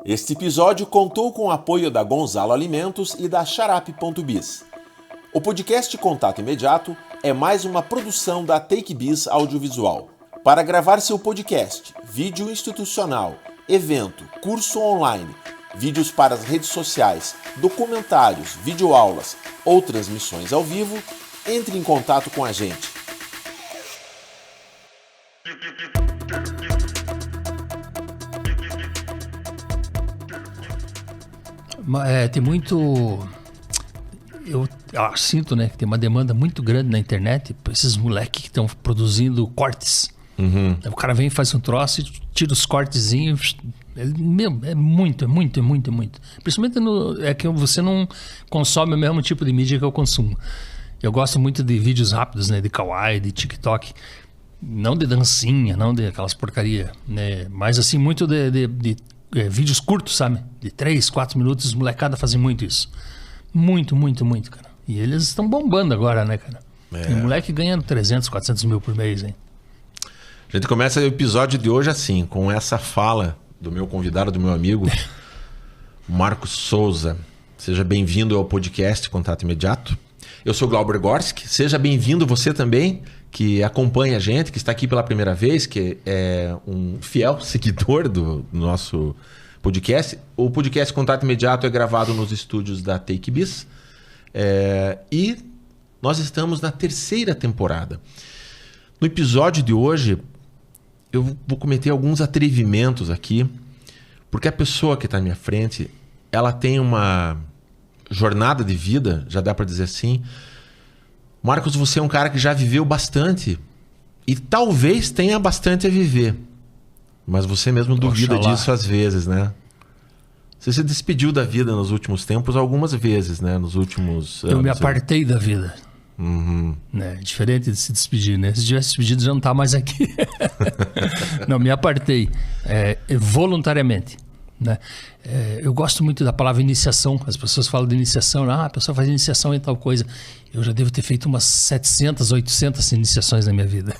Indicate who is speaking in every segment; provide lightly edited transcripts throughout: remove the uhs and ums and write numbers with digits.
Speaker 1: Este episódio contou com o apoio da Gonzalo Alimentos e da Xarap.biz. O podcast Contato Imediato é mais uma produção da TakeBiz Audiovisual. Para gravar seu podcast, vídeo institucional, evento, curso online, vídeos para as redes sociais, documentários, videoaulas ou transmissões ao vivo, entre em contato com a gente.
Speaker 2: Tem muito... Eu sinto, né, que tem uma demanda muito grande na internet para esses moleques que estão produzindo cortes. O cara vem e faz um troço e tira os cortezinhos. É muito. Principalmente é que você não consome o mesmo tipo de mídia que eu consumo. Eu gosto muito de vídeos rápidos, né, de kawaii, de TikTok. Não de dancinha, não de aquelas porcaria, né? Mas assim, muito de vídeos curtos, sabe? De 3, 4 minutos, os molecada fazem muito isso. Muito, cara. E eles estão bombando agora, né, cara? Tem moleque ganhando 300, 400 mil por mês, hein?
Speaker 1: A gente começa o episódio de hoje assim, com essa fala do meu convidado, do meu amigo, Marcos Souza. Seja bem-vindo ao podcast Contato Imediato. Eu sou Glauber Gorski. Seja bem-vindo você também, que acompanha a gente, que está aqui pela primeira vez, que é um fiel seguidor do nosso podcast. O podcast Contato Imediato é gravado nos estúdios da TakeBiz. E nós estamos na 3ª temporada. No episódio de hoje, eu vou cometer alguns atrevimentos aqui, porque a pessoa que está à minha frente, ela tem uma jornada de vida, já dá para dizer assim. Marcos, você é um cara que já viveu bastante e talvez tenha bastante a viver, mas você mesmo duvida disso às vezes, né? Você se despediu da vida nos últimos tempos algumas vezes, né? Nos últimos anos.
Speaker 2: Eu me apartei da vida. Né? Diferente de se despedir, né? Se tivesse despedido, já não tá mais aqui. Não, me apartei voluntariamente, né? Eu gosto muito da palavra iniciação. As pessoas falam de iniciação. A pessoa faz iniciação em tal coisa. Eu já devo ter feito umas 700, 800 iniciações na minha vida.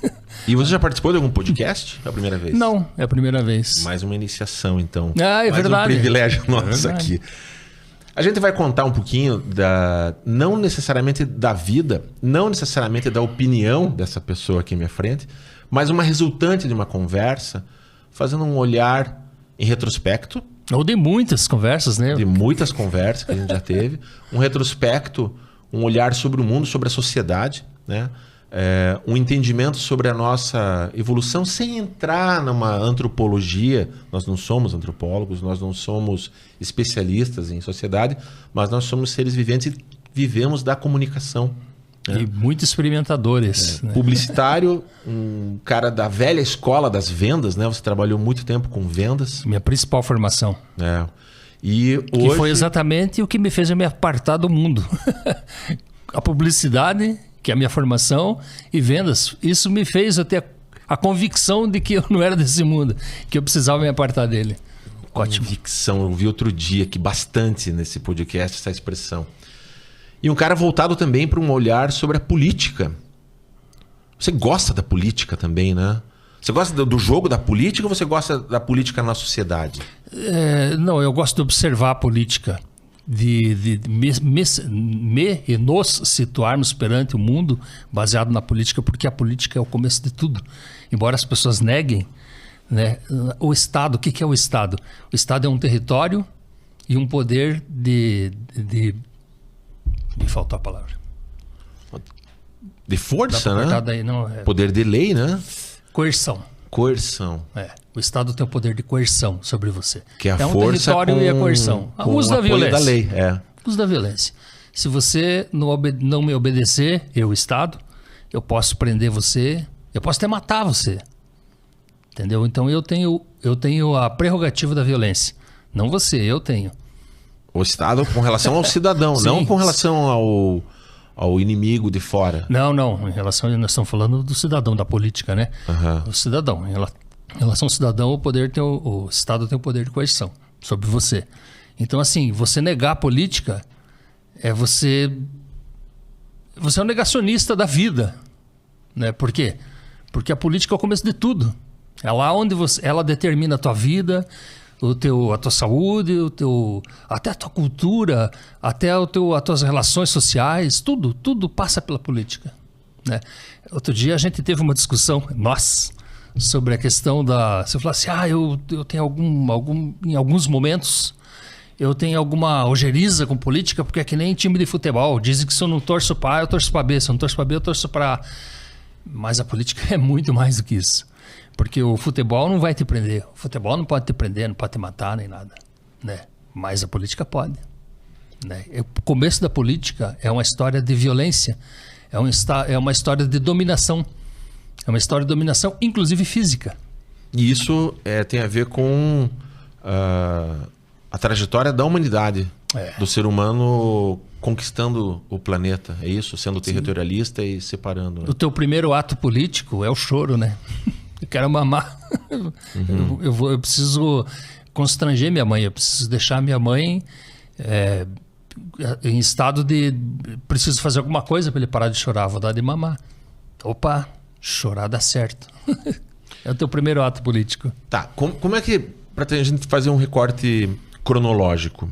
Speaker 1: E você já participou de algum podcast? É a primeira vez?
Speaker 2: Não, é a primeira vez.
Speaker 1: Mais uma iniciação, então.
Speaker 2: É verdade.
Speaker 1: Mais um privilégio nosso aqui. A gente vai contar um pouquinho não necessariamente da vida, não necessariamente da opinião dessa pessoa aqui à minha frente, mas uma resultante de uma conversa, fazendo um olhar em retrospecto.
Speaker 2: Ou de muitas conversas, né?
Speaker 1: De muitas conversas que a gente já teve. Um retrospecto, um olhar sobre o mundo, sobre a sociedade, né? Um entendimento sobre a nossa evolução sem entrar numa antropologia. Nós não somos antropólogos, nós não somos especialistas em sociedade, mas nós somos seres viventes e vivemos da comunicação.
Speaker 2: E muito experimentadores. Né?
Speaker 1: Publicitário, um cara da velha escola das vendas, né? Você trabalhou muito tempo com vendas.
Speaker 2: Minha principal formação.
Speaker 1: E
Speaker 2: que
Speaker 1: hoje...
Speaker 2: foi exatamente o que me fez me apartar do mundo. A publicidade, que é a minha formação, e vendas. Isso me fez eu ter a convicção de que eu não era desse mundo, que eu precisava me apartar dele. Ótimo.
Speaker 1: Convicção, eu vi outro dia que bastante nesse podcast essa expressão. E um cara voltado também para um olhar sobre a política. Você gosta da política também, né? Você gosta do jogo da política ou você gosta da política na sociedade?
Speaker 2: Não, eu gosto de observar a política. De nos situarmos perante o mundo baseado na política, porque a política é o começo de tudo. Embora as pessoas neguem, né? O Estado, o que é o Estado? O Estado é um território e um poder me faltou a palavra.
Speaker 1: De força, né?
Speaker 2: Daí, não,
Speaker 1: poder de lei, né?
Speaker 2: Coerção. O Estado tem o poder de coerção sobre você.
Speaker 1: Que é a
Speaker 2: um
Speaker 1: força
Speaker 2: território e a coerção. O uso da violência.
Speaker 1: Da lei,
Speaker 2: O uso da violência. Se você não me obedecer, eu, Estado, eu posso prender você, eu posso até matar você. Entendeu? Então eu tenho a prerrogativa da violência. Não você, eu tenho.
Speaker 1: O Estado com relação ao cidadão, sim, não com relação ao inimigo de fora.
Speaker 2: Não. Nós estamos falando do cidadão, da política, né? O cidadão. Em relação ao cidadão, o Estado tem o poder de coerção sobre você. Então, assim, você negar a política você é um negacionista da vida, né? Por quê? Porque a política é o começo de tudo. É lá onde ela determina a tua vida, a tua saúde, até a tua cultura, até as tuas relações sociais, tudo passa pela política, né? Outro dia a gente teve uma discussão, sobre a questão da... Você falou assim, eu tenho em alguns momentos, eu tenho alguma ojeriza com política, porque é que nem time de futebol. Dizem que se eu não torço para A, eu torço para B. Se eu não torço para B, eu torço para A. Mas a política é muito mais do que isso. Porque o futebol não vai te prender. O futebol não pode te prender, não pode te matar, nem nada, né? Mas a política pode, né? O começo da política é uma história de violência. É uma história de dominação. É uma história de dominação, inclusive física.
Speaker 1: E isso tem a ver com a trajetória da humanidade, do ser humano conquistando o planeta. É isso? Sendo territorialista e separando. Né?
Speaker 2: O teu primeiro ato político é o choro, né? Eu quero mamar. Uhum. Eu preciso constranger minha mãe. Eu preciso deixar minha mãe em estado de... Preciso fazer alguma coisa para ele parar de chorar. Vou dar de mamar. Opa! Chorar dá certo. É o teu primeiro ato político.
Speaker 1: Tá. Como é que, para a gente fazer um recorte cronológico,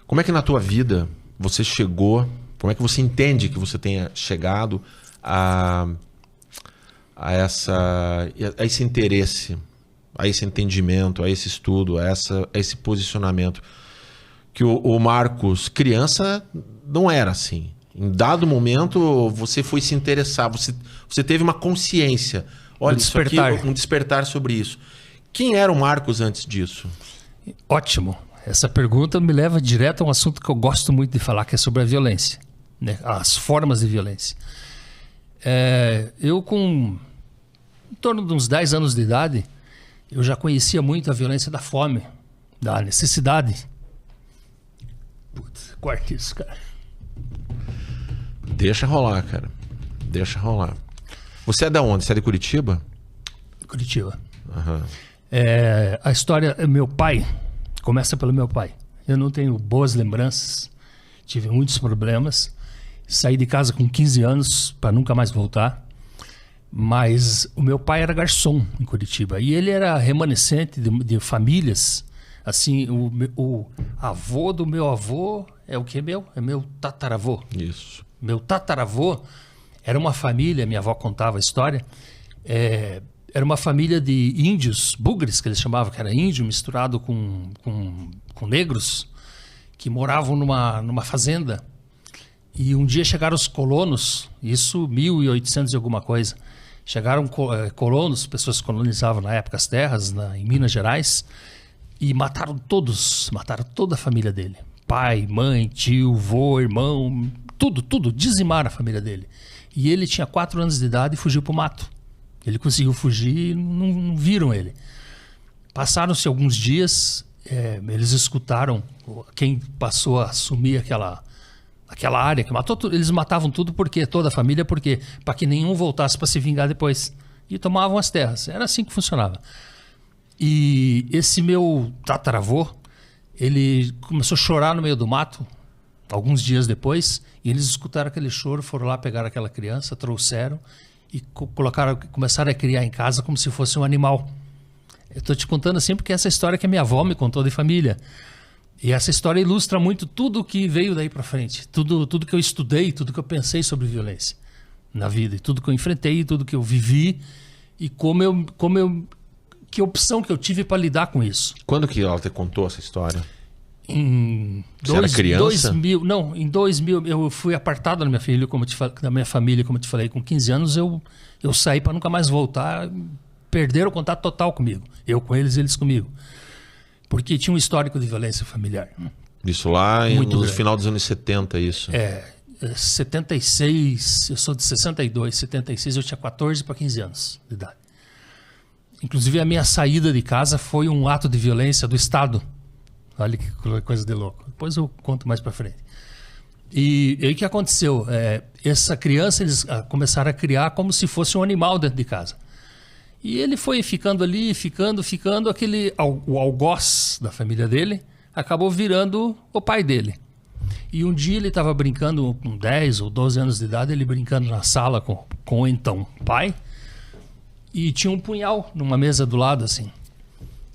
Speaker 1: como é que na tua vida você chegou, como é que você entende que você tenha chegado a esse interesse, a esse entendimento, a esse estudo, a esse posicionamento? Que o Marcos, criança, não era assim. Em dado momento, você foi se interessar, você teve uma consciência. Olha, um despertar sobre isso. Quem era o Marcos antes disso?
Speaker 2: Ótimo. Essa pergunta me leva direto a um assunto que eu gosto muito de falar, que é sobre a violência, né? As formas de violência. Eu, com em torno de uns 10 anos de idade, eu já conhecia muito a violência da fome, da necessidade. Putz, corta isso, cara.
Speaker 1: Deixa rolar, cara. Deixa rolar. Você é da onde? Você é de Curitiba?
Speaker 2: Curitiba.
Speaker 1: Uhum.
Speaker 2: A história... Meu pai... Começa pelo meu pai. Eu não tenho boas lembranças. Tive muitos problemas. Saí de casa com 15 anos para nunca mais voltar. Mas o meu pai era garçom em Curitiba. E ele era remanescente de famílias. Assim, o avô do meu avô é o que meu? É meu tataravô.
Speaker 1: Isso.
Speaker 2: Meu tataravô era uma família, minha avó contava a história, era uma família de índios, bugres, que eles chamavam, que era índio misturado com negros, que moravam numa fazenda. E um dia chegaram os colonos, isso 1800 e alguma coisa, chegaram colonos, pessoas que colonizavam na época as terras, em Minas Gerais, e mataram toda a família dele. Pai, mãe, tio, vô, irmão, tudo, dizimaram a família dele. E ele tinha 4 anos de idade e fugiu para o mato. Ele conseguiu fugir e não viram ele. Passaram-se alguns dias, eles escutaram quem passou a assumir aquela área que matou tudo. Eles matavam tudo porque toda a família, porque para que nenhum voltasse para se vingar depois. E tomavam as terras. Era assim que funcionava. E esse meu tataravô, ele começou a chorar no meio do mato, alguns dias depois, e eles escutaram aquele choro, foram lá pegar aquela criança, trouxeram e começaram a criar em casa como se fosse um animal. Eu estou te contando assim porque essa história que a minha avó me contou de família. E essa história ilustra muito tudo que veio daí para frente, tudo que eu estudei, tudo que eu pensei sobre violência na vida, e tudo que eu enfrentei, tudo que eu vivi e que opção que eu tive para lidar com isso.
Speaker 1: Quando que ela te contou essa história?
Speaker 2: Você
Speaker 1: era criança?
Speaker 2: 2000, em 2000 eu fui apartado da minha família, como eu te falei, com 15 anos eu saí para nunca mais voltar, perderam o contato total comigo, eu com eles, eles comigo, porque tinha um histórico de violência familiar.
Speaker 1: Isso lá no final dos anos 70, isso?
Speaker 2: 76, eu sou de 62, 76 eu tinha 14 para 15 anos de idade. Inclusive a minha saída de casa foi um ato de violência do Estado. Olha que coisa de louco. Depois eu conto mais para frente. E aí o que aconteceu? Essa criança, eles começaram a criar como se fosse um animal dentro de casa. E ele foi ficando ali, ficando, o algoz da família dele acabou virando o pai dele. E um dia ele estava brincando com 10 ou 12 anos de idade, ele brincando na sala com o então pai, e tinha um punhal numa mesa do lado assim.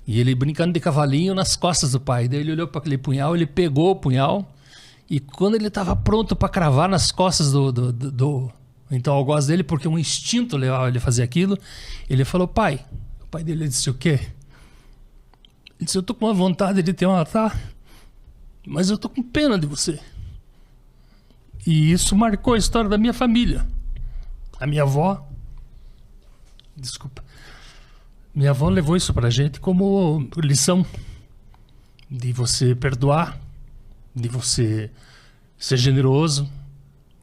Speaker 2: E ele brincando de cavalinho nas costas do pai. Daí ele olhou para aquele punhal, ele pegou o punhal e quando ele estava pronto para cravar nas costas do então algoz dele, porque um instinto levava ele a fazer aquilo, ele falou, pai. O pai dele disse, o quê? Ele disse, eu tô com uma vontade de te matar, mas eu tô com pena de você. E isso marcou a história da minha família. A minha avó... Desculpa. Minha avó levou isso pra gente como lição de você perdoar, de você ser generoso,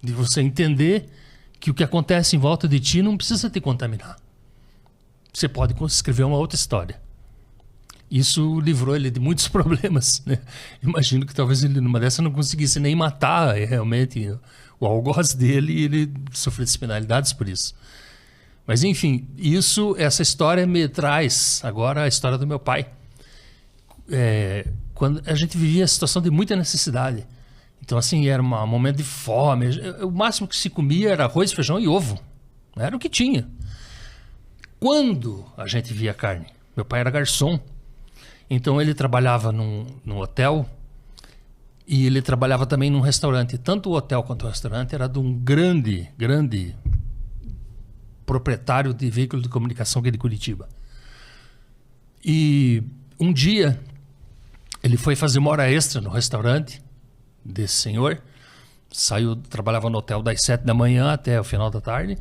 Speaker 2: de você entender que o que acontece em volta de ti não precisa te contaminar. Você pode escrever uma outra história. Isso livrou ele de muitos problemas, né? Imagino que talvez ele numa dessa não conseguisse nem matar realmente o algoz dele e ele sofresse penalidades por isso. Mas enfim, essa história me traz agora a história do meu pai. Quando a gente vivia a situação de muita necessidade. Então assim, era um momento de fome. O máximo que se comia era arroz, feijão e ovo. Era o que tinha. Quando a gente via carne? Meu pai era garçom. Então ele trabalhava num hotel e ele trabalhava também num restaurante. Tanto o hotel quanto o restaurante era de um grande proprietário de veículo de comunicação que é de Curitiba. E um dia ele foi fazer uma hora extra no restaurante desse senhor. Trabalhava no hotel das 7 da manhã até o final da tarde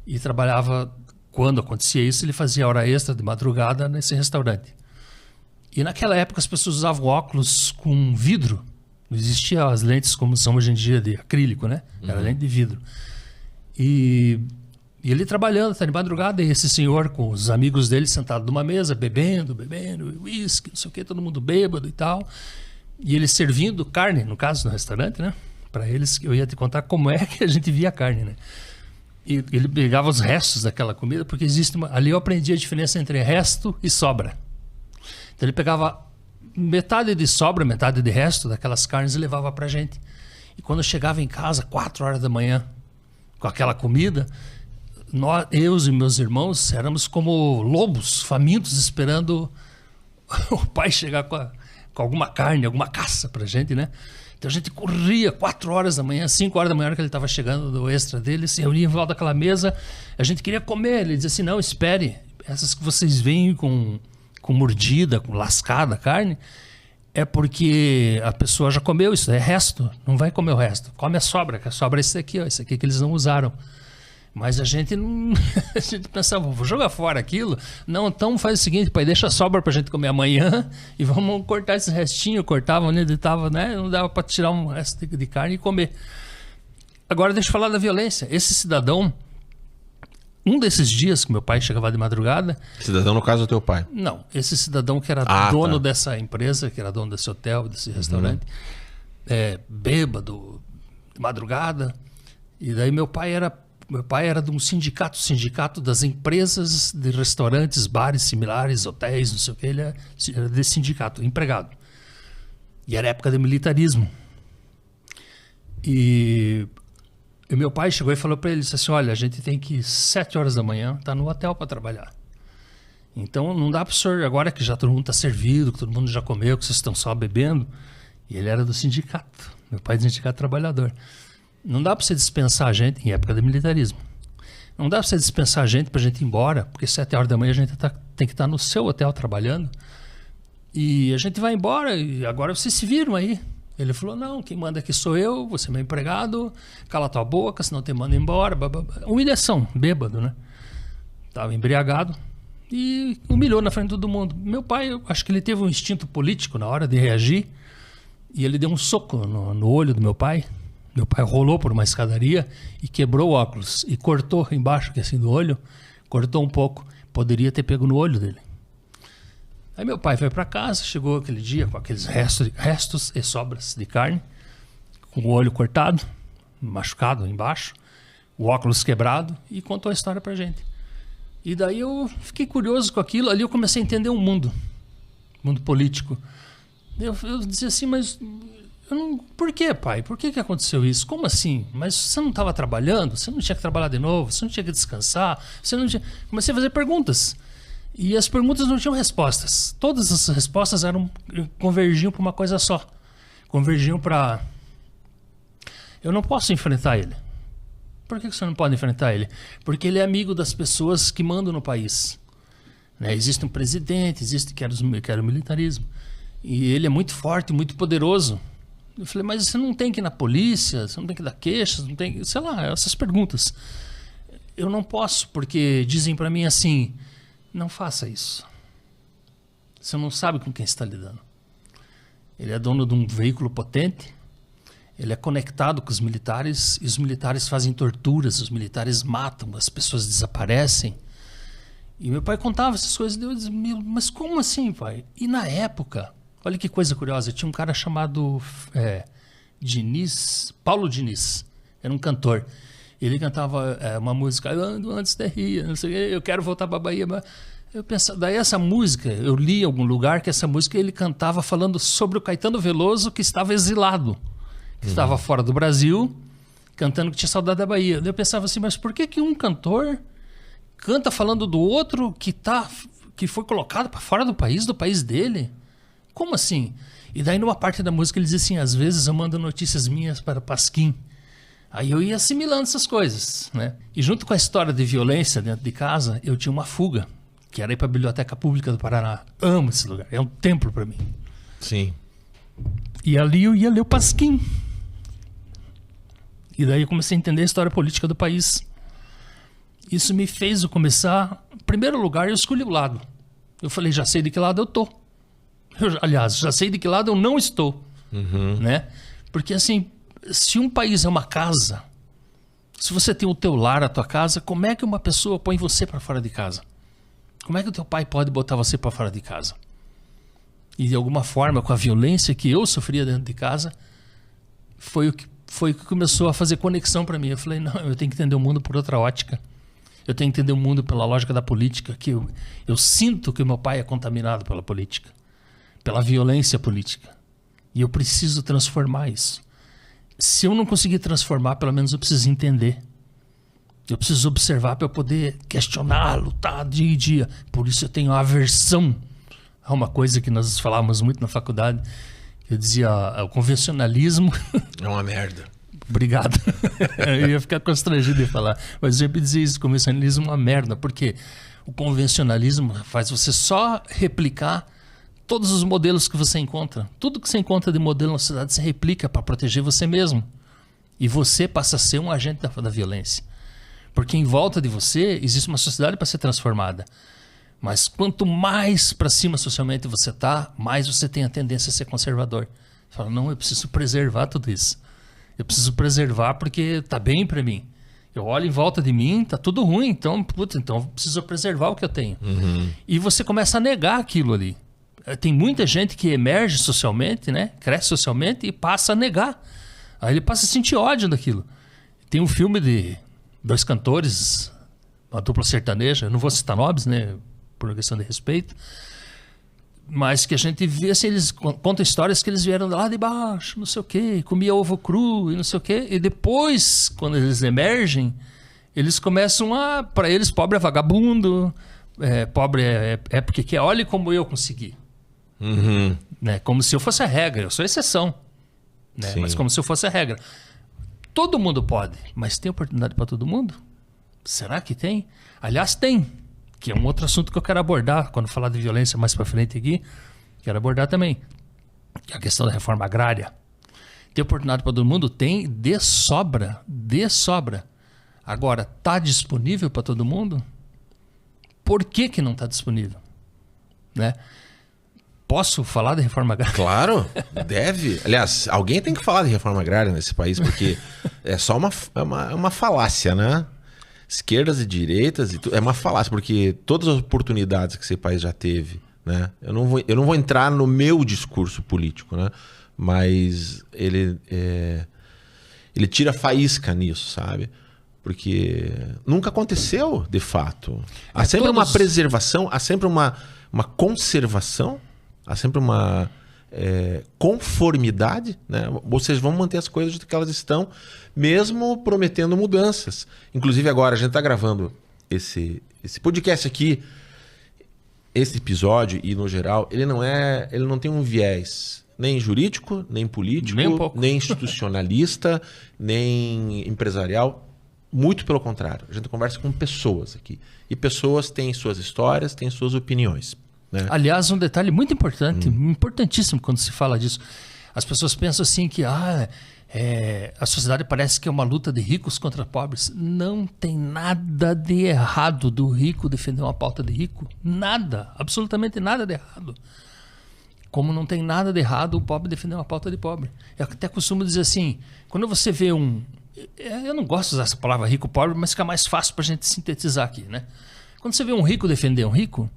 Speaker 2: e trabalhava, quando acontecia isso, ele fazia hora extra de madrugada nesse restaurante. E naquela época as pessoas usavam óculos com vidro. Não existiam as lentes como são hoje em dia de acrílico, né? Era lente de vidro. E ele trabalhando, tá de madrugada, e esse senhor com os amigos dele sentado numa mesa, bebendo, uísque, não sei o que, todo mundo bêbado e tal. E ele servindo carne, no caso, no restaurante, né? Para eles, eu ia te contar como é que a gente via a carne, né? E ele pegava os restos daquela comida, porque ali eu aprendi a diferença entre resto e sobra. Então ele pegava metade de sobra, metade de resto daquelas carnes e levava pra gente. E quando eu chegava em casa, 4 horas da manhã, com aquela comida, eu e meus irmãos éramos como lobos famintos esperando o pai chegar com alguma carne, alguma caça pra gente, né? Então a gente corria 4 horas da manhã, 5 horas da manhã que ele estava chegando do extra dele, se reunia em volta daquela mesa, a gente queria comer. Ele dizia assim, não, espere, essas que vocês veem com mordida, com lascada a carne, é porque a pessoa já comeu isso, é resto, não vai comer o resto. Come a sobra, que a sobra é esse aqui, ó, esse aqui que eles não usaram. Mas a gente não. A gente pensava, vou jogar fora aquilo. Não, então faz o seguinte, pai, deixa a sobra pra gente comer amanhã e vamos cortar esse restinho. Cortava onde ele estava, né? Não dava para tirar um resto de carne e comer. Agora deixa eu falar da violência. Esse cidadão, um desses dias que meu pai chegava de madrugada...
Speaker 1: Cidadão no caso do teu pai?
Speaker 2: Não, esse cidadão que era dono dessa empresa, que era dono desse hotel, desse restaurante, bêbado, de madrugada. E daí meu pai era de um sindicato das empresas de restaurantes, bares similares, hotéis, não sei o que. Ele era desse sindicato, empregado. E era época de militarismo. E meu pai chegou e falou para ele, disse assim, olha, a gente tem que 7 horas da manhã, tá no hotel para trabalhar. Então não dá para o senhor, agora que já todo mundo está servido, que todo mundo já comeu, que vocês estão só bebendo. E ele era do sindicato, meu pai é do sindicato trabalhador. Não dá para você dispensar a gente, em época de militarismo, não dá para você dispensar a gente para a gente ir embora, porque 7 horas da manhã a gente tem que estar no seu hotel trabalhando, e a gente vai embora, e agora vocês se viram aí. Ele falou, não, quem manda aqui sou eu, você é meu empregado, cala tua boca, senão te manda embora. Humilhação, bêbado, né? Estava embriagado e humilhou na frente de todo mundo. Meu pai, eu acho que ele teve um instinto político na hora de reagir, e ele deu um soco no olho do meu pai. Meu pai rolou por uma escadaria e quebrou o óculos e cortou embaixo aqui assim do olho, cortou um pouco, poderia ter pego no olho dele. Aí meu pai foi para casa, chegou aquele dia com aqueles restos e sobras de carne, com o olho cortado, machucado embaixo, o óculos quebrado, e contou a história pra gente. E daí eu fiquei curioso com aquilo, ali eu comecei a entender o mundo político. Eu dizia assim, mas por que, pai? Por que aconteceu isso? Como assim? Mas você não estava trabalhando? Você não tinha que trabalhar de novo? Você não tinha que descansar? Você não tinha... Comecei a fazer perguntas. E as perguntas não tinham respostas. Todas as respostas convergiam para uma coisa só. Convergiam para... Eu não posso enfrentar ele. Por que você não pode enfrentar ele? Porque ele é amigo das pessoas que mandam no país. Né? Existe um presidente, que era o militarismo. E ele é muito forte, muito poderoso. Eu falei, mas você não tem que ir na polícia, você não tem que dar queixas, não tem que... Sei lá, essas perguntas. Eu não posso, porque dizem para mim assim, não faça isso. Você não sabe com quem está lidando. Ele é dono de um veículo potente, ele é conectado com os militares, e os militares fazem torturas, os militares matam, as pessoas desaparecem. E meu pai contava essas coisas, e eu dizia, mas como assim, pai? E na época, olha que coisa curiosa, tinha um cara chamado Paulo Diniz, era um cantor. Ele cantava uma música, eu ando antes da Ria, não sei o quê, eu quero voltar para a Bahia. Mas eu pensava, daí essa música, eu li em algum lugar que essa música ele cantava falando sobre o Caetano Veloso que estava exilado, que estava fora do Brasil, cantando que tinha saudade da Bahia. Daí eu pensava assim, mas por que um cantor canta falando do outro que foi colocado para fora do país dele? Como assim? E daí numa parte da música ele diz assim, às vezes eu mando notícias minhas para Pasquim. Aí eu ia assimilando essas coisas, né? E junto com a história de violência dentro de casa, eu tinha uma fuga, que era ir para a Biblioteca Pública do Paraná. Amo esse lugar, é um templo para mim.
Speaker 1: Sim.
Speaker 2: E ali eu ia ler o Pasquim. E daí eu comecei a entender a história política do país. Isso me fez eu começar... Em primeiro lugar, eu escolhi o lado. Eu falei, já sei de que lado eu tô. Aliás, já sei de que lado eu não estou. Né? Porque assim, se um país é uma casa, se você tem o teu lar, a tua casa, como é que uma pessoa põe você para fora de casa? Como é que o teu pai pode botar você para fora de casa? E de alguma forma, com a violência que eu sofria dentro de casa, foi o que começou a fazer conexão para mim. Eu falei, não, eu tenho que entender o mundo por outra ótica. Eu tenho que entender o mundo pela lógica da política, que eu sinto que o meu pai é contaminado pela política, pela violência política. E eu preciso transformar isso. Se eu não conseguir transformar, pelo menos eu preciso entender. Eu preciso observar para eu poder questionar, lutar dia a dia. Por isso eu tenho aversão a uma coisa que nós falávamos muito na faculdade. Eu dizia, o convencionalismo...
Speaker 1: É uma merda.
Speaker 2: Obrigado. Eu ia ficar constrangido de falar. Mas eu sempre dizia isso, o convencionalismo é uma merda. Porque o convencionalismo faz você só replicar todos os modelos que você encontra. Tudo que você encontra de modelo na sociedade, você replica para proteger você mesmo. E você passa a ser um agente da violência. Porque em volta de você existe uma sociedade para ser transformada. Mas quanto mais para cima socialmente você está, mais você tem a tendência a ser conservador. Você fala, não, eu preciso preservar tudo isso. Eu preciso preservar porque está bem para mim. Eu olho em volta de mim, está tudo ruim, então eu preciso preservar o que eu tenho. E você começa a negar aquilo ali. Tem muita gente que emerge socialmente, né? Cresce socialmente e passa a negar. Aí ele passa a sentir ódio daquilo. Tem um filme de 2 cantores, uma dupla sertaneja, não vou citar nomes, né? Por uma questão de respeito, mas que a gente vê, assim, eles contam histórias que eles vieram lá de baixo, não sei o quê, comia ovo cru e não sei o quê, e depois, quando eles emergem, eles começam a, para eles, pobre é vagabundo, pobre é porque quer, olha como eu consegui. Né? Como se eu fosse a regra, eu sou a exceção, né? Mas como se eu fosse a regra. Todo mundo pode, mas tem oportunidade para todo mundo? Será que tem? Aliás, tem. Que é um outro assunto que eu quero abordar quando falar de violência mais para frente aqui. Quero abordar também. Que é a questão da reforma agrária. Tem oportunidade para todo mundo? Tem, de sobra. De sobra. Agora, está disponível para todo mundo? Por que não está disponível? Né? Posso falar de reforma agrária?
Speaker 1: Claro, deve. Aliás, alguém tem que falar de reforma agrária nesse país, porque é só uma falácia, né? Esquerdas e direitas, é uma falácia, porque todas as oportunidades que esse país já teve, né? Eu não vou entrar no meu discurso político, né? Mas ele tira faísca nisso, sabe? Porque nunca aconteceu, de fato. Há sempre uma preservação, há sempre uma conservação, há sempre uma conformidade, né? Vocês vão manter as coisas do que elas estão, mesmo prometendo mudanças. Inclusive agora, a gente está gravando esse podcast aqui esse episódio, e no geral, ele não tem um viés nem jurídico, nem político, nem institucionalista, nem empresarial. Muito pelo contrário. A gente conversa com pessoas aqui. E pessoas têm suas histórias, têm suas opiniões. Né?
Speaker 2: Aliás, um detalhe muito importante, importantíssimo quando se fala disso. As pessoas pensam assim que a sociedade parece que é uma luta de ricos contra pobres. Não tem nada de errado do rico defender uma pauta de rico. Nada, absolutamente nada de errado. Como não tem nada de errado o pobre defender uma pauta de pobre. Eu até costumo dizer assim, quando você vê eu não gosto de usar essa palavra rico-pobre, mas fica mais fácil para a gente sintetizar aqui, né? Quando você vê um rico defender um rico,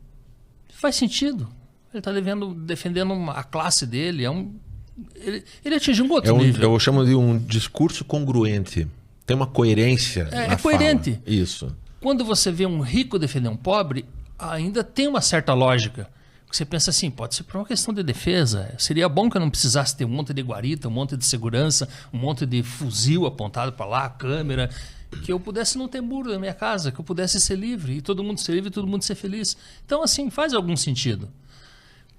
Speaker 2: faz sentido. Ele está defendendo a classe dele, ele atinge um outro nível.
Speaker 1: Eu chamo de um discurso congruente. Tem uma coerência na
Speaker 2: coerente.
Speaker 1: Fala. Isso.
Speaker 2: Quando você vê um rico defender um pobre, ainda tem uma certa lógica. Você pensa assim, pode ser por uma questão de defesa. Seria bom que eu não precisasse ter um monte de guarita, um monte de segurança, um monte de fuzil apontado para lá, câmera, que eu pudesse não ter muro na minha casa, que eu pudesse ser livre, e todo mundo ser livre e todo mundo ser feliz. Então, assim, faz algum sentido.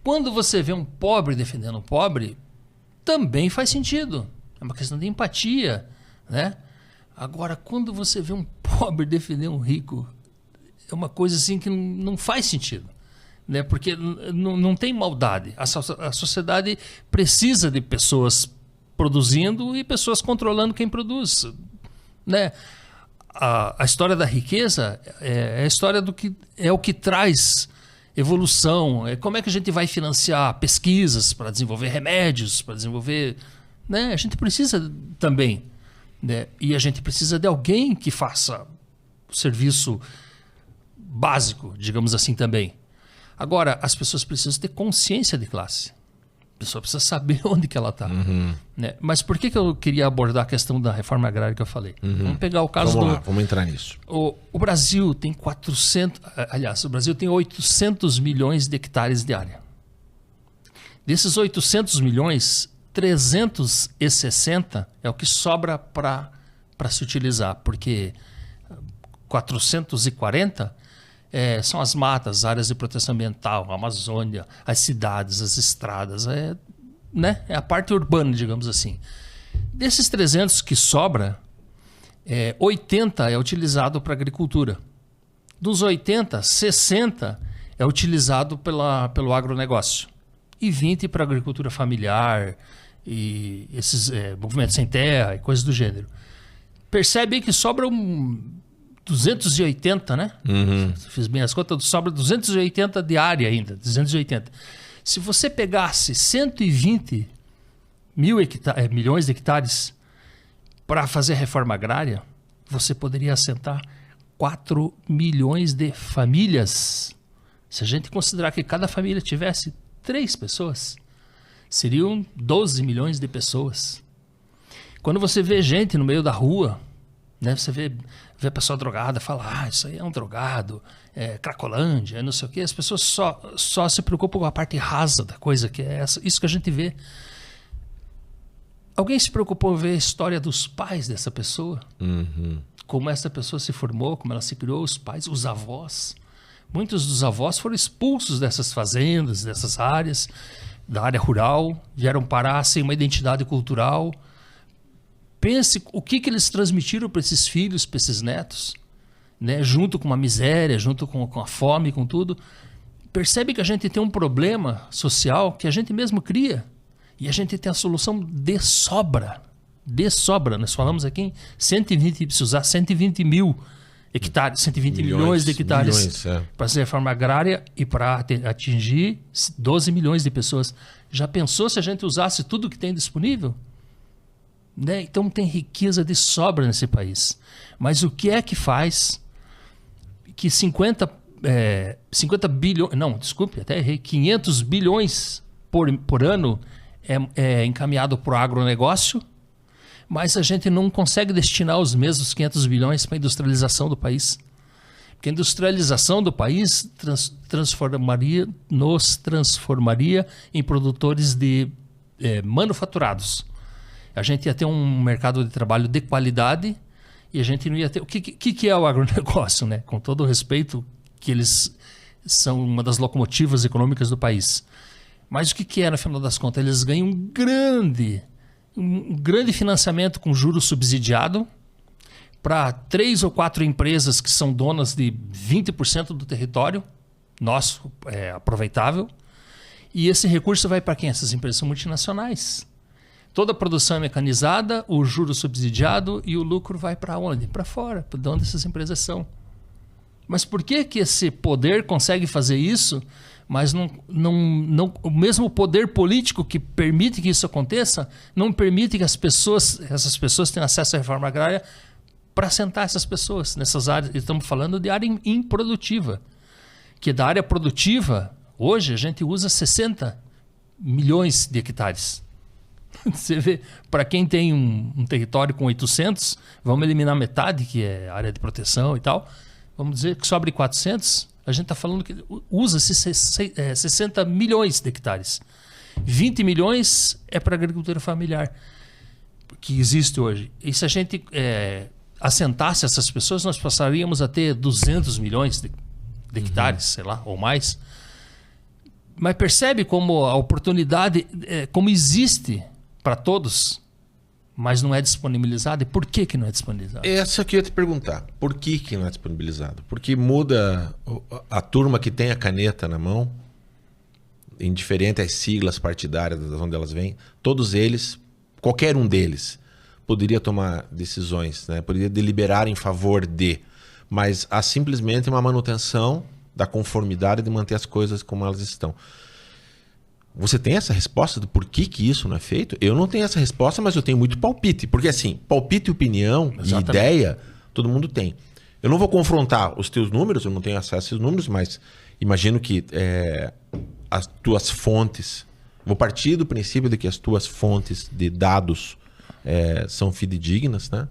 Speaker 2: Quando você vê um pobre defendendo um pobre, também faz sentido. É uma questão de empatia, né? Agora, quando você vê um pobre defender um rico, é uma coisa assim que não faz sentido. Né? Porque não tem maldade. A sociedade precisa de pessoas produzindo e pessoas controlando quem produz. Né? A história da riqueza é a história do que é o que traz evolução. Como é que a gente vai financiar pesquisas para desenvolver remédios, para desenvolver... Né? A gente precisa também. Né? E a gente precisa de alguém que faça o serviço básico, digamos assim, também. Agora, as pessoas precisam ter consciência de classe. A pessoa precisa saber onde que ela está. Né? Mas por que eu queria abordar a questão da reforma agrária que eu falei? Vamos pegar o caso
Speaker 1: Vamos entrar nisso.
Speaker 2: O Brasil tem 800 milhões de hectares de área. Desses 800 milhões, 360 é o que sobra para se utilizar, porque 440 são as matas, as áreas de proteção ambiental, a Amazônia, as cidades, as estradas, né? É a parte urbana, digamos assim. Desses 300 que sobra, 80 é utilizado para agricultura. Dos 80, 60 é utilizado pelo agronegócio. E 20 para agricultura familiar e esses movimentos sem terra e coisas do gênero. Percebe que sobra 280, né? Fiz bem as contas, sobra 280 de área ainda, 280. Se você pegasse 120 milhões de hectares para fazer reforma agrária, você poderia assentar 4 milhões de famílias. Se a gente considerar que cada família tivesse 3 pessoas, seriam 12 milhões de pessoas. Quando você vê gente no meio da rua, né, você vê a pessoa drogada, fala, isso aí é um drogado, cracolândia, não sei o quê. As pessoas só se preocupam com a parte rasa da coisa, que é isso que a gente vê. Alguém se preocupou em ver a história dos pais dessa pessoa? Como essa pessoa se formou, como ela se criou, os pais, os avós. Muitos dos avós foram expulsos dessas fazendas, dessas áreas, da área rural, vieram parar sem uma identidade cultural. Pense o que eles transmitiram para esses filhos, para esses netos, né? Junto com a miséria, junto com a fome, com tudo. Percebe que a gente tem um problema social que a gente mesmo cria. E a gente tem a solução de sobra. De sobra. Nós falamos aqui em 120, precisa usar 120 mil hectares, 120 milhões de hectares para fazer reforma agrária e para atingir 12 milhões de pessoas. Já pensou se a gente usasse tudo que tem disponível? Né? Então tem riqueza de sobra nesse país. Mas o que é que faz que 50 bilhões... Não, desculpe, até errei. 500 bilhões por ano é encaminhado para o agronegócio, mas a gente não consegue destinar os mesmos 500 bilhões para a industrialização do país. Porque a industrialização do país nos transformaria em produtores de manufaturados. A gente ia ter um mercado de trabalho de qualidade e a gente não ia ter... O que é o agronegócio, né? Com todo o respeito que eles são uma das locomotivas econômicas do país. Mas o que é, no final das contas? Eles ganham um grande financiamento com juros subsidiado para 3 ou 4 empresas que são donas de 20% do território nosso, aproveitável. E esse recurso vai para quem? Essas empresas são multinacionais. Toda a produção é mecanizada, o juro subsidiado e o lucro vai para onde? Para fora, de onde essas empresas são. Mas por que esse poder consegue fazer isso, mas não, o mesmo poder político que permite que isso aconteça, não permite que essas pessoas tenham acesso à reforma agrária para assentar essas pessoas nessas áreas? Estamos falando de área improdutiva. Que da área produtiva, hoje a gente usa 60 milhões de hectares. Você vê, para quem tem um território com 800, vamos eliminar metade, que é área de proteção e tal. Vamos dizer que sobre 400, a gente está falando que usa-se 60 milhões de hectares. 20 milhões é para a agricultura familiar, que existe hoje. E se a gente assentasse essas pessoas, nós passaríamos a ter 200 milhões de hectares, sei lá, ou mais. Mas percebe como a oportunidade, como existe para todos, mas não é disponibilizado. E por que não é disponibilizado?
Speaker 1: Essa que eu ia te perguntar. Por que não é disponibilizado? Porque muda a turma que tem a caneta na mão, indiferente às siglas partidárias de onde elas vêm, todos eles, qualquer um deles, poderia tomar decisões, né? Poderia deliberar em favor de, mas há simplesmente uma manutenção da conformidade de manter as coisas como elas estão. Você tem essa resposta do porquê que isso não é feito? Eu não tenho essa resposta, mas eu tenho muito palpite. Porque assim, palpite, opinião e ideia, todo mundo tem. Eu não vou confrontar os teus números, eu não tenho acesso a esses números, mas imagino que as tuas fontes... Vou partir do princípio de que as tuas fontes de dados são fidedignas, né?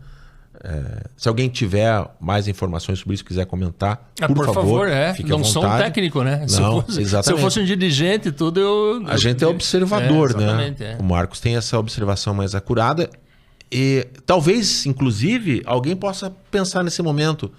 Speaker 1: Se alguém tiver mais informações sobre isso, quiser comentar, por favor, fique à vontade.
Speaker 2: Não sou um técnico, né?
Speaker 1: Não,
Speaker 2: se eu fosse um dirigente e tudo,
Speaker 1: a gente é observador, né? O Marcos tem essa observação mais acurada e talvez, inclusive, alguém possa pensar nesse momento,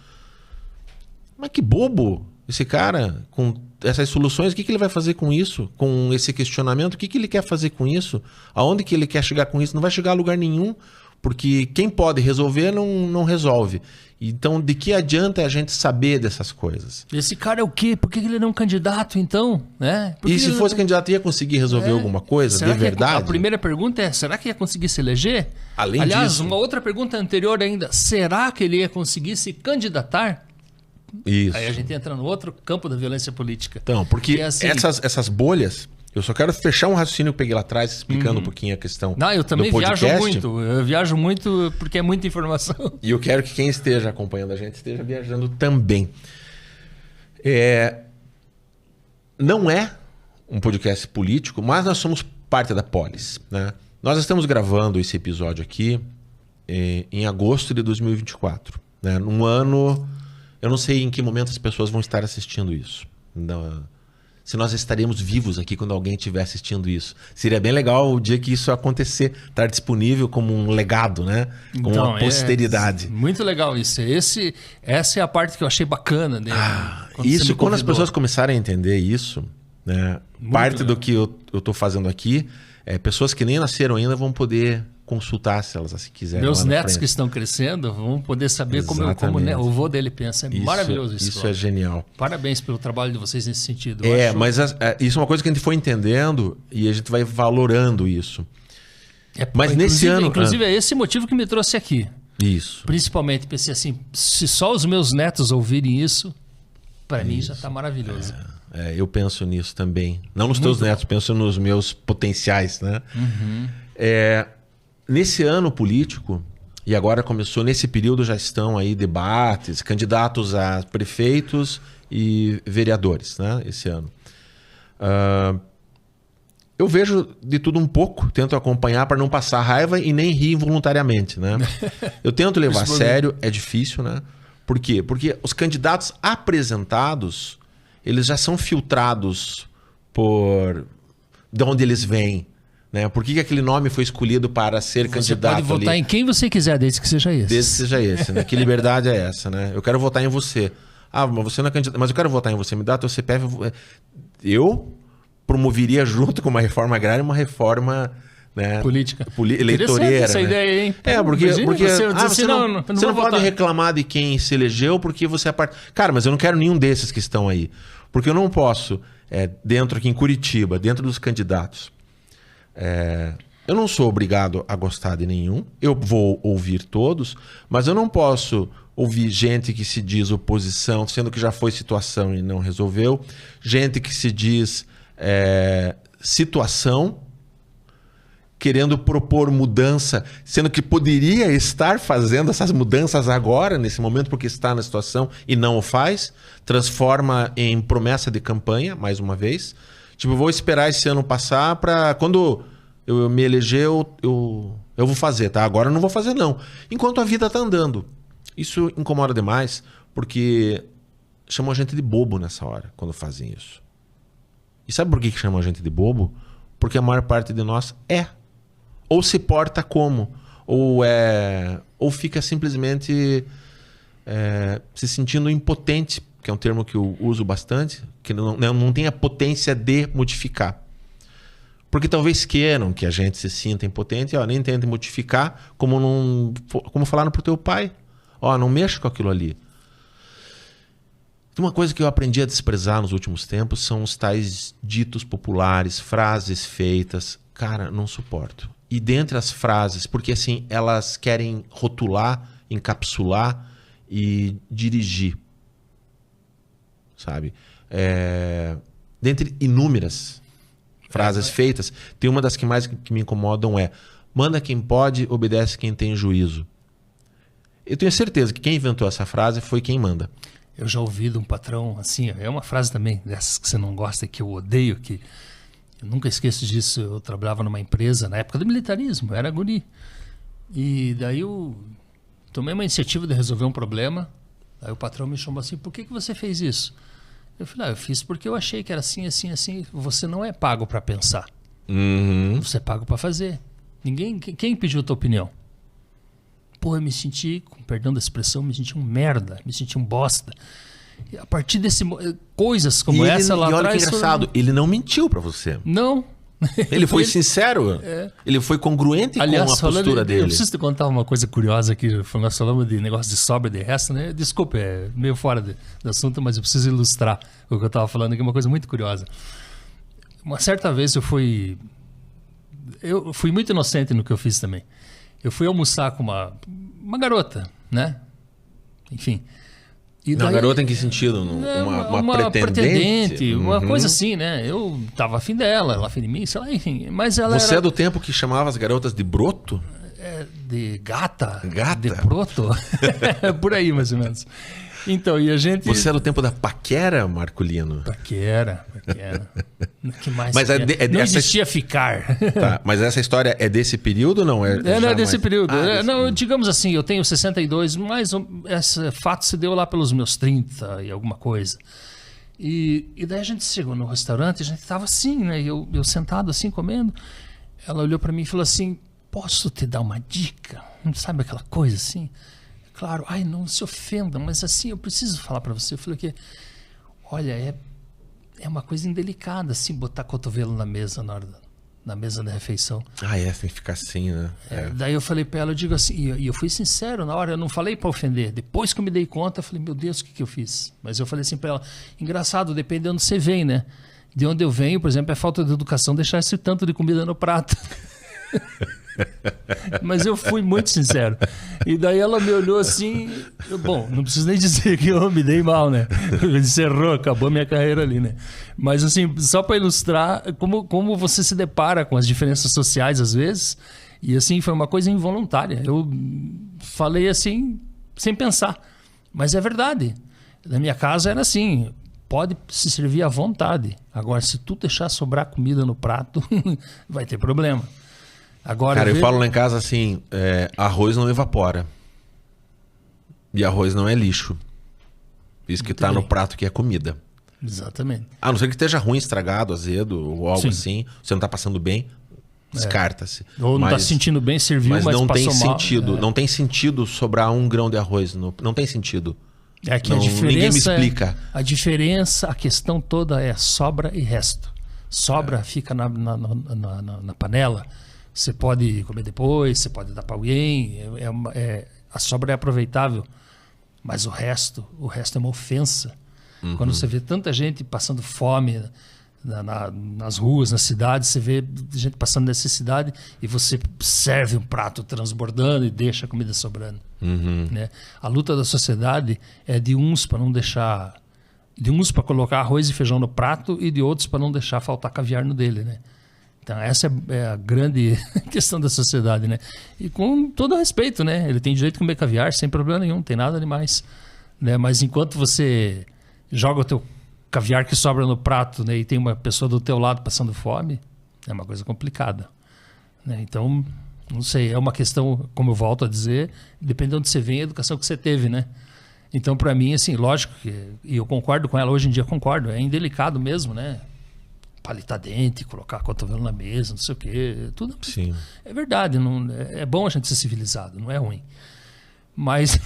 Speaker 1: mas que bobo esse cara com essas soluções, o que ele vai fazer com isso? Com esse questionamento, o que ele quer fazer com isso? Aonde que ele quer chegar com isso? Não vai chegar a lugar nenhum. Porque quem pode resolver não resolve. Então, de que adianta a gente saber dessas coisas?
Speaker 2: Esse cara é o quê? Por que ele não é um candidato, então? Né?
Speaker 1: E se fosse candidato, ia conseguir resolver alguma coisa de verdade?
Speaker 2: A primeira pergunta é, será que ia conseguir se eleger?
Speaker 1: Aliás,
Speaker 2: uma outra pergunta anterior ainda, será que ele ia conseguir se candidatar?
Speaker 1: Isso.
Speaker 2: Aí a gente entra no outro campo da violência política.
Speaker 1: Então, porque assim, essas bolhas... Eu só quero fechar um raciocínio que eu peguei lá atrás, explicando um pouquinho a questão do podcast.
Speaker 2: Eu também viajo muito. Eu viajo muito porque é muita informação.
Speaker 1: E eu quero que quem esteja acompanhando a gente esteja viajando também. Não é um podcast político, mas nós somos parte da Polis, né? Nós estamos gravando esse episódio aqui em agosto de 2024. Né? Num ano... Eu não sei em que momento as pessoas vão estar assistindo isso. Se nós estaremos vivos aqui quando alguém estiver assistindo isso. Seria bem legal o dia que isso acontecer, estar disponível como um legado, né? Como uma posteridade.
Speaker 2: Muito legal isso. Essa é a parte que eu achei bacana. Né?
Speaker 1: Quando as pessoas começarem a entender isso, né? Parte legal do que eu estou fazendo aqui, pessoas que nem nasceram ainda vão poder consultar se elas quiserem.
Speaker 2: Meus netos que estão crescendo vão poder saber como o vô dele pensa. Maravilhoso isso.
Speaker 1: Isso é genial.
Speaker 2: Parabéns pelo trabalho de vocês nesse sentido.
Speaker 1: Mas isso é uma coisa que a gente foi entendendo e a gente vai valorando isso. Mas nesse ano...
Speaker 2: Inclusive é esse motivo que me trouxe aqui.
Speaker 1: Isso.
Speaker 2: Principalmente pensei assim, se só os meus netos ouvirem isso, para mim já está maravilhoso.
Speaker 1: Eu penso nisso também. Não nos teus netos, penso nos meus potenciais, né?
Speaker 2: Uhum.
Speaker 1: Nesse ano político, e agora começou, nesse período já estão aí debates, candidatos a prefeitos e vereadores, né? Esse ano. Eu vejo de tudo um pouco, tento acompanhar para não passar raiva e nem rir involuntariamente, né? Eu tento levar a sério, é difícil, né? Por quê? Porque os candidatos apresentados, eles já são filtrados de onde eles vêm. Né? Por que aquele nome foi escolhido para ser candidato?
Speaker 2: Você pode votar em quem você quiser, desde que seja esse.
Speaker 1: Desde que seja esse. Né? Que liberdade é essa? Né? Eu quero votar em você. Ah, mas você não é candidato, mas eu quero votar em você, me dá teu CPF. Eu promoveria junto com uma reforma agrária uma reforma, né,
Speaker 2: política.
Speaker 1: Eleitoreira.
Speaker 2: Essa ideia, hein?
Speaker 1: Porque
Speaker 2: você
Speaker 1: não pode reclamar de quem se elegeu porque você é parte. Cara, mas eu não quero nenhum desses que estão aí. Porque eu não posso, dentro aqui em Curitiba, dentro dos candidatos, eu não sou obrigado a gostar de nenhum. Eu vou ouvir todos, mas eu não posso ouvir gente que se diz oposição, sendo que já foi situação e não resolveu. Gente que se diz situação, querendo propor mudança, sendo que poderia estar fazendo essas mudanças agora, nesse momento, porque está na situação e não o faz. Transforma em promessa de campanha, mais uma vez. Tipo, vou esperar esse ano passar para quando eu me eleger, eu vou fazer, tá? Agora eu não vou fazer, não. Enquanto a vida tá andando. Isso incomoda demais, porque chamam a gente de bobo nessa hora, quando fazem isso. E sabe por que chamam a gente de bobo? Porque a maior parte de nós ou se porta como, ou fica simplesmente se sentindo impotente, que é um termo que eu uso bastante, que não tem a potência de modificar. Porque talvez queiram que a gente se sinta impotente, nem tente modificar, como falaram pro teu pai. Não mexa com aquilo ali. Uma coisa que eu aprendi a desprezar nos últimos tempos são os tais ditos populares, frases feitas. Cara, não suporto. E dentre as frases, porque assim, elas querem rotular, encapsular e dirigir. Sabe? Dentre inúmeras frases feitas, tem uma das que mais me incomodam manda quem pode, obedece quem tem juízo. Eu tenho certeza que quem inventou essa frase foi quem manda.
Speaker 2: Eu já ouvi de um patrão, assim, é uma frase também dessas que você não gosta, que eu odeio, que eu nunca esqueço disso. Eu trabalhava numa empresa na época do militarismo, eu era guri. E daí eu tomei uma iniciativa de resolver um problema. Aí o patrão me chamou assim, por que você fez isso? Eu falei, eu fiz porque eu achei que era assim, assim, assim. Você não é pago para pensar. Você é pago para fazer. Quem pediu a tua opinião? Pô, eu me senti, com perdão da expressão, me senti um merda, me senti um bosta. E a partir desse coisas como essa lá atrás...
Speaker 1: E olha que engraçado, ele não mentiu pra você.
Speaker 2: Não.
Speaker 1: Ele foi sincero. Ele foi congruente com a postura dele.
Speaker 2: Eu preciso te contar uma coisa curiosa aqui. Nós falamos de negócio de sobra de resto, né? Desculpa, é meio fora do assunto, mas eu preciso ilustrar o que eu estava falando aqui, uma coisa muito curiosa. Uma certa vez eu fui muito inocente no que eu fiz também. Eu fui almoçar com uma garota, né? Enfim. E daí,
Speaker 1: garota em que sentido? Uma pretendente?
Speaker 2: Uma coisa assim, né? Eu tava afim dela, ela afim de mim, sei lá, enfim. Mas ela
Speaker 1: Você é do tempo que chamava as garotas de broto?
Speaker 2: De gata?
Speaker 1: Gata?
Speaker 2: De broto? Por aí, mais ou menos. Então, e a gente...
Speaker 1: Você é do tempo da paquera, Marculino?
Speaker 2: Paquera. Que mais?
Speaker 1: Mas
Speaker 2: não existia ficar.
Speaker 1: Tá, mas essa história é desse período ou não?
Speaker 2: Não é desse período. Digamos assim, eu tenho 62, mas esse fato se deu lá pelos meus 30 e alguma coisa. E daí a gente chegou no restaurante, a gente estava assim, né? Eu sentado assim, comendo. Ela olhou para mim e falou assim, posso te dar uma dica? Não sabe aquela coisa assim? Claro, não se ofenda, mas assim, eu preciso falar para você. Eu falei que, olha, é uma coisa indelicada, assim, botar cotovelo na mesa na mesa da refeição.
Speaker 1: Tem que ficar assim, né?
Speaker 2: Daí eu falei para ela, eu digo assim, e eu fui sincero na hora, eu não falei para ofender. Depois que eu me dei conta, eu falei, meu Deus, o que eu fiz? Mas eu falei assim para ela, engraçado, depende de onde você vem, né? De onde eu venho, por exemplo, é falta de educação deixar esse tanto de comida no prato. Mas eu fui muito sincero. E daí ela me olhou assim. Bom, não preciso nem dizer que eu me dei mal, né? Encerrou, acabou minha carreira ali, né? Mas assim, só para ilustrar como você se depara com as diferenças sociais às vezes. E assim, foi uma coisa involuntária. Eu falei assim, sem pensar. Mas é verdade. Na minha casa era assim. Pode se servir à vontade. Agora, se tu deixar sobrar comida no prato, vai ter problema. Agora,
Speaker 1: cara, eu falo lá em casa assim, arroz não evapora. E arroz não é lixo. Isso que tá no prato que é comida.
Speaker 2: Exatamente.
Speaker 1: A não ser que esteja ruim, estragado, azedo ou algo assim. Você não tá passando bem, descarta-se.
Speaker 2: Ou não tá se sentindo bem, serviu, mas
Speaker 1: não
Speaker 2: passou
Speaker 1: tem
Speaker 2: mal.
Speaker 1: Sentido. Não tem sentido sobrar 1 grão de arroz. Não tem sentido.
Speaker 2: É que a diferença,
Speaker 1: ninguém me explica.
Speaker 2: A diferença, a questão toda é sobra e resto. Sobra fica na panela. Você pode comer depois, você pode dar para alguém. A sobra é aproveitável. Mas o resto é uma ofensa. Quando você vê tanta gente passando fome nas ruas, nas cidades, você vê gente passando necessidade e você serve um prato transbordando e deixa a comida sobrando. Né? A luta da sociedade é de uns para não deixar... De uns para colocar arroz e feijão no prato e de outros para não deixar faltar caviar no dele, né? Então essa é a grande questão da sociedade, né? E com todo respeito, né? Ele tem direito de comer caviar sem problema nenhum, não tem nada demais, né? Mas enquanto você joga o teu caviar que sobra no prato, né, e tem uma pessoa do teu lado passando fome, é uma coisa complicada, né? Então, não sei, é uma questão, como eu volto a dizer, depende de onde você vem, a educação que você teve, né? Então, para mim, assim, lógico e eu concordo com ela, hoje em dia concordo, é indelicado mesmo, né? Palitar dente, colocar cotovelo na mesa, não sei o quê, tudo.
Speaker 1: Sim.
Speaker 2: É verdade, não, é bom a gente ser civilizado, não é ruim. Mas,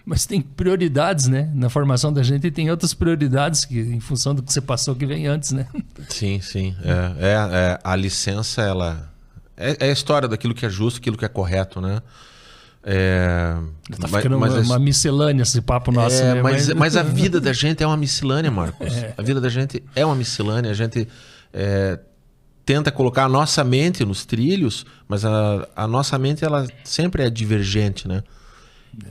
Speaker 2: mas tem prioridades, né? Na formação da gente tem outras prioridades que, em função do que você passou, que vem antes, né?
Speaker 1: Sim, sim. A licença, ela... É a história daquilo que é justo, aquilo que é correto, né?
Speaker 2: Tá ficando uma miscelânea esse papo nosso, né?
Speaker 1: Mas a vida da gente é uma miscelânea, Marcos. A vida da gente é uma miscelânea. A gente tenta colocar a nossa mente nos trilhos, mas a nossa mente ela sempre é divergente, né?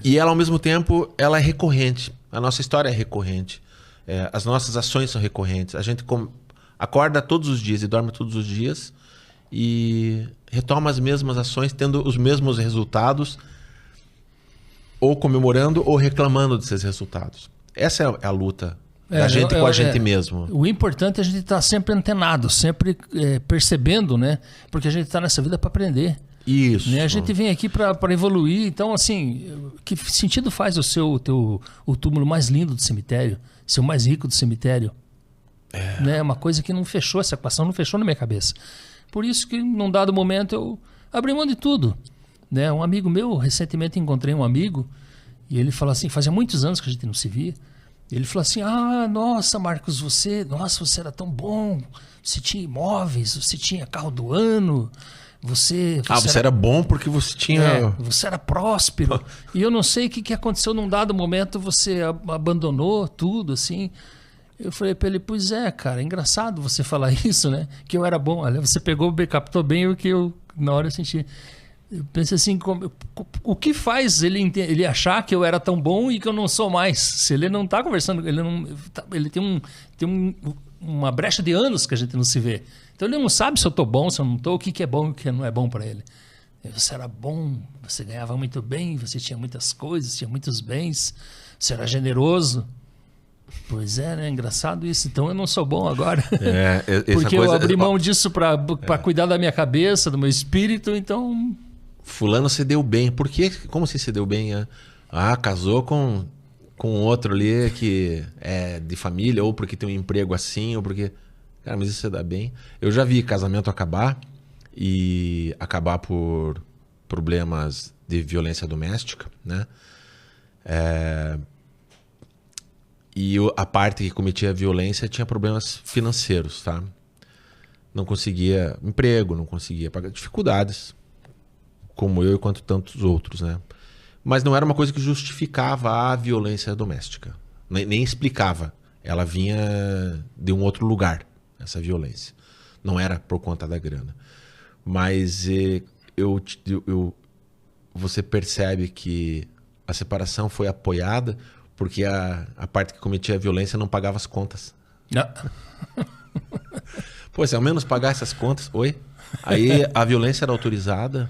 Speaker 1: E ela, ao mesmo tempo, ela é recorrente. A nossa história é recorrente. As nossas ações são recorrentes. A gente acorda todos os dias e dorme todos os dias e retoma as mesmas ações, tendo os mesmos resultados, ou comemorando ou reclamando desses resultados. Essa é a luta da gente com a gente mesmo.
Speaker 2: O importante é a gente estar sempre antenado, sempre percebendo, né? Porque a gente está nessa vida para aprender.
Speaker 1: Isso.
Speaker 2: Né? A gente vem aqui para evoluir. Então, assim, que sentido faz o túmulo mais lindo do cemitério, ser o mais rico do cemitério? Né? Uma coisa que não fechou, essa equação não fechou na minha cabeça. Por isso que, num dado momento, eu abri mão de tudo. Né? Um amigo meu, recentemente encontrei um amigo, e ele falou assim, fazia muitos anos que a gente não se via, ele falou assim, nossa, Marcos, você era tão bom, você tinha imóveis, você tinha carro do ano, você
Speaker 1: era bom porque você tinha...
Speaker 2: você era próspero, e eu não sei o que aconteceu num dado momento, você abandonou tudo, assim. Eu falei pra ele, pois cara, é engraçado você falar isso, né? Que eu era bom. Olha, você captou bem o que eu, na hora, eu senti. Eu pensei assim, o que faz ele achar que eu era tão bom e que eu não sou mais? Se ele não tá conversando, ele tem uma brecha de anos que a gente não se vê. Então ele não sabe se eu tô bom, se eu não tô, o que é bom e o que não é bom para ele. Você era bom, você ganhava muito bem, você tinha muitas coisas, tinha muitos bens, você era generoso. Pois né? Engraçado isso. Então eu não sou bom agora. Porque eu abri mão disso para cuidar da minha cabeça, do meu espírito, então...
Speaker 1: Fulano se deu bem. Por quê? Como assim se deu bem? Casou com outro ali que é de família, ou porque tem um emprego assim, ou porque... Cara, mas isso você dá bem. Eu já vi casamento acabar e acabar por problemas de violência doméstica, né? E a parte que cometia a violência tinha problemas financeiros, tá? Não conseguia emprego, não conseguia pagar dificuldades, como eu e quanto tantos outros, né? Mas não era uma coisa que justificava a violência doméstica, nem explicava. Ela vinha de um outro lugar, essa violência. Não era por conta da grana. Mas você percebe que a separação foi apoiada porque a parte que cometia a violência não pagava as contas. Pô, se ao menos pagar essas contas... Oi? Aí a violência era autorizada.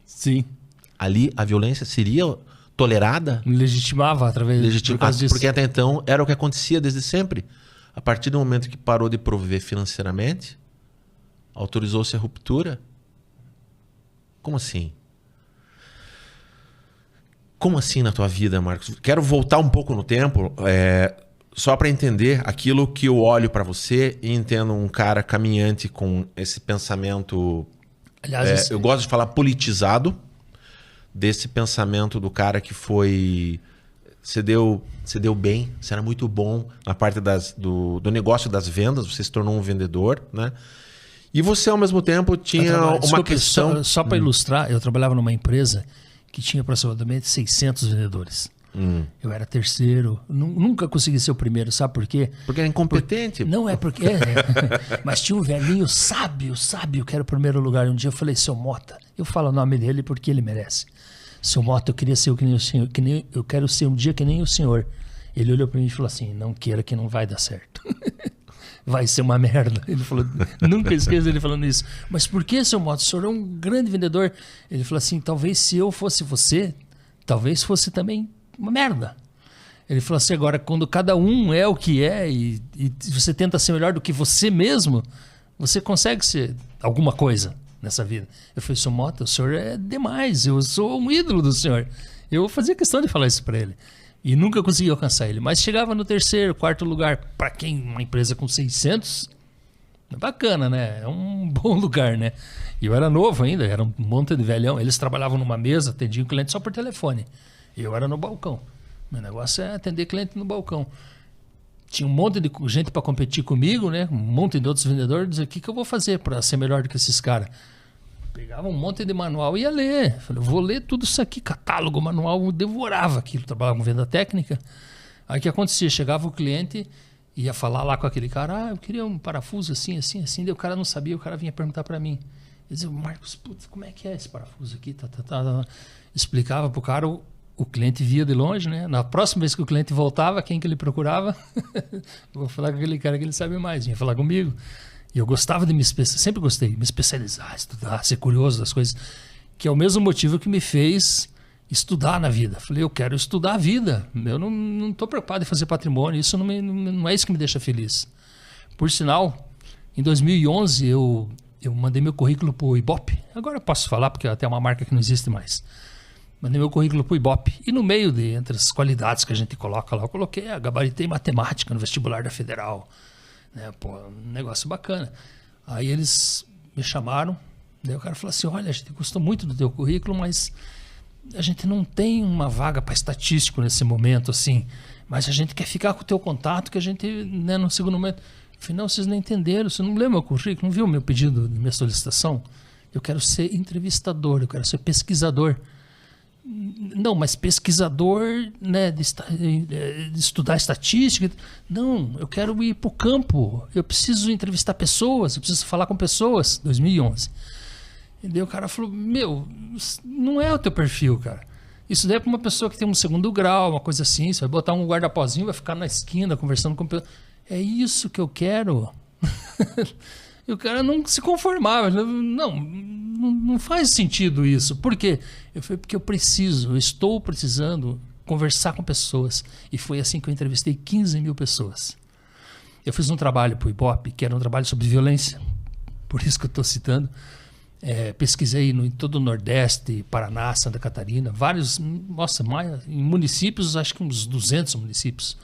Speaker 2: Sim.
Speaker 1: Ali a violência seria tolerada.
Speaker 2: Legitimava através disso.
Speaker 1: Porque até então era o que acontecia desde sempre. A partir do momento que parou de prover financeiramente, autorizou-se a ruptura. Como assim? Como assim na tua vida, Marcos? Quero voltar um pouco no tempo, só para entender aquilo que eu olho para você e entendo um cara caminhante com esse pensamento... Aliás, eu gosto de falar politizado, desse pensamento do cara que foi Você deu bem, você era muito bom na parte do negócio das vendas, você se tornou um vendedor, né? E você, ao mesmo tempo, tinha uma questão...
Speaker 2: Só para ilustrar, eu trabalhava numa empresa que tinha aproximadamente 600 vendedores. Eu era terceiro, nunca consegui ser o primeiro, sabe por quê?
Speaker 1: Porque era incompetente.
Speaker 2: Não é porque... mas tinha um velhinho sábio, que era o primeiro lugar. Um dia eu falei, seu Mota, eu falo o nome dele porque ele merece. Seu Mota, eu queria ser que nem o senhor, eu quero ser um dia que nem o senhor. Ele olhou para mim e falou assim, não queira que não vai dar certo. Vai ser uma merda. Ele falou, nunca esqueço ele falando isso. Mas por que, seu Mota? O senhor é um grande vendedor. Ele falou assim, talvez se eu fosse você, talvez fosse também uma merda. Ele falou assim, agora, quando cada um é o que é e você tenta ser melhor do que você mesmo, você consegue ser alguma coisa nessa vida. Eu falei, seu Mota, o senhor é demais, eu sou um ídolo do senhor. Eu fazia questão de falar isso para ele. E nunca consegui alcançar ele. Mas chegava no terceiro, quarto lugar. Para quem, uma empresa com 600, é bacana, né? É um bom lugar, né? E eu era novo ainda, era um monte de velhão. Eles trabalhavam numa mesa, atendiam o cliente só por telefone. Eu era no balcão. Meu negócio é atender cliente no balcão. Tinha um monte de gente para competir comigo, né? Um monte de outros vendedores. Dizia, o que eu vou fazer para ser melhor do que esses caras? Pegava um monte de manual e ia ler. Falei, vou ler tudo isso aqui, catálogo, manual. Eu devorava aquilo. Trabalhava com venda técnica. Aí o que acontecia? Chegava o cliente, ia falar lá com aquele cara. Eu queria um parafuso assim, assim, assim. Daí o cara não sabia, o cara vinha perguntar para mim. Eu dizia, Marcos, putz, como é que é esse parafuso aqui? Explicava pro cara... O cliente via de longe, né? Na próxima vez que o cliente voltava, quem que ele procurava? Vou falar com aquele cara que ele sabe mais, vinha falar comigo. E eu gostava de sempre gostei, me especializar, estudar, ser curioso das coisas, que é o mesmo motivo que me fez estudar na vida. Falei, eu quero estudar a vida, eu não estou preocupado em fazer patrimônio, isso não é isso que me deixa feliz. Por sinal, em 2011 eu mandei meu currículo para o Ibope, agora eu posso falar porque até é uma marca que não existe mais. Mandei meu currículo para o Ibope. E no meio, entre as qualidades que a gente coloca lá, eu coloquei, gabaritei matemática no vestibular da Federal. Né? Pô, um negócio bacana. Aí eles me chamaram, daí o cara falou assim, olha, a gente gostou muito do teu currículo, mas a gente não tem uma vaga para estatístico nesse momento, assim, mas a gente quer ficar com o teu contato, que a gente, né, no segundo momento... Eu falei, não, vocês não entenderam, você não leu meu currículo, não viu o meu pedido, minha solicitação? Eu quero ser entrevistador, eu quero ser pesquisador. Não, mas pesquisador, né, de estudar estatística. Não, eu quero ir para o campo. Eu preciso entrevistar pessoas, eu preciso falar com pessoas. 2011. E daí o cara falou, não é o teu perfil, cara. Isso daí é para uma pessoa que tem um segundo grau, uma coisa assim. Você vai botar um guarda-pozinho, vai ficar na esquina conversando com pessoas. É isso que eu quero. E o cara não se conformava. Não faz sentido isso. Por quê? Eu falei, porque eu estou precisando conversar com pessoas. E foi assim que eu entrevistei 15 mil pessoas. Eu fiz um trabalho para o Ibope, que era um trabalho sobre violência. Por isso que eu estou citando. Pesquisei em todo o Nordeste, Paraná, Santa Catarina, vários, em municípios, acho que uns 200 municípios.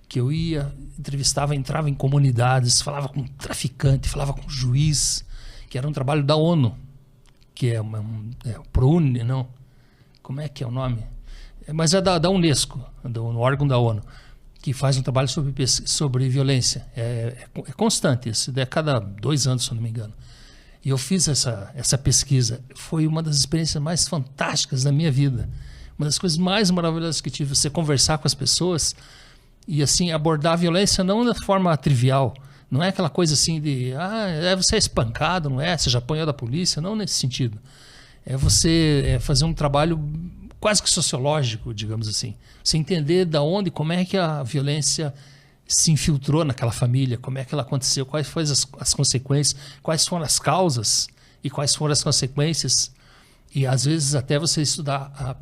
Speaker 2: Que eu entrava em comunidades, falava com traficante, falava com juiz, que era um trabalho da ONU, que é o ProUni, não? Como é que é o nome? Mas é da Unesco, no órgão da ONU, que faz um trabalho sobre violência. É constante, isso é cada 2 anos, se eu não me engano. E eu fiz essa pesquisa. Foi uma das experiências mais fantásticas da minha vida. Uma das coisas mais maravilhosas que tive, você conversar com as pessoas e assim abordar a violência não da forma trivial. Não é aquela coisa assim de você é espancado, não é? Você já apanhou da polícia, não nesse sentido. É você fazer um trabalho quase que sociológico, digamos assim. Você entender da onde, como é que a violência se infiltrou naquela família, como é que ela aconteceu, quais foram as consequências, quais foram as causas e quais foram as consequências. E às vezes até você estudar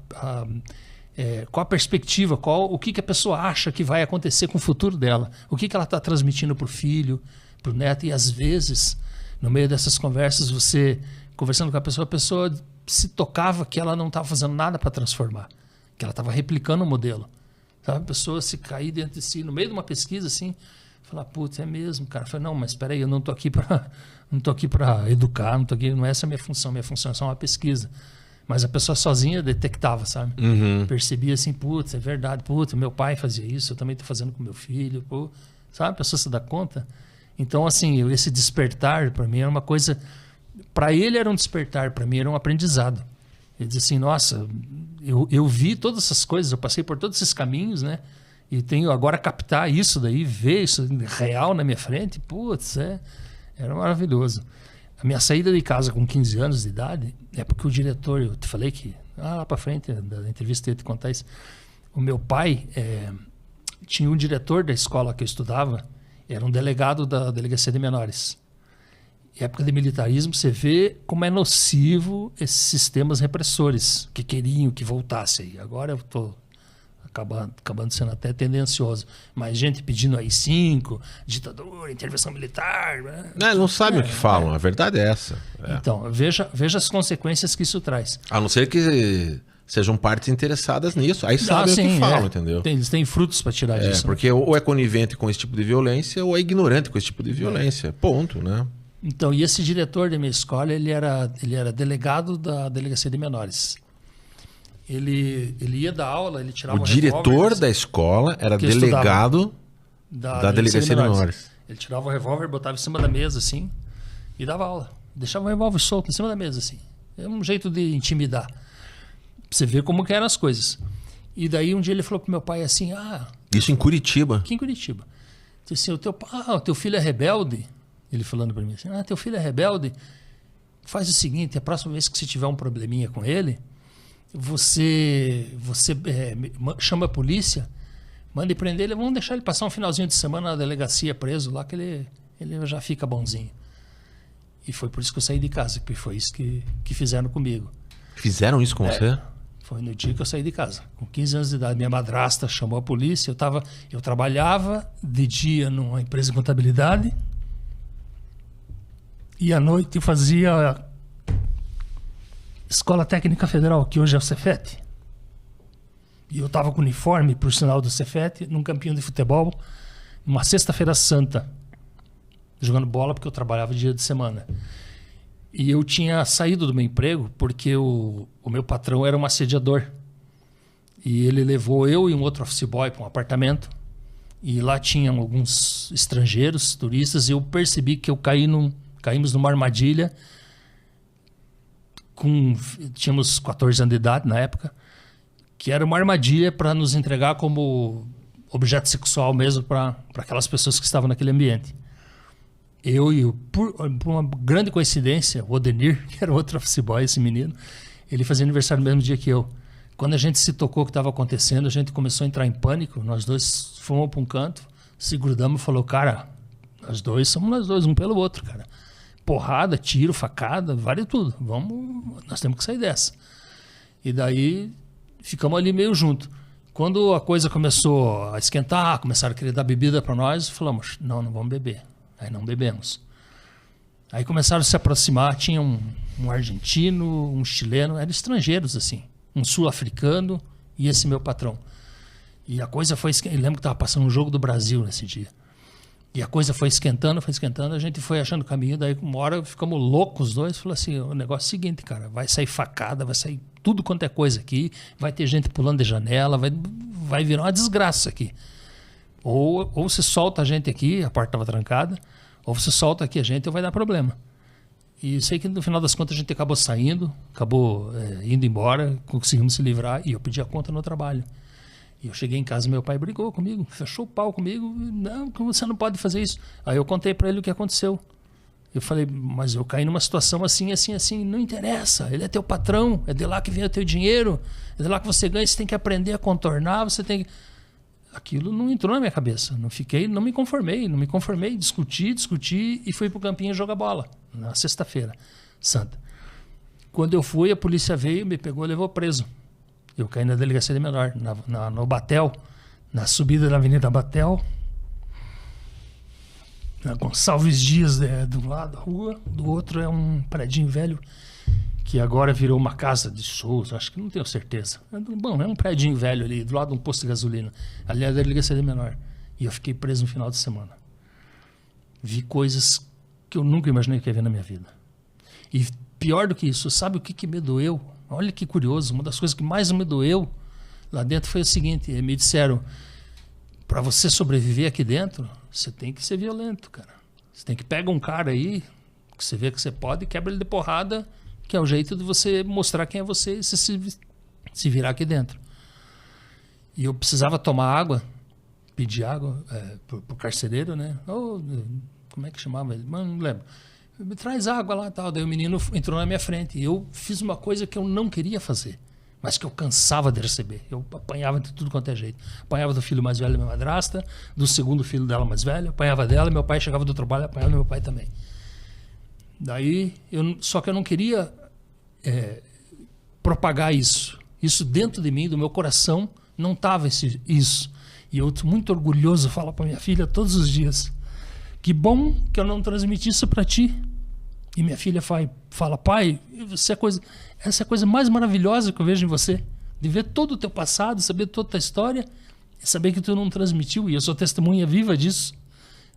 Speaker 2: qual a perspectiva, o que a pessoa acha que vai acontecer com o futuro dela, o que ela está transmitindo para o filho, para o neto. E às vezes, no meio dessas conversas, você conversando com a pessoa se tocava que ela não estava fazendo nada para transformar, que ela estava replicando o modelo. Sabe? A pessoa se cair dentro de si, no meio de uma pesquisa assim, falar, putz, é mesmo, cara. Eu falei, não, mas espera aí, eu não estou aqui para educar, não é essa a minha função é só uma pesquisa. Mas a pessoa sozinha detectava, sabe? Percebia assim, putz, é verdade, putz, meu pai fazia isso, eu também estou fazendo com meu filho, pô, sabe? A pessoa se dá conta. Então, assim, esse despertar, para mim, era uma coisa... Para ele era um despertar, para mim era um aprendizado. Ele diz assim, nossa, eu vi todas essas coisas, eu passei por todos esses caminhos, né? E tenho agora captar isso daí, ver isso real na minha frente, putz, era maravilhoso. A minha saída de casa com 15 anos de idade é porque o diretor, eu te falei que, lá para frente da entrevista eu ia te contar isso, o meu pai tinha um diretor da escola que eu estudava, era um delegado da Delegacia de Menores. Em época de militarismo, você vê como é nocivo esses sistemas repressores que queriam que voltasse aí. Agora eu estou acabando sendo até tendencioso. Mas gente pedindo AI-5, ditadura, intervenção militar...
Speaker 1: Não sabe o que falam, a verdade é essa.
Speaker 2: Então, veja as consequências que isso traz.
Speaker 1: A não ser que sejam partes interessadas nisso. Aí sabem o que falam, entendeu?
Speaker 2: Eles têm frutos para tirar disso.
Speaker 1: Porque ou é conivente com esse tipo de violência ou é ignorante com esse tipo de violência. Ponto, né?
Speaker 2: Então, e esse diretor da minha escola, ele era delegado da Delegacia de Menores. Ele ia dar aula, ele tirava
Speaker 1: o diretor da escola era delegado da Delegacia de Menores.
Speaker 2: Ele tirava o revólver, botava em cima da mesa, assim, e dava aula. Deixava o revólver solto em cima da mesa, assim. É um jeito de intimidar. Pra você ver como que eram as coisas. E daí um dia ele falou pro meu pai assim,
Speaker 1: Isso em Curitiba?
Speaker 2: Aqui em Curitiba. Disse assim, o teu filho é rebelde? Ele falando para mim assim, teu filho é rebelde? Faz o seguinte, a próxima vez que você tiver um probleminha com ele, você chama a polícia, manda prender ele, vamos deixar ele passar um finalzinho de semana na delegacia preso lá, que ele já fica bonzinho. E foi por isso que eu saí de casa, porque foi isso que fizeram comigo.
Speaker 1: Fizeram isso com você?
Speaker 2: Foi no dia que eu saí de casa, com 15 anos de idade. Minha madrasta chamou a polícia, eu trabalhava de dia numa empresa de contabilidade e à noite eu fazia Escola Técnica Federal, que hoje é o Cefet. E eu estava com uniforme, por sinal do Cefet, num campinho de futebol, numa sexta-feira santa, jogando bola, porque eu trabalhava dia de semana. E eu tinha saído do meu emprego porque o meu patrão era um assediador. E ele levou eu e um outro office boy para um apartamento. E lá tinham alguns estrangeiros, turistas, e eu percebi que caímos numa armadilha. Tínhamos 14 anos de idade na época, que era uma armadilha para nos entregar como objeto sexual mesmo para aquelas pessoas que estavam naquele ambiente. Por uma grande coincidência, o Odenir, que era outro office boy, esse menino, ele fazia aniversário no mesmo dia que eu. Quando a gente se tocou o que estava acontecendo, a gente começou a entrar em pânico, nós dois fomos para um canto, se grudamos e falou, cara, nós dois, um pelo outro, cara. Porrada, tiro, facada, vale tudo. Nós temos que sair dessa. E daí ficamos ali meio junto. Quando a coisa começou a esquentar, começaram a querer dar bebida para nós, falamos, não vamos beber. Aí não bebemos. Aí começaram a se aproximar, tinha um argentino, um chileno, eram estrangeiros assim, um sul-africano e esse meu patrão. E a coisa foi esquentando, eu lembro que estava passando um jogo do Brasil nesse dia. E a coisa foi esquentando, a gente foi achando caminho, daí uma hora ficamos loucos os dois, falou assim, o negócio é o seguinte, cara, vai sair facada, vai sair tudo quanto é coisa aqui, vai ter gente pulando de janela, vai virar uma desgraça aqui. Ou você solta a gente aqui, a porta estava trancada, ou você solta aqui a gente ou vai dar problema. E eu sei que no final das contas a gente acabou saindo, indo embora, conseguimos se livrar e eu pedi a conta no trabalho. E eu cheguei em casa e meu pai brigou comigo, fechou o pau comigo, não, você não pode fazer isso. Aí eu contei para ele o que aconteceu. Eu falei, mas eu caí numa situação assim, não interessa, ele é teu patrão, é de lá que vem o teu dinheiro, é de lá que você ganha, você tem que aprender a contornar, você tem que... Aquilo não entrou na minha cabeça. Não me conformei. Discuti e fui pro campinho jogar bola na sexta-feira santa. Quando eu fui, a polícia veio, me pegou e levou preso. Eu caí na Delegacia de Menor, no Batel, na subida da Avenida Batel, na Gonçalves Dias, de um lado da rua, do outro é um predinho velho que agora virou uma casa de shows, acho que não tenho certeza. Bom, é um predinho velho ali, do lado de um posto de gasolina. Ali é a Delegacia de Menor. E eu fiquei preso no final de semana. Vi coisas que eu nunca imaginei que ia ver na minha vida. E pior do que isso, sabe o que me doeu? Olha que curioso, uma das coisas que mais me doeu lá dentro foi o seguinte, me disseram, para você sobreviver aqui dentro, você tem que ser violento, cara. Você tem que pegar um cara aí, que você vê que você pode, e quebra ele de porrada, que é o jeito de você mostrar quem é você e se virar aqui dentro. E eu precisava tomar água, pedir água pro carcereiro, né? Como é que chamava ele? Mano, não lembro. Me traz água lá e tal. Daí o menino entrou na minha frente. E eu fiz uma coisa que eu não queria fazer, mas que eu cansava de receber. Eu apanhava de tudo quanto é jeito. Apanhava do filho mais velho da minha madrasta, do segundo filho dela mais velho, apanhava dela, meu pai chegava do trabalho e apanhava meu pai também. Daí, só que eu não queria propagar isso. Isso dentro de mim, do meu coração, não estava isso. E eu estou muito orgulhoso, falo para minha filha todos os dias, que bom que eu não transmiti isso para ti. E minha filha fala, pai, essa é a coisa mais maravilhosa que eu vejo em você. De ver todo o teu passado, saber toda a tua história, e saber que tu não transmitiu. E eu sou testemunha viva disso,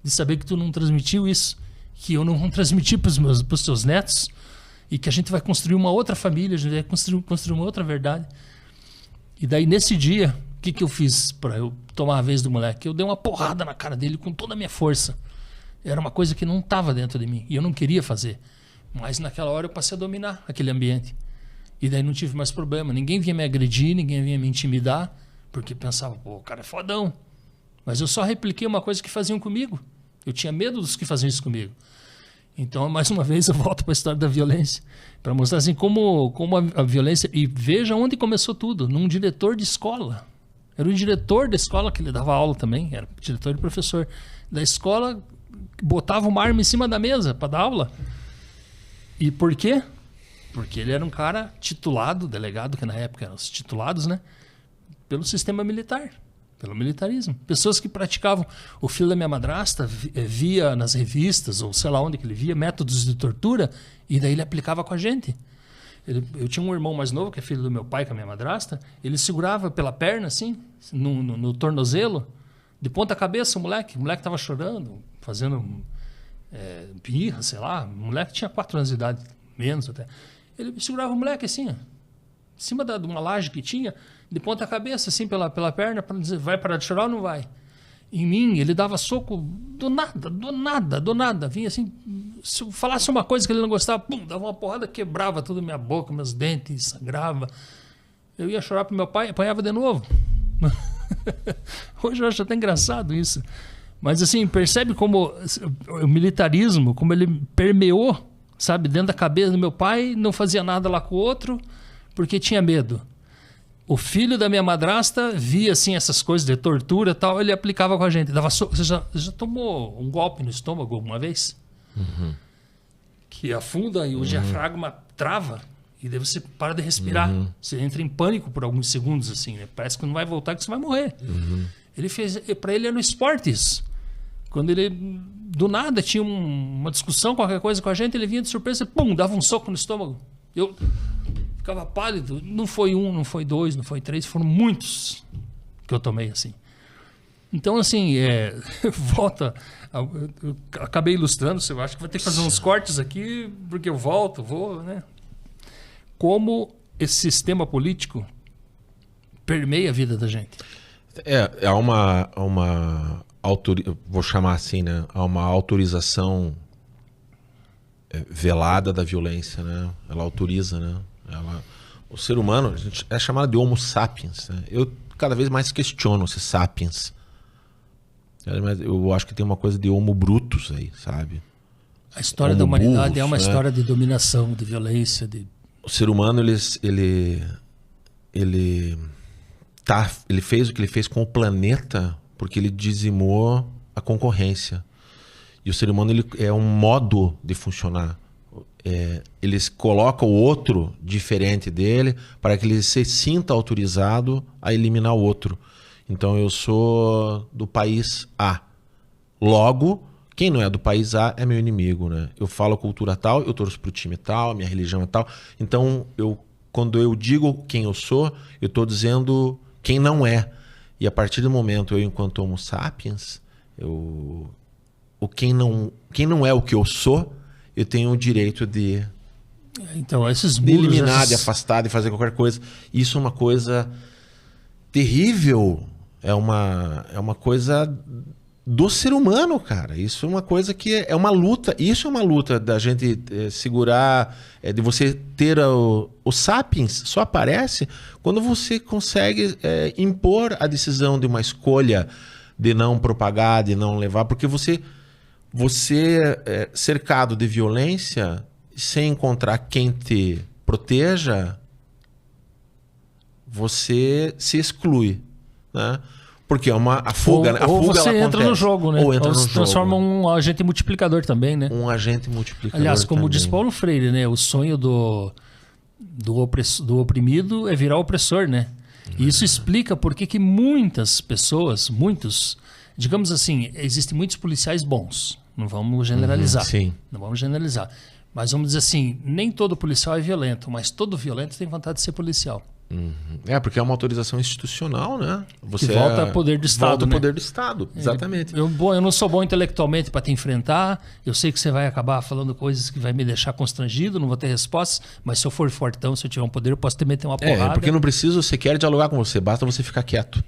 Speaker 2: de saber que tu não transmitiu isso, que eu não vou transmitir para os teus netos, e que a gente vai construir uma outra família, a gente vai construir uma outra verdade. E daí, nesse dia, o que eu fiz para eu tomar a vez do moleque? Eu dei uma porrada na cara dele com toda a minha força. Era uma coisa que não estava dentro de mim e eu não queria fazer. Mas naquela hora eu passei a dominar aquele ambiente. E daí não tive mais problema. Ninguém vinha me agredir, ninguém vinha me intimidar, porque pensava, pô, o cara é fodão. Mas eu só repliquei uma coisa que faziam comigo. Eu tinha medo dos que faziam isso comigo. Então, mais uma vez, eu volto para a história da violência, para mostrar assim como a violência... E veja onde começou tudo, num diretor de escola. Era o diretor da escola, que ele dava aula também, era diretor e professor da escola, botava uma arma em cima da mesa para dar aula. E por quê? Porque ele era um cara titulado, delegado, que na época eram os titulados, né? Pelo sistema militar, pelo militarismo. Pessoas que praticavam. O filho da minha madrasta via nas revistas, ou sei lá onde que ele via, métodos de tortura, e daí ele aplicava com a gente. Eu tinha um irmão mais novo, que é filho do meu pai, com a minha madrasta, ele segurava pela perna, assim, no tornozelo, de ponta cabeça o moleque estava chorando, fazendo birra, sei lá, o moleque tinha 4 anos de idade, menos até. Ele segurava o moleque assim, ó, em cima de uma laje que tinha, de ponta cabeça, assim, pela perna, para dizer, vai parar de chorar ou não vai? Em mim, ele dava soco do nada, vinha assim, se eu falasse uma coisa que ele não gostava, pum, dava uma porrada, quebrava tudo minha boca, meus dentes, sangrava. Eu ia chorar pro meu pai, apanhava de novo. Hoje eu acho até engraçado isso. Mas assim, percebe como o militarismo, como ele permeou, sabe, dentro da cabeça do meu pai, não fazia nada lá com o outro, porque tinha medo. O filho da minha madrasta via assim essas coisas de tortura e tal, ele aplicava com a gente. Dava Você já tomou um golpe no estômago alguma vez?
Speaker 1: Uhum.
Speaker 2: Que afunda e o diafragma trava e daí você para de respirar.
Speaker 1: Uhum.
Speaker 2: Você entra em pânico por alguns segundos, assim, né? Parece que não vai voltar, que você vai morrer.
Speaker 1: Uhum.
Speaker 2: Ele fez, para ele era no esporte isso. Quando ele, do nada, tinha uma discussão, qualquer coisa com a gente, ele vinha de surpresa e pum, dava um soco no estômago. Eu ficava pálido. Não foi 1, não foi 2, não foi 3, foram muitos que eu tomei assim. Então, assim, volta. Eu acabei ilustrando, eu acho que vai ter que fazer uns cortes aqui, porque eu vou, né? Como esse sistema político permeia a vida da gente.
Speaker 1: Há uma vou chamar assim, né? Há uma autorização velada da violência, né? Ela autoriza, né? O ser humano, a gente é chamado de Homo sapiens, né? Eu cada vez mais questiono esse sapiens. Eu acho que tem uma coisa de Homo brutus aí, sabe?
Speaker 2: A história da humanidade é uma história de dominação, de violência,
Speaker 1: O ser humano, ele fez o que ele fez com o planeta porque ele dizimou a concorrência. E o ser humano, ele é um modo de funcionar. Ele coloca o outro diferente dele para que ele se sinta autorizado a eliminar o outro. Então eu sou do país A. Logo, quem não é do país A é meu inimigo, né? Eu falo a cultura tal, eu torço pro time tal, a minha religião é tal. Então, quando eu digo quem eu sou, eu estou dizendo quem não é. E a partir do momento, eu enquanto Homo sapiens, quem não é o que eu sou, eu tenho o direito de
Speaker 2: Então, esses
Speaker 1: de
Speaker 2: muros...
Speaker 1: eliminar, de afastar, de fazer qualquer coisa. Isso é uma coisa terrível. É uma coisa do ser humano, cara. Isso é uma coisa que é uma luta. Isso é uma luta da gente segurar, de você ter o Sapiens. Só aparece quando você consegue impor a decisão de uma escolha de não propagar, de não levar. Porque você cercado de violência, sem encontrar quem te proteja, você se exclui, né? Porque a fuga,
Speaker 2: ou
Speaker 1: fuga
Speaker 2: você
Speaker 1: ela
Speaker 2: entra
Speaker 1: acontece.
Speaker 2: no jogo, né?
Speaker 1: Ou
Speaker 2: se transforma um agente multiplicador também, né?
Speaker 1: Um agente multiplicador.
Speaker 2: Aliás, como
Speaker 1: também.
Speaker 2: diz Paulo Freire, né? O sonho do oprimido é virar opressor, né? E isso explica por que muitas pessoas, digamos assim, existem muitos policiais bons. Não vamos generalizar.
Speaker 1: Sim.
Speaker 2: Não vamos generalizar. Mas vamos dizer assim, nem todo policial é violento, mas todo violento tem vontade de ser policial.
Speaker 1: Porque é uma autorização institucional, né?
Speaker 2: Que volta ao poder do Estado.
Speaker 1: Volta ao
Speaker 2: né?
Speaker 1: poder do Estado, exatamente.
Speaker 2: Eu não sou bom intelectualmente para te enfrentar, eu sei que você vai acabar falando coisas que vai me deixar constrangido, não vou ter respostas, mas se eu for fortão, se eu tiver um poder, eu posso te meter uma porrada.
Speaker 1: Porque não preciso sequer dialogar com você, basta você ficar quieto.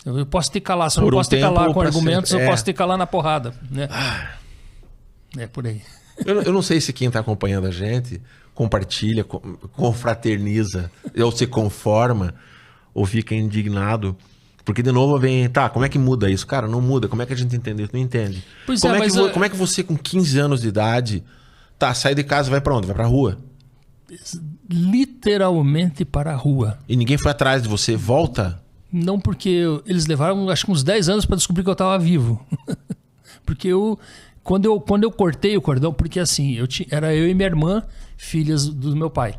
Speaker 2: Eu posso te calar, se eu não posso te calar com argumentos, eu posso te calar na porrada. Né? É por aí.
Speaker 1: Eu não sei se quem está acompanhando a gente compartilha, confraterniza, ou se conforma, ou fica indignado. Porque de novo vem, como é que muda isso? Cara, não muda. Como é que a gente entende isso? Não entende. Como é que você com 15 anos de idade, sai de casa e vai para onde? Vai para a rua?
Speaker 2: Literalmente para a rua.
Speaker 1: E ninguém foi atrás de você? Volta?
Speaker 2: Não, porque eles levaram acho que uns 10 anos para descobrir que eu estava vivo. Porque quando eu cortei o cordão, porque assim, era eu e minha irmã, filhos do meu pai,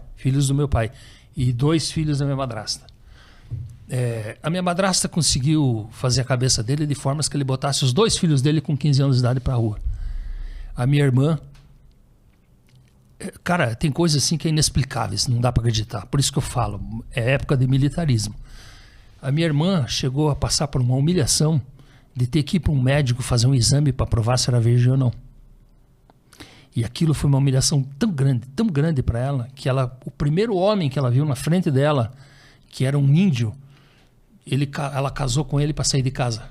Speaker 2: e 2 filhos da minha madrasta. A minha madrasta conseguiu fazer a cabeça dele de formas que ele botasse os 2 filhos dele com 15 anos de idade para a rua. A minha irmã, cara, tem coisas assim que é inexplicáveis, não dá para acreditar. Por isso que eu falo, é época de militarismo. A minha irmã chegou a passar por uma humilhação de ter que ir para um médico fazer um exame para provar se era virgem ou não. E aquilo foi uma humilhação tão grande para ela, que o primeiro homem que ela viu na frente dela, que era um índio, ela casou com ele para sair de casa.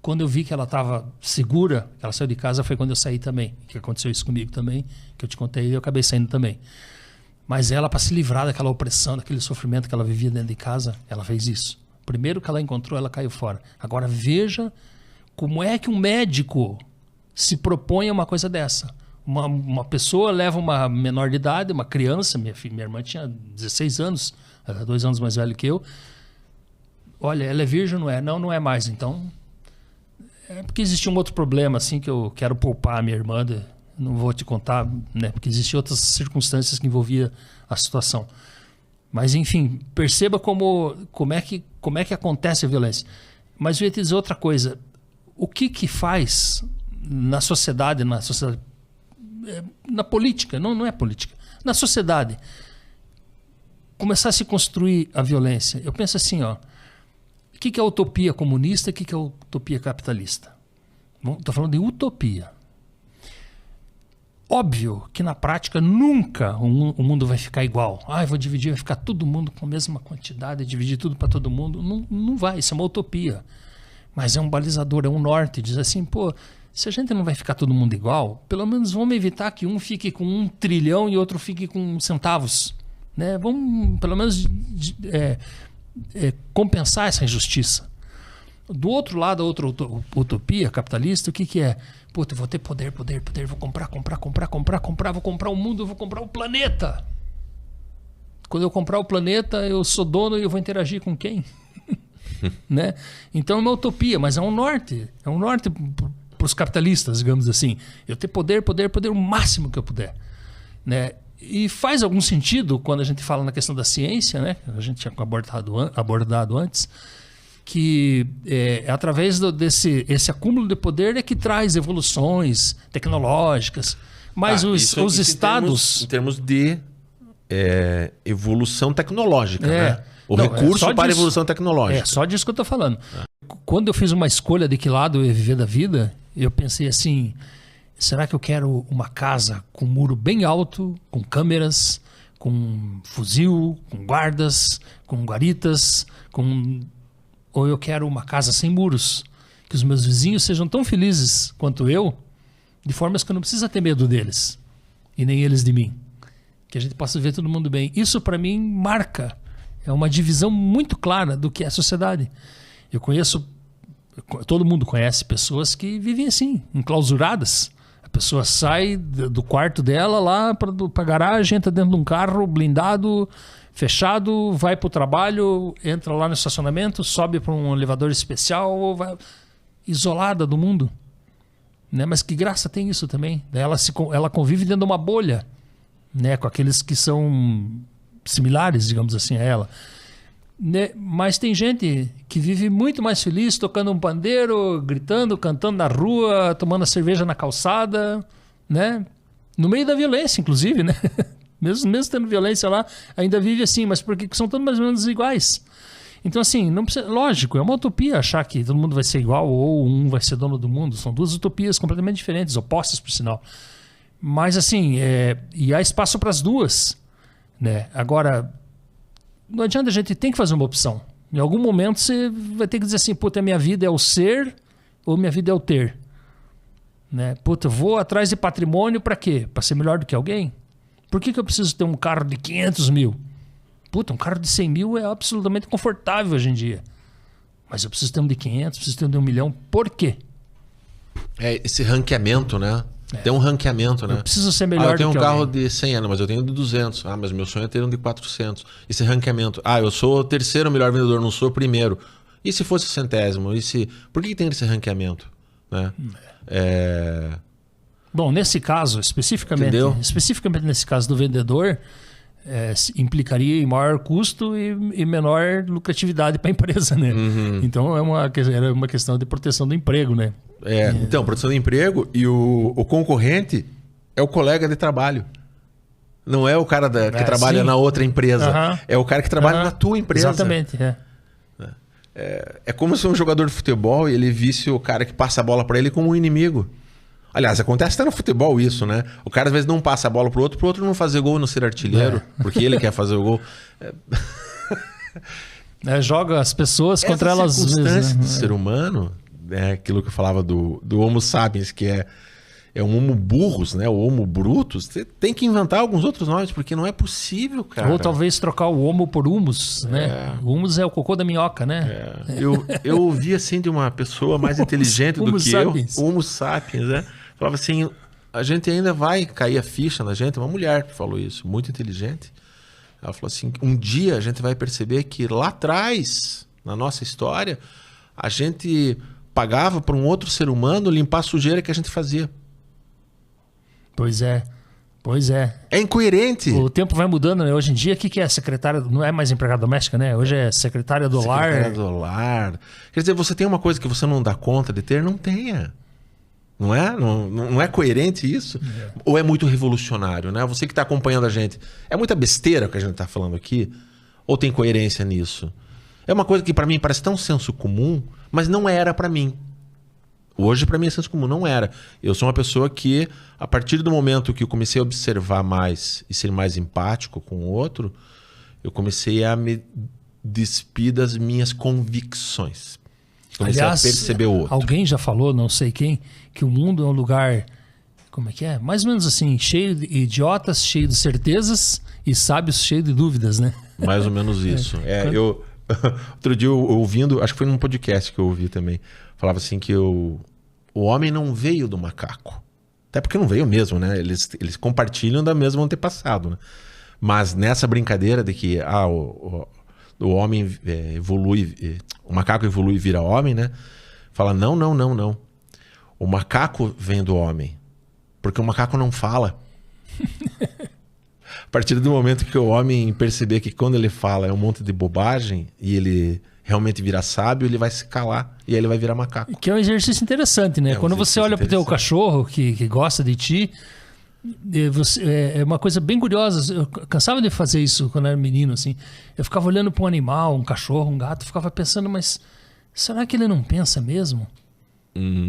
Speaker 2: Quando eu vi que ela estava segura, ela saiu de casa, foi quando eu saí também. Que aconteceu isso comigo também, que eu te contei, e eu acabei saindo também. Mas ela, para se livrar daquela opressão, daquele sofrimento que ela vivia dentro de casa, ela fez isso. Primeiro que ela encontrou, ela caiu fora. Agora veja como é que um médico se propõe a uma coisa dessa. Uma pessoa leva uma menor de idade, uma criança, minha irmã tinha 16 anos, ela é 2 anos mais velha que eu. Olha, ela é virgem ou não é? Não é mais. Então, é porque existia um outro problema, assim, que eu quero poupar a minha irmã, não vou te contar, né? Porque existiam outras circunstâncias que envolviam a situação. Mas, enfim, perceba como é que acontece a violência. Mas eu ia te dizer outra coisa. O que faz na sociedade, na política, não é política, na sociedade, começar a se construir a violência? Eu penso assim, o que é utopia comunista e o que é utopia capitalista? Estou falando de utopia. Óbvio que na prática nunca o mundo vai ficar igual. Vou dividir, vai ficar todo mundo com a mesma quantidade, dividir tudo para todo mundo. Não vai, isso é uma utopia. Mas é um balizador, é um norte. Diz assim, se a gente não vai ficar todo mundo igual, pelo menos vamos evitar que um fique com 1 trilhão e outro fique com centavos. Né? Vamos, pelo menos, compensar essa injustiça. Do outro lado, a outra utopia capitalista, o que é? Eu vou ter poder, vou comprar, vou comprar o mundo, eu vou comprar o planeta. Quando eu comprar o planeta, eu sou dono e eu vou interagir com quem? Né? Então é uma utopia, mas é um norte para os capitalistas, digamos assim. Eu ter poder o máximo que eu puder. Né? E faz algum sentido quando a gente fala na questão da ciência, né? A gente tinha abordado antes, que através esse acúmulo de poder é que traz evoluções tecnológicas. Mas os estados...
Speaker 1: Em termos de evolução tecnológica, né? Recurso para a evolução tecnológica.
Speaker 2: É só disso que eu estou falando. Quando eu fiz uma escolha de que lado eu ia viver da vida, eu pensei assim, será que eu quero uma casa com um muro bem alto, com câmeras, com fuzil, com guardas, com guaritas, ou eu quero uma casa sem muros, que os meus vizinhos sejam tão felizes quanto eu, de formas que eu não precisa ter medo deles, e nem eles de mim. Que a gente possa ver todo mundo bem. Isso, para mim, marca. É uma divisão muito clara do que é a sociedade. Eu conheço, todo mundo conhece pessoas que vivem assim, enclausuradas. A pessoa sai do quarto dela lá para a garagem, entra dentro de um carro blindado, fechado, vai para o trabalho, entra lá no estacionamento, sobe para um elevador especial, vai isolada do mundo. Né? Mas que graça tem isso também. Ela convive dentro de uma bolha, né? Com aqueles que são similares, digamos assim, a ela. Né? Mas tem gente que vive muito mais feliz tocando um pandeiro, gritando, cantando na rua, tomando a cerveja na calçada, né? No meio da violência, inclusive, né? mesmo tendo violência lá, ainda vive assim, mas porque são todos mais ou menos iguais. Então, assim, não precisa, lógico, é uma utopia achar que todo mundo vai ser igual ou um vai ser dono do mundo. São duas utopias completamente diferentes, opostas, por sinal. Mas, assim, e há espaço para as duas, né? Agora, não adianta, a gente tem que fazer uma opção. Em algum momento você vai ter que dizer assim, puta, minha vida é o ser ou minha vida é o ter. Né? Puta, eu vou atrás de patrimônio para quê? Para ser melhor do que alguém? Por que eu preciso ter um carro de 500 mil? Puta, um carro de 100 mil é absolutamente confortável hoje em dia. Mas eu preciso ter um de 500, preciso ter um de 1 milhão. Por quê?
Speaker 1: É esse ranqueamento, né? Tem um ranqueamento, né?
Speaker 2: Eu preciso ser melhor do que alguém.
Speaker 1: Eu tenho um carro de 100 anos, mas eu tenho de 200. Ah, mas meu sonho é ter um de 400. Esse ranqueamento. Ah, eu sou o terceiro melhor vendedor, não sou o primeiro. E se fosse o centésimo? Por que tem esse ranqueamento? Né?
Speaker 2: Bom, nesse caso, especificamente nesse caso do vendedor, implicaria em maior custo e menor lucratividade para a empresa, né? Uhum. Então era uma questão de proteção do emprego, né?
Speaker 1: Então, proteção do emprego, e o concorrente é o colega de trabalho. Não é o cara que trabalha na outra empresa. Uhum. É o cara que trabalha na tua empresa.
Speaker 2: Exatamente,
Speaker 1: É como se um jogador de futebol ele visse o cara que passa a bola para ele como um inimigo. Aliás, acontece até no futebol isso, né? O cara às vezes não passa a bola pro outro não fazer gol, não ser artilheiro, porque ele quer fazer o gol.
Speaker 2: Joga as pessoas contra elas mesmas.
Speaker 1: A circunstância do ser humano, aquilo que eu falava do Homo sapiens, que é um Homo burros, né? O Homo brutus. Você tem que inventar alguns outros nomes, porque não é possível, cara.
Speaker 2: Ou talvez trocar o Homo por humus, né? O humus é o cocô da minhoca, né?
Speaker 1: Eu ouvi assim de uma pessoa mais inteligente do que
Speaker 2: sapiens.
Speaker 1: eu, Homo sapiens, né? Falava assim, a gente ainda vai cair a ficha na gente. Uma mulher que falou isso, muito inteligente. Ela falou assim, um dia a gente vai perceber que lá atrás, na nossa história, a gente pagava para um outro ser humano limpar a sujeira que a gente fazia.
Speaker 2: Pois é.
Speaker 1: É incoerente.
Speaker 2: O tempo vai mudando, né? Hoje em dia, o que é secretária? Não é mais empregada doméstica, né? Hoje é secretária do lar.
Speaker 1: Secretária do lar. Quer dizer, você tem uma coisa que você não dá conta de ter? Não tenha. Não é? Não é coerente isso? Ou é muito revolucionário, né? Você que está acompanhando a gente, é muita besteira o que a gente está falando aqui? Ou tem coerência nisso? É uma coisa que para mim parece tão senso comum, mas não era para mim. Hoje para mim é senso comum, não era. Eu sou uma pessoa que, a partir do momento que eu comecei a observar mais e ser mais empático com o outro, eu comecei a me despir das minhas convicções. Comecei a perceber o outro.
Speaker 2: Alguém já falou, não sei quem, que o mundo é um lugar, como é que é? Mais ou menos assim, cheio de idiotas, cheio de certezas e sábios cheio de dúvidas, né?
Speaker 1: Mais ou menos isso. Outro dia eu ouvindo, acho que foi num podcast que eu ouvi também, falava assim que o homem não veio do macaco. Até porque não veio mesmo, né? Eles compartilham da mesma antepassado, né? Mas nessa brincadeira de que o homem evolui, o macaco evolui e vira homem, né? Fala, não. O macaco vem do homem. Porque o macaco não fala. A partir do momento que o homem perceber que quando ele fala é um monte de bobagem e ele realmente virar sábio, ele vai se calar e aí ele vai virar macaco.
Speaker 2: Que é um exercício interessante, né? Quando você olha pro teu cachorro que gosta de ti, é uma coisa bem curiosa. Eu cansava de fazer isso quando era menino, assim. Eu ficava olhando para um animal, um cachorro, um gato, ficava pensando, mas será que ele não pensa mesmo?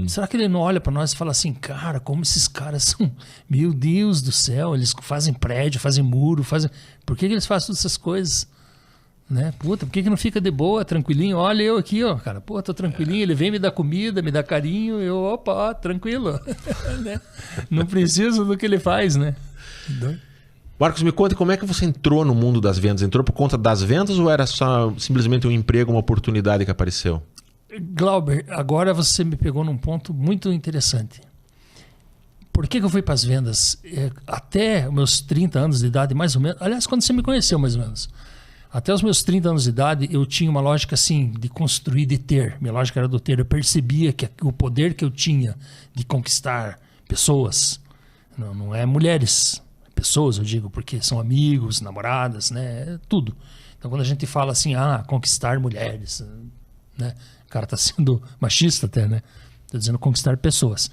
Speaker 2: Será que ele não olha para nós e fala assim, cara, como esses caras são... Meu Deus do céu, eles fazem prédio, fazem muro, fazem... Por que eles fazem todas essas coisas? Né? Puta, por que não fica de boa, tranquilinho? Olha eu aqui, ó, cara, pô, tô tranquilinho, ele vem me dar comida, me dá carinho, eu, opa, tranquilo. Né? Não preciso do que ele faz, né?
Speaker 1: Marcos, me conta como é que você entrou no mundo das vendas? Entrou por conta das vendas ou era só simplesmente um emprego, uma oportunidade que apareceu?
Speaker 2: Glauber, agora você me pegou num ponto muito interessante. Por que eu fui para as vendas? Até meus 30 anos de idade, mais ou menos, aliás, quando você me conheceu, mais ou menos, até os meus 30 anos de idade, eu tinha uma lógica assim, de construir, de ter. Minha lógica era do ter. Eu percebia que o poder que eu tinha de conquistar pessoas, não é mulheres, pessoas, eu digo, porque são amigos, namoradas, né? Tudo. Então, quando a gente fala assim, conquistar mulheres, né? O cara está sendo machista até, né? Está dizendo conquistar pessoas.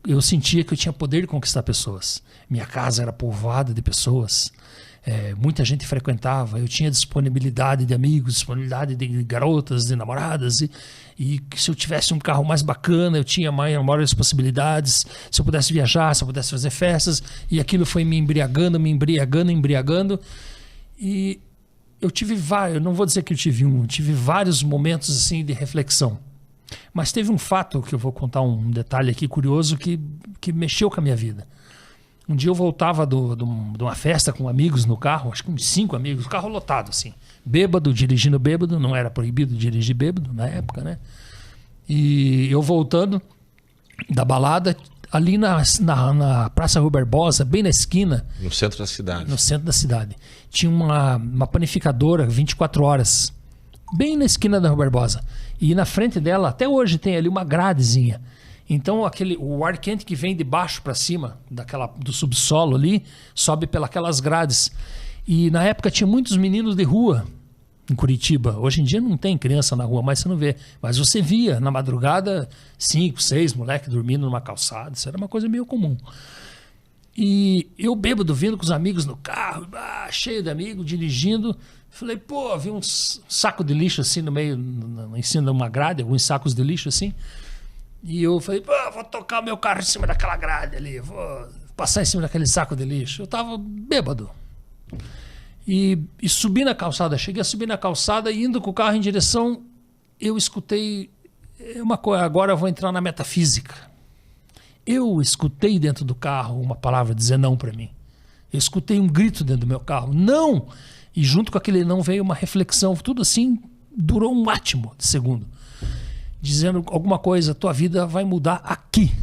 Speaker 2: Eu sentia que eu tinha poder de conquistar pessoas. Minha casa era povoada de pessoas. Muita gente frequentava. Eu tinha disponibilidade de amigos, disponibilidade de garotas, de namoradas. E se eu tivesse um carro mais bacana, eu tinha maiores possibilidades. Se eu pudesse viajar, se eu pudesse fazer festas. E aquilo foi me embriagando. E eu tive vários, eu não vou dizer que eu tive vários momentos assim de reflexão. Mas teve um fato que eu vou contar, um detalhe aqui curioso que mexeu com a minha vida. Um dia eu voltava de uma festa com amigos no carro, acho que uns 5 amigos, carro lotado assim, bêbado, dirigindo bêbado, não era proibido dirigir bêbado na época, né? E eu voltando da balada, ali na Praça Rui Barbosa, bem na esquina.
Speaker 1: No centro da cidade.
Speaker 2: No centro da cidade. Tinha uma panificadora 24 horas, bem na esquina da Rui Barbosa. E na frente dela, até hoje, tem ali uma gradezinha. Então o ar quente que vem de baixo para cima, do subsolo ali, sobe pelas grades. E na época tinha muitos meninos de rua em Curitiba. Hoje em dia não tem criança na rua, mas você não vê. Mas você via na madrugada 5, 6 moleques dormindo numa calçada. Isso era uma coisa meio comum. E eu bêbado, vindo com os amigos no carro, cheio de amigos, dirigindo. Falei, pô, vi um saco de lixo assim no meio, em cima de uma grade, alguns sacos de lixo assim. E eu falei, pô, vou tocar o meu carro em cima daquela grade ali, vou passar em cima daquele saco de lixo. Eu tava bêbado. E subi na calçada, cheguei a subir na calçada e indo com o carro em direção, eu escutei uma coisa, agora eu vou entrar na metafísica. Eu escutei dentro do carro uma palavra dizer não para mim. Eu escutei um grito dentro do meu carro, não! E junto com aquele não veio uma reflexão, tudo assim, durou um átimo de segundo. Dizendo alguma coisa, tua vida vai mudar aqui.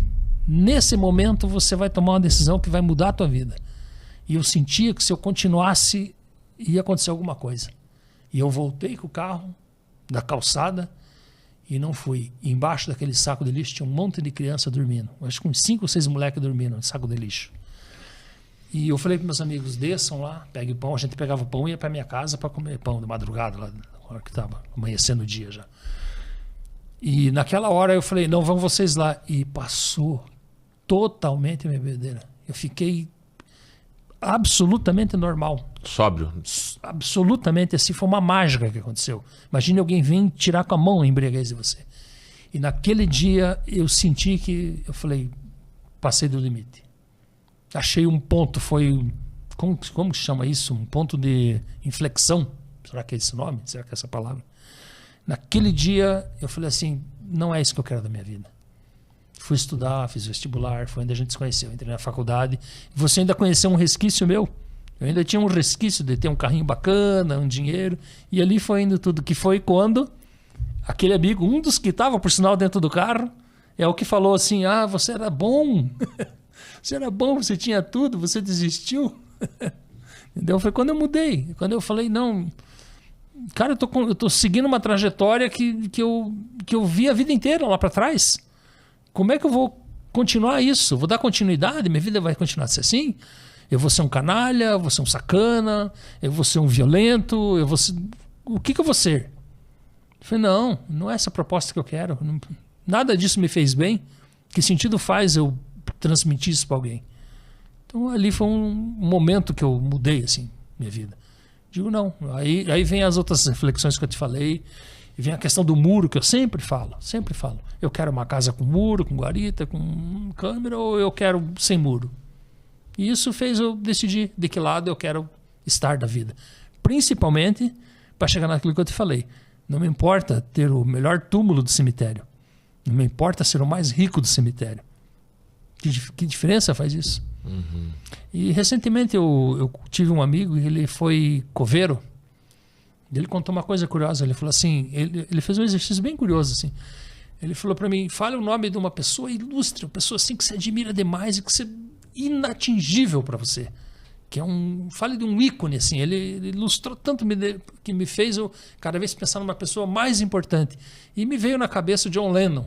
Speaker 2: Nesse momento você vai tomar uma decisão que vai mudar a tua vida. E eu sentia que se eu continuasse, ia acontecer alguma coisa. E eu voltei com o carro da calçada e não fui. E embaixo daquele saco de lixo tinha um monte de criança dormindo. Acho que uns 5 ou 6 moleques dormindo no saco de lixo. E eu falei para meus amigos, desçam lá, peguem pão. A gente pegava pão e ia para minha casa para comer pão de madrugada, lá na hora que estava amanhecendo o dia já. E naquela hora eu falei, não, vão vocês lá. E passou totalmente a minha bebedeira. Eu fiquei absolutamente normal.
Speaker 1: Sóbrio.
Speaker 2: Absolutamente assim, foi uma mágica que aconteceu. Imagine alguém vir tirar com a mão a embriaguez de você. E naquele dia eu senti que, eu falei, passei do limite. Achei um ponto, foi, como se chama isso? Um ponto de inflexão. Será que é esse nome? Será que é essa palavra? Naquele dia eu falei assim, não é isso que eu quero da minha vida. Fui estudar, fiz vestibular, foi onde a gente se conheceu. Entrei na faculdade. Você ainda conheceu um resquício meu? Eu ainda tinha um resquício de ter um carrinho bacana, um dinheiro. E ali foi indo tudo. Que foi quando aquele amigo, um dos que estava, por sinal, dentro do carro, é o que falou assim, você era bom. Você era bom, você tinha tudo, você desistiu. Entendeu? Foi quando eu mudei. Quando eu falei, não... Cara, eu tô seguindo uma trajetória que eu vi a vida inteira lá para trás. Como é que eu vou continuar isso? Vou dar continuidade? Minha vida vai continuar a ser assim? Eu vou ser um canalha? Eu vou ser um sacana? Eu vou ser um violento? Eu vou ser... O que eu vou ser? Eu falei, não é essa a proposta que eu quero. Nada disso me fez bem. Que sentido faz eu transmitir isso para alguém? Então ali foi um momento que eu mudei assim, minha vida. Digo, não. Aí vem as outras reflexões que eu te falei. E vem a questão do muro, que eu sempre falo. Eu quero uma casa com muro, com guarita, com câmera, ou eu quero sem muro? E isso fez eu decidir de que lado eu quero estar da vida. Principalmente para chegar naquilo que eu te falei. Não me importa ter o melhor túmulo do cemitério. Não me importa ser o mais rico do cemitério. Que diferença faz isso?
Speaker 1: Uhum.
Speaker 2: E recentemente eu tive um amigo, ele foi coveiro. Ele contou uma coisa curiosa. Ele falou assim, ele fez um exercício bem curioso assim. Ele falou para mim, fale o nome de uma pessoa ilustre, uma pessoa assim que você admira demais e que você é inatingível para você. Fale de um ícone assim. Ele ilustrou tanto que me fez eu cada vez pensar numa pessoa mais importante. E me veio na cabeça o John Lennon.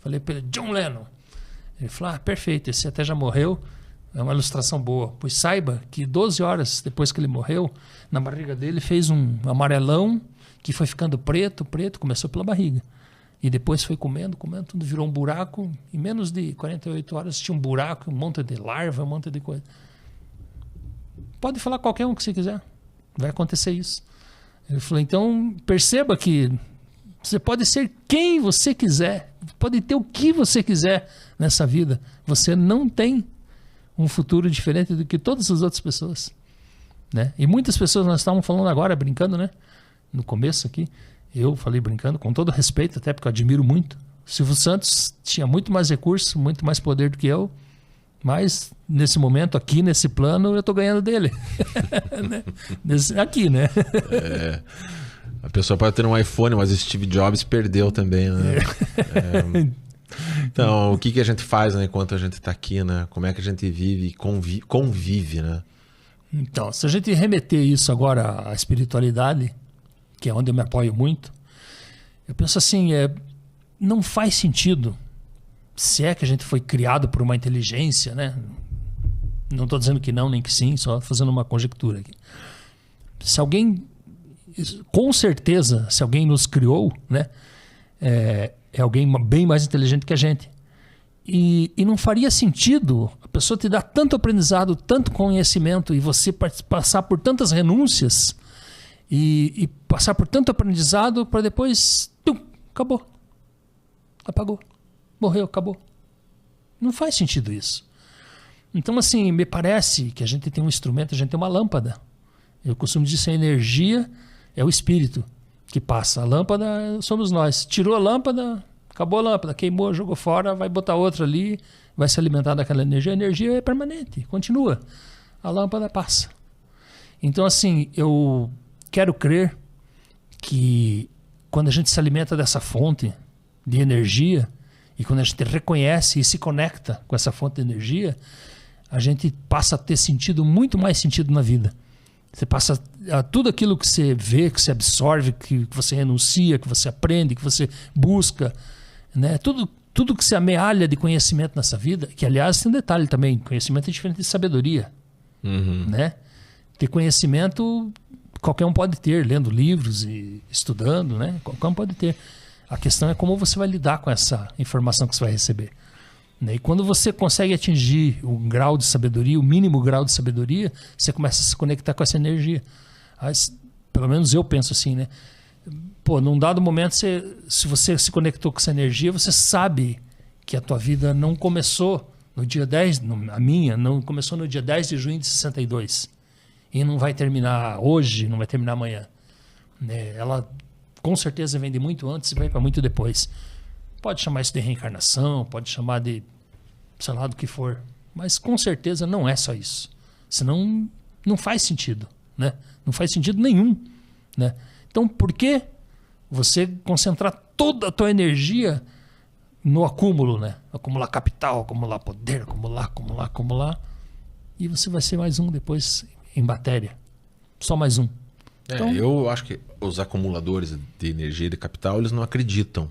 Speaker 2: Falei para ele, John Lennon. Ele falou, perfeito, esse até já morreu. É uma ilustração boa. Pois saiba que 12 horas depois que ele morreu, na barriga dele fez um amarelão que foi ficando preto, começou pela barriga. E depois foi comendo, tudo virou um buraco. Em menos de 48 horas tinha um buraco, um monte de larva, um monte de coisa. Pode falar qualquer um que você quiser. Vai acontecer isso. Ele falou, então perceba que você pode ser quem você quiser. Pode ter o que você quiser nessa vida. Você não tem um futuro diferente do que todas as outras pessoas, né? E muitas pessoas, nós estávamos falando agora, brincando, né? No começo aqui, eu falei brincando, com todo respeito, até porque eu admiro muito. Silvio Santos tinha muito mais recursos, muito mais poder do que eu, mas nesse momento, aqui nesse plano, eu estou ganhando dele. Aqui, né?
Speaker 1: A pessoa pode ter um iPhone, mas Steve Jobs perdeu também, né? Então, o que a gente faz, né, enquanto a gente está aqui, né? Como é que a gente vive e convive, né?
Speaker 2: Então, se a gente remeter isso agora à espiritualidade, que é onde eu me apoio muito, eu penso assim, não faz sentido, se é que a gente foi criado por uma inteligência, né? Não estou dizendo que não, nem que sim, só fazendo uma conjectura aqui. Se alguém, com certeza, se alguém nos criou, né? É alguém bem mais inteligente que a gente. E não faria sentido a pessoa te dar tanto aprendizado, tanto conhecimento, e você passar por tantas renúncias e passar por tanto aprendizado para depois, acabou. Apagou. Morreu, acabou. Não faz sentido isso. Então, assim, me parece que a gente tem um instrumento, a gente tem uma lâmpada. Eu costumo dizer que a energia é o espírito que passa. A lâmpada somos nós. Tirou a lâmpada, acabou a lâmpada, queimou, jogou fora, vai botar outra ali, vai se alimentar daquela energia. A energia é permanente, continua. A lâmpada passa. Então, assim, eu quero crer que quando a gente se alimenta dessa fonte de energia e quando a gente reconhece e se conecta com essa fonte de energia, a gente passa a ter sentido, muito mais sentido na vida. Você passa a tudo aquilo que você vê, que você absorve, que você renuncia, que você aprende, que você busca, né? Tudo que você amealha de conhecimento nessa vida, que aliás tem um detalhe também, conhecimento é diferente de sabedoria, né? Ter conhecimento qualquer um pode ter, lendo livros e estudando, né? Qualquer um pode ter. A questão é como você vai lidar com essa informação que você vai receber. E quando você consegue atingir um grau de sabedoria, o mínimo grau de sabedoria, você começa a se conectar com essa energia. Mas, pelo menos eu penso assim, né? Num dado momento, se você se conectou com essa energia, você sabe que a tua vida não começou no dia 10, a minha não começou no dia 10 de junho de 62. E não vai terminar hoje, não vai terminar amanhã. Ela com certeza vem de muito antes e vai para muito depois. Pode chamar isso de reencarnação, pode chamar de, sei lá, do que for. Mas com certeza não é só isso. Senão não faz sentido, né? Não faz sentido nenhum, né? Então por que você concentrar toda a tua energia no acúmulo, né? Acumular capital, acumular poder, acumular. E você vai ser mais um depois em matéria. Só mais um. Então,
Speaker 1: eu acho que os acumuladores de energia e de capital, eles não acreditam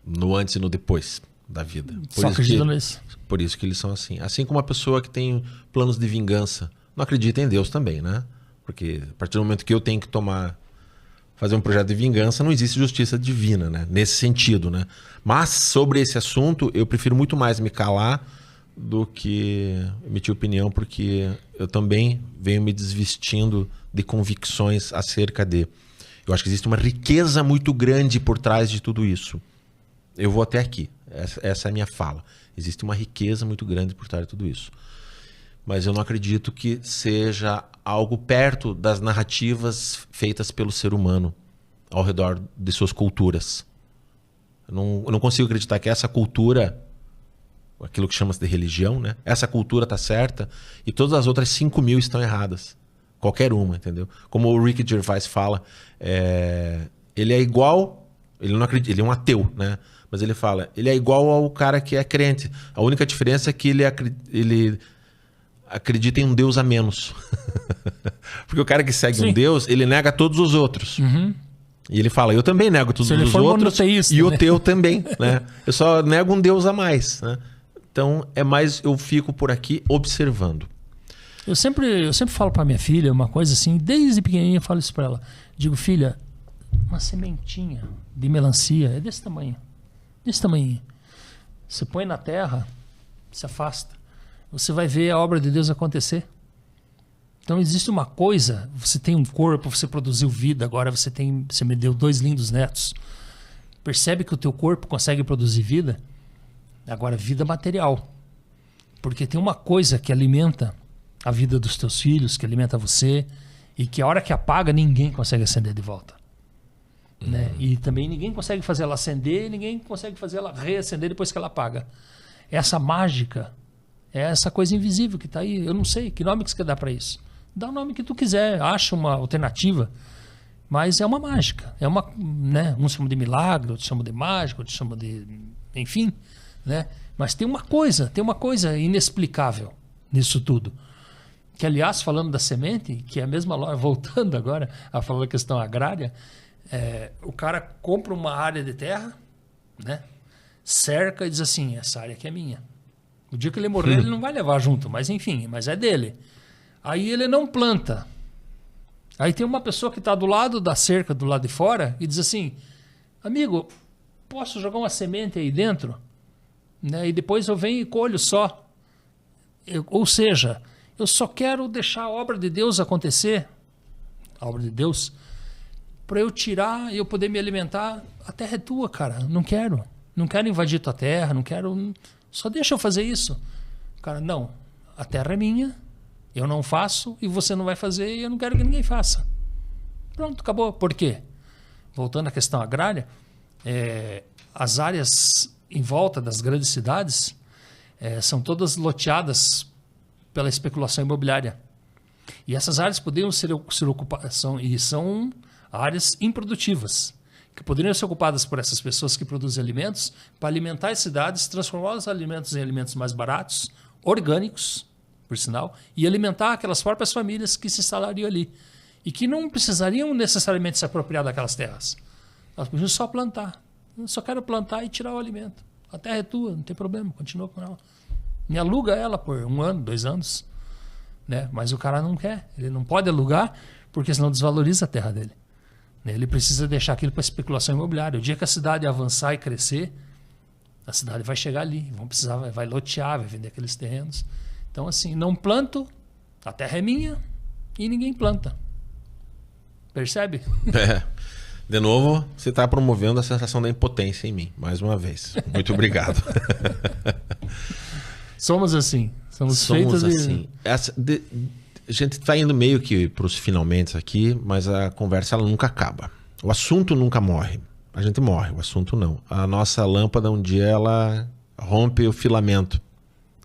Speaker 1: no antes e no depois da vida.
Speaker 2: Só acreditam nisso.
Speaker 1: Por isso que eles são assim. Assim como uma pessoa que tem planos de vingança não acredita em Deus também, né? Porque a partir do momento que eu tenho que fazer um projeto de vingança, não existe justiça divina, né? Nesse sentido, né? Mas sobre esse assunto, eu prefiro muito mais me calar do que emitir opinião, porque eu também venho me desvestindo de convicções acerca de... Eu acho que existe uma riqueza muito grande por trás de tudo isso. Eu vou até aqui. Essa é a minha fala. Existe uma riqueza muito grande por trás de tudo isso. Mas eu não acredito que seja algo perto das narrativas feitas pelo ser humano ao redor de suas culturas. Eu não consigo acreditar que essa cultura, aquilo que chama-se de religião, né? Essa cultura está certa e todas as outras 5.000 estão erradas. Qualquer uma, entendeu? Como o Ricky Gervais fala, ele é igual... Ele não acredita, ele é um ateu, né? Mas ele fala, ele é igual ao cara que é crente. A única diferença é que ele acredita em um Deus a menos. Porque o cara que segue um Deus, ele nega todos os outros. E ele fala, eu também nego todos os outros e o teu também, né? Eu só nego um Deus a mais, né? Então, eu fico por aqui observando.
Speaker 2: Eu sempre falo para minha filha uma coisa assim, desde pequenininha eu falo isso para ela. Digo, filha, uma sementinha de melancia é desse tamanho. Desse tamanho. Você põe na terra, se afasta. Você vai ver a obra de Deus acontecer. Então existe uma coisa, você tem um corpo, você produziu vida, agora você me deu 2 lindos netos. Percebe que o teu corpo consegue produzir vida? Agora, vida material. Porque tem uma coisa que alimenta a vida dos teus filhos, que alimenta você, e que a hora que apaga, ninguém consegue acender de volta. Né? E também ninguém consegue fazer ela acender, ninguém consegue fazer ela reacender depois que ela apaga. Essa mágica, é essa coisa invisível que está aí. Eu não sei que nome que você quer dar para isso. Dá o nome que tu quiser, acha uma alternativa, mas é uma mágica. É uma, né? Uns chamam de milagre, outros chamam de mágica, outros chamam de... Enfim, né? Mas tem uma coisa inexplicável nisso tudo. Que, aliás, falando da semente, que é a mesma loja, voltando agora a falar da questão agrária, o cara compra uma área de terra, né? Cerca e diz assim, essa área aqui é minha. O dia que ele morrer, ele não vai levar junto, mas enfim, mas é dele. Aí ele não planta. Aí tem uma pessoa que está do lado da cerca, do lado de fora, e diz assim, amigo, posso jogar uma semente aí dentro? Né? E depois eu venho e colho só. Ou seja, eu só quero deixar a obra de Deus acontecer, a obra de Deus, para eu tirar e eu poder me alimentar. A terra é tua, cara. Não quero invadir tua terra, não quero... Só deixa eu fazer isso. Cara, não. A terra é minha, eu não faço e você não vai fazer e eu não quero que ninguém faça. Pronto, acabou. Por quê? Voltando à questão agrária, as áreas em volta das grandes cidades são todas loteadas pela especulação imobiliária. E essas áreas poderiam ser ocupadas, são áreas improdutivas, que poderiam ser ocupadas por essas pessoas que produzem alimentos para alimentar as cidades, transformar os alimentos em alimentos mais baratos, orgânicos, por sinal, e alimentar aquelas próprias famílias que se instalariam ali. E que não precisariam necessariamente se apropriar daquelas terras. Elas podiam só plantar. Eu só quero plantar e tirar o alimento. A terra é tua, não tem problema, continua com ela. Me aluga ela por 1 ano, 2 anos. Né? Mas o cara não quer. Ele não pode alugar, porque senão desvaloriza a terra dele. Ele precisa deixar aquilo para especulação imobiliária. O dia que a cidade avançar e crescer, a cidade vai chegar ali. Vai lotear, vai vender aqueles terrenos. Então, assim, não planto, a terra é minha e ninguém planta. Percebe?
Speaker 1: De novo, você está promovendo a sensação da impotência em mim, mais uma vez. Muito obrigado.
Speaker 2: Somos assim. Somos feitos
Speaker 1: assim. A gente está indo meio que para os finalmente aqui, mas a conversa ela nunca acaba. O assunto nunca morre. A gente morre, o assunto não. A nossa lâmpada, um dia, ela rompe o filamento,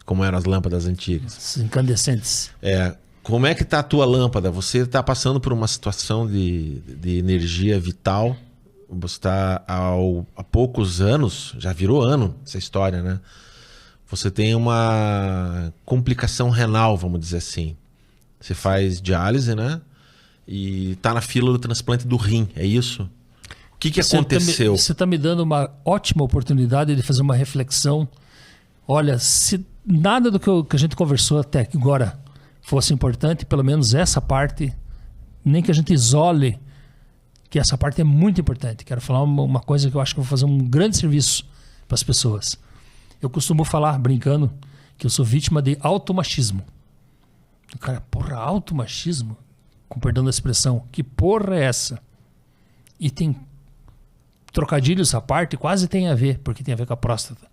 Speaker 1: como eram as lâmpadas antigas.
Speaker 2: Incandescentes.
Speaker 1: Como é que está a tua lâmpada? Você está passando por uma situação de energia vital. Você está há poucos anos, já virou ano essa história, né? Você tem uma complicação renal, vamos dizer assim. Você faz diálise, né? E está na fila do transplante do rim, é isso? O que aconteceu?
Speaker 2: Você está me dando uma ótima oportunidade de fazer uma reflexão. Olha, se nada do que a gente conversou até agora fosse importante, pelo menos essa parte, nem que a gente isole, que essa parte é muito importante. Quero falar uma coisa que eu acho que eu vou fazer um grande serviço para as pessoas. Eu costumo falar, brincando, que eu sou vítima de automachismo. O cara, porra, automachismo? Com perdão da expressão, que porra é essa? e tem trocadilhos à parte, quase tem a ver, porque tem a ver com a próstata.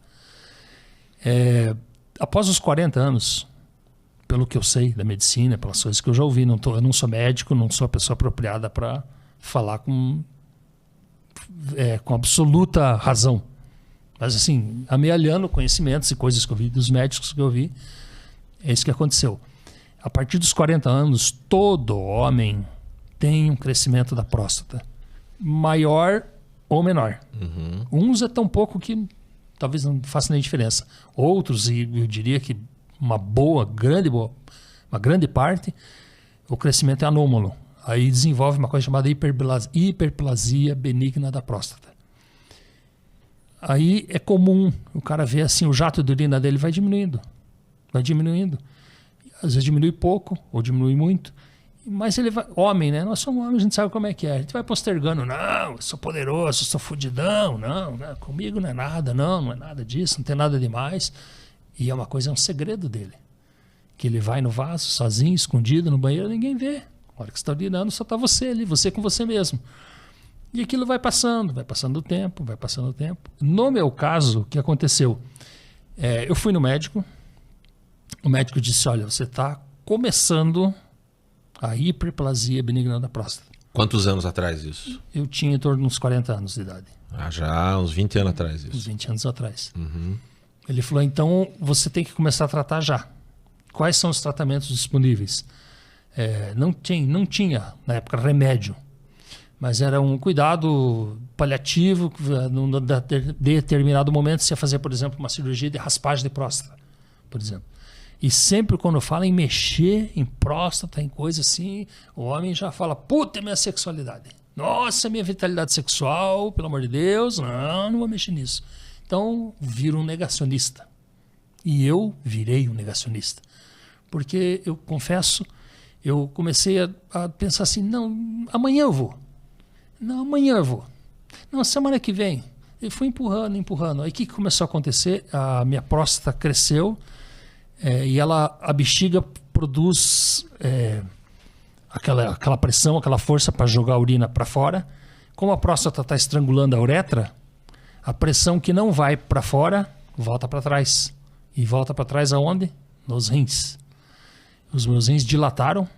Speaker 2: Após os 40 anos, pelo que eu sei da medicina, pelas coisas que eu já ouvi, eu não sou médico, não sou a pessoa apropriada para falar com absoluta razão. Mas assim, amealhando conhecimentos e coisas que eu vi dos médicos que eu vi, é isso que aconteceu. A partir dos 40 anos, todo homem tem um crescimento da próstata, maior ou menor. Uns é tão pouco que talvez não faça nem diferença. Outros, e eu diria que uma grande parte, o crescimento é anômalo. Aí desenvolve uma coisa chamada hiperplasia benigna da próstata. Aí é comum o cara ver assim, o jato de urina dele vai diminuindo. Vai diminuindo. Às vezes diminui pouco, ou diminui muito. Mas ele vai... Homem, né? Nós somos homens, a gente sabe como é que é. A gente vai postergando. Não, eu sou poderoso, eu sou fudidão. Não, comigo não é nada, não é nada disso, não tem nada demais. E é um segredo dele. Que ele vai no vaso, sozinho, escondido, no banheiro, ninguém vê. A hora que você está urinando, só está você ali, você com você mesmo. E aquilo vai passando o tempo, vai passando o tempo. No meu caso, o que aconteceu? Eu fui no médico, o médico disse, olha, você está começando a hiperplasia benigna da próstata.
Speaker 1: Quantos anos atrás isso?
Speaker 2: Eu tinha em torno de uns 40 anos de idade.
Speaker 1: Já uns 20 anos atrás isso.
Speaker 2: Uns 20 anos atrás. Ele falou, então você tem que começar a tratar já. Quais são os tratamentos disponíveis? Não tinha, na época, remédio. Mas era um cuidado paliativo. Num determinado momento, você ia fazer, por exemplo, uma cirurgia de raspagem de próstata, por exemplo. E sempre quando fala em mexer em próstata, em coisa assim, o homem já fala, puta, é minha sexualidade. Nossa, minha vitalidade sexual, pelo amor de Deus, não vou mexer nisso. Então, vira um negacionista. E eu virei um negacionista. Porque, eu confesso, eu comecei a pensar assim, não, amanhã eu vou. Não, amanhã eu vou. Não, semana que vem. Eu fui empurrando. Aí o que começou a acontecer? A minha próstata cresceu e a bexiga produz aquela pressão, aquela força para jogar a urina para fora. Como a próstata está estrangulando a uretra, a pressão que não vai para fora volta para trás. E volta para trás aonde? Nos rins. Os meus rins dilataram.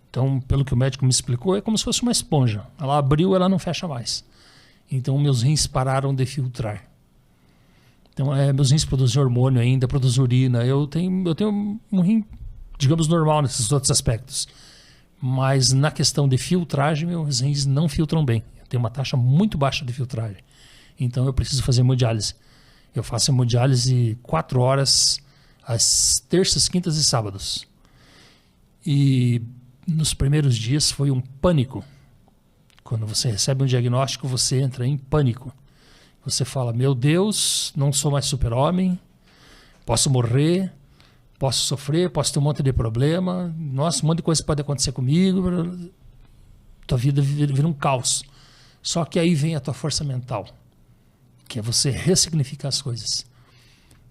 Speaker 2: Então, pelo que o médico me explicou, é como se fosse uma esponja. Ela abriu, ela não fecha mais. Então, meus rins pararam de filtrar. Então, meus rins produzem hormônio ainda, produzem urina. Eu tenho um rim, digamos, normal nesses outros aspectos. Mas na questão de filtragem, meus rins não filtram bem. Eu tenho uma taxa muito baixa de filtragem. Então, eu preciso fazer hemodiálise. Eu faço hemodiálise 4 horas, às terças, quintas e sábados. E nos primeiros dias foi um pânico. Quando você recebe um diagnóstico, você entra em pânico. Você fala, meu Deus, não sou mais super-homem, posso morrer, posso sofrer, posso ter um monte de problema, nossa, um monte de coisa pode acontecer comigo, tua vida vira um caos. Só que aí vem a tua força mental, que é você ressignificar as coisas.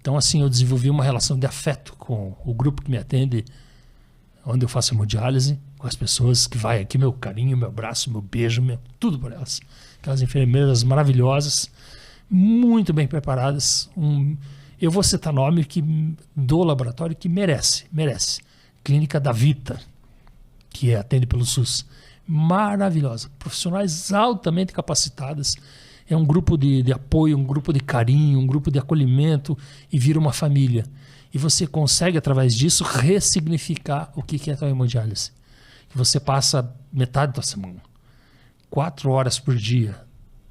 Speaker 2: Então, assim, eu desenvolvi uma relação de afeto com o grupo que me atende, onde eu faço hemodiálise, com as pessoas que vai aqui, meu carinho, meu abraço, meu beijo, tudo por elas. Aquelas enfermeiras maravilhosas, muito bem preparadas. Eu vou citar nome do laboratório que merece. Clínica da Vita, que atende pelo SUS. Maravilhosa. Profissionais altamente capacitadas. É um grupo de apoio, um grupo de carinho, um grupo de acolhimento e vira uma família. E você consegue, através disso, ressignificar o que é a tua hemodiálise. Você passa metade da semana. 4 horas por dia,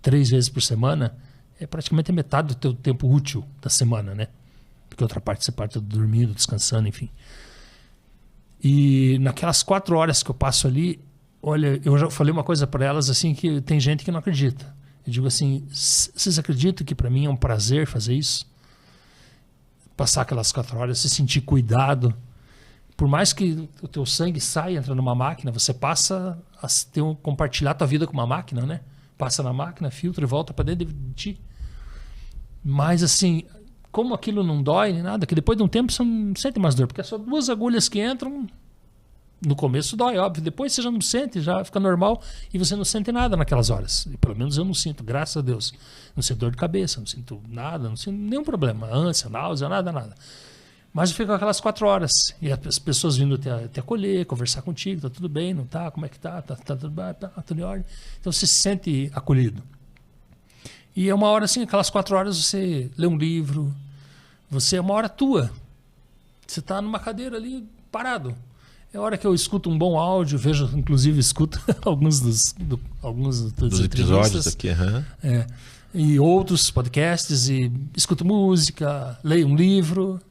Speaker 2: 3 vezes por semana, é praticamente a metade do teu tempo útil da semana, né? Porque outra parte você parte dormindo, descansando, enfim. E naquelas 4 horas que eu passo ali, olha, eu já falei uma coisa para elas assim que tem gente que não acredita. Eu digo assim, vocês acreditam que para mim é um prazer fazer isso? Passar aquelas 4 horas, se sentir cuidado. Por mais que o teu sangue saia, entra numa máquina, você passa a compartilhar a tua vida com uma máquina, né? Passa na máquina, filtra e volta para dentro de ti. Mas assim, como aquilo não dói nem nada, que depois de um tempo você não sente mais dor, porque é só 2 agulhas que entram, No começo dói, óbvio. Depois você já não sente, já fica normal e você não sente nada naquelas horas. E pelo menos eu não sinto, graças a Deus. Não sinto dor de cabeça, não sinto nada, não sinto nenhum problema. Ânsia, náusea, nada. Mas eu fico aquelas 4 horas. E as pessoas vindo te acolher, conversar contigo, tá tudo bem, não tá? Como é que tá? Tá tudo em ordem. Então você se sente acolhido. E é uma hora assim, aquelas 4 horas você lê um livro, é uma hora tua. Você tá numa cadeira ali, parado. É a hora que eu escuto um bom áudio, inclusive escuto alguns dos
Speaker 1: episódios aqui.
Speaker 2: E outros podcasts, e escuto música, leio um livro,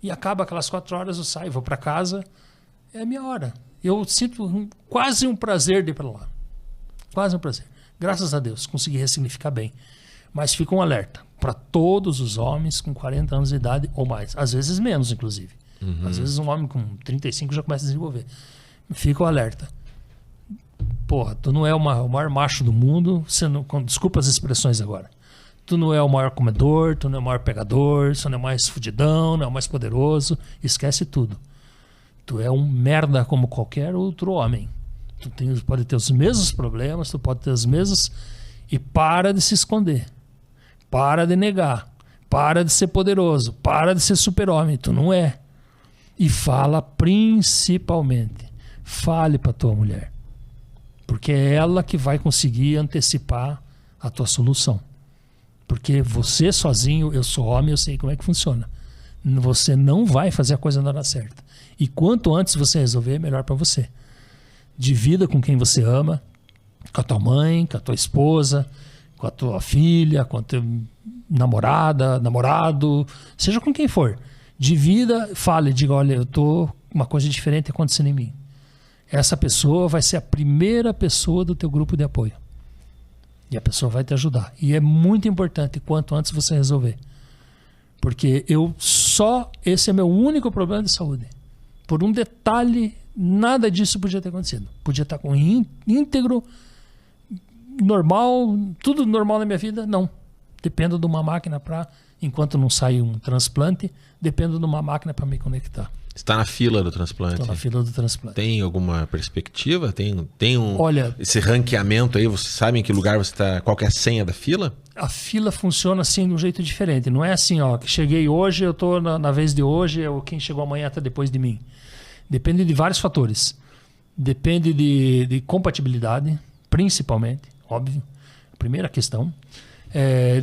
Speaker 2: e acaba aquelas 4 horas, eu saio, vou para casa, é a minha hora. Eu sinto quase um prazer de ir para lá. Quase um prazer. Graças a Deus, consegui ressignificar bem. Mas fica um alerta para todos os homens com 40 anos de idade ou mais. Às vezes menos, inclusive. Às vezes um homem com 35 já começa a desenvolver. Fica o alerta. Porra, tu não é o maior macho do mundo. Desculpa as expressões agora. Tu não é o maior comedor, tu não é o maior pegador, tu não é o mais fudidão, não é o mais poderoso. Esquece tudo. Tu é um merda como qualquer outro homem. Tu pode ter os mesmos problemas, tu pode ter os mesmos... E para de se esconder. Para de negar. Para de ser poderoso. Para de ser super-homem. Tu não é. E fala principalmente. Fale para tua mulher. Porque é ela que vai conseguir antecipar a tua solução. Porque você sozinho, eu sou homem, eu sei como é que funciona. Você não vai fazer a coisa na hora certa. E quanto antes você resolver, melhor para você. Divida com quem você ama. Com a tua mãe, com a tua esposa, com a tua filha, com a tua namorada, namorado, seja com quem for. Divida, fale, diga, olha, uma coisa diferente acontecendo em mim. Essa pessoa vai ser a primeira pessoa do teu grupo de apoio. E a pessoa vai te ajudar. E é muito importante quanto antes você resolver. Porque esse é meu único problema de saúde. Por um detalhe, nada disso podia ter acontecido. Podia estar com íntegro, normal, tudo normal na minha vida? Não. Dependo de uma máquina enquanto não sai um transplante, dependo de uma máquina para me conectar.
Speaker 1: Está na fila do transplante?
Speaker 2: Estou na fila do transplante. Tem
Speaker 1: alguma perspectiva? Olha, esse ranqueamento aí, você sabe em que lugar você está? Qual que é a senha da fila?
Speaker 2: A fila funciona assim de um jeito diferente. Não é assim, que cheguei hoje, eu estou na vez de hoje, quem chegou amanhã está depois de mim. Depende de vários fatores. Depende de compatibilidade, principalmente. Óbvio, primeira questão.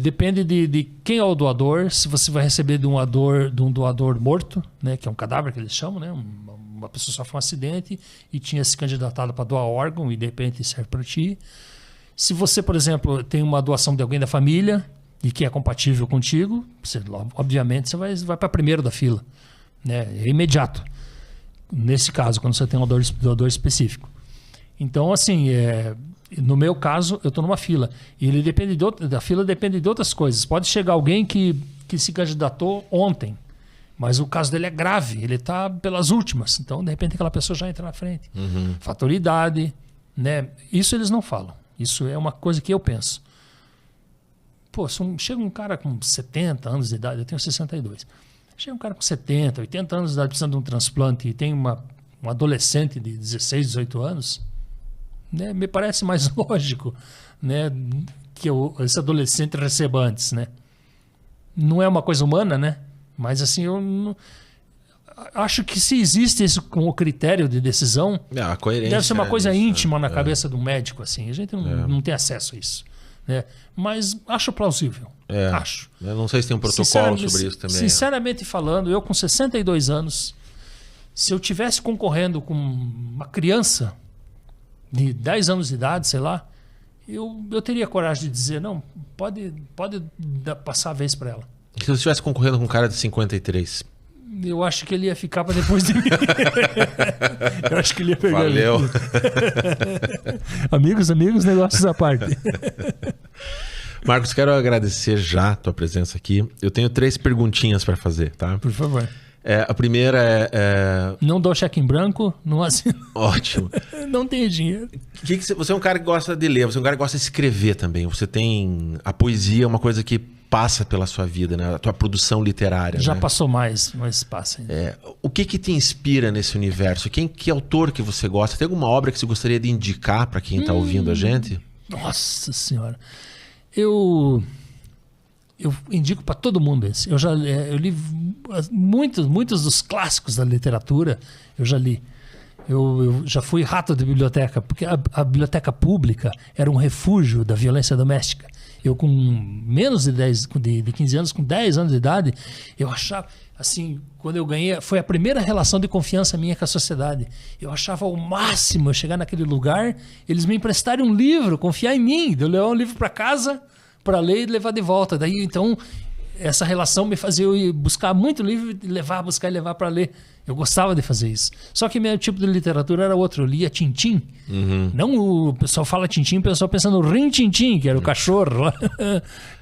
Speaker 2: Depende de quem é o doador, se você vai receber de um doador morto, né, que é um cadáver que eles chamam, né, uma pessoa sofre um acidente e tinha se candidatado para doar órgão e de repente serve para ti. Se você, por exemplo, tem uma doação de alguém da família e que é compatível contigo, obviamente você vai para primeiro da fila, né, é imediato. Nesse caso, quando você tem um doador específico. Então, assim, no meu caso, eu estou numa fila. E a fila depende de outras coisas. Pode chegar alguém que se candidatou ontem, mas o caso dele é grave. Ele está pelas últimas. Então, de repente, aquela pessoa já entra na frente. Fator idade, né? Isso eles não falam. Isso é uma coisa que eu penso. Pô, chega um cara com 70 anos de idade, eu tenho 62. Chega um cara com 70, 80 anos de idade precisando de um transplante e tem um adolescente de 16, 18 anos, né, me parece mais lógico, né, que esse adolescente receba antes, né? Não é uma coisa humana, né? Mas assim, acho que se existe isso como critério de decisão,
Speaker 1: a coerência
Speaker 2: deve ser uma coisa íntima na cabeça do médico, assim. A gente não tem acesso a isso, né? Mas acho plausível. Acho.
Speaker 1: Eu não sei se tem um protocolo sobre isso também.
Speaker 2: Sinceramente falando, eu com 62 anos, se eu tivesse concorrendo com uma criança de 10 anos de idade, sei lá, eu teria coragem de dizer, não, pode passar a vez para ela.
Speaker 1: Se você estivesse concorrendo com um cara de 53?
Speaker 2: Eu acho que ele ia ficar para depois de mim. Eu acho que ele ia pegar.
Speaker 1: Valeu.
Speaker 2: Amigos, negócios à parte.
Speaker 1: Marcos, quero agradecer já a tua presença aqui. Eu tenho 3 perguntinhas para fazer, tá?
Speaker 2: Por favor.
Speaker 1: A primeira é...
Speaker 2: Não dou cheque em branco, não assino.
Speaker 1: Ótimo.
Speaker 2: Não tenho dinheiro.
Speaker 1: Você é um cara que gosta de ler, você é um cara que gosta de escrever também. Você tem... A poesia é uma coisa que passa pela sua vida, né? A tua produção literária.
Speaker 2: Já
Speaker 1: né?
Speaker 2: Passou mais, mas passa ainda.
Speaker 1: O que te inspira nesse universo? Que autor que você gosta? Tem alguma obra que você gostaria de indicar para quem está ouvindo a gente?
Speaker 2: Nossa Senhora. Eu indico para todo mundo esse. Eu li muitos dos clássicos da literatura, eu já li. Eu já fui rato de biblioteca, porque a biblioteca pública era um refúgio da violência doméstica. Eu com menos de 15 anos, com 10 anos de idade, eu achava, assim, quando eu ganhei, foi a primeira relação de confiança minha com a sociedade. Eu achava o máximo eu chegar naquele lugar, eles me emprestarem um livro, confiar em mim, de eu levar um livro para casa, para ler e levar de volta. Daí, então, essa relação me fazia eu ir buscar muito livro, buscar e levar para ler. Eu gostava de fazer isso. Só que meu tipo de literatura era outro. Eu lia Tintim. Não o pessoal fala Tintim, o pessoal pensa no Rin Tintim, que era o cachorro lá,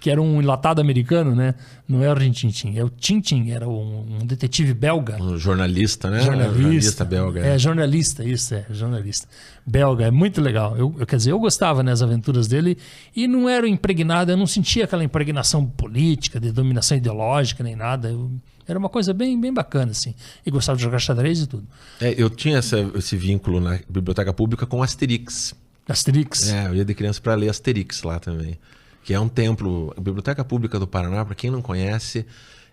Speaker 2: que era um enlatado americano, né? Não é o Rin Tintim, é o Tintim, era um detetive belga.
Speaker 1: Um jornalista, né?
Speaker 2: Jornalista
Speaker 1: belga.
Speaker 2: Jornalista, jornalista. Belga, é muito legal. Quer dizer, eu gostava, né, das aventuras dele e não era impregnado, eu não sentia aquela impregnação política, de dominação ideológica, nem nada. Era uma coisa bem, bem bacana, assim. E gostava de jogar xadrez e tudo.
Speaker 1: Eu tinha esse vínculo na biblioteca pública com Asterix.
Speaker 2: Asterix?
Speaker 1: Eu ia de criança para ler Asterix lá também. Que é um templo. A Biblioteca Pública do Paraná, para quem não conhece,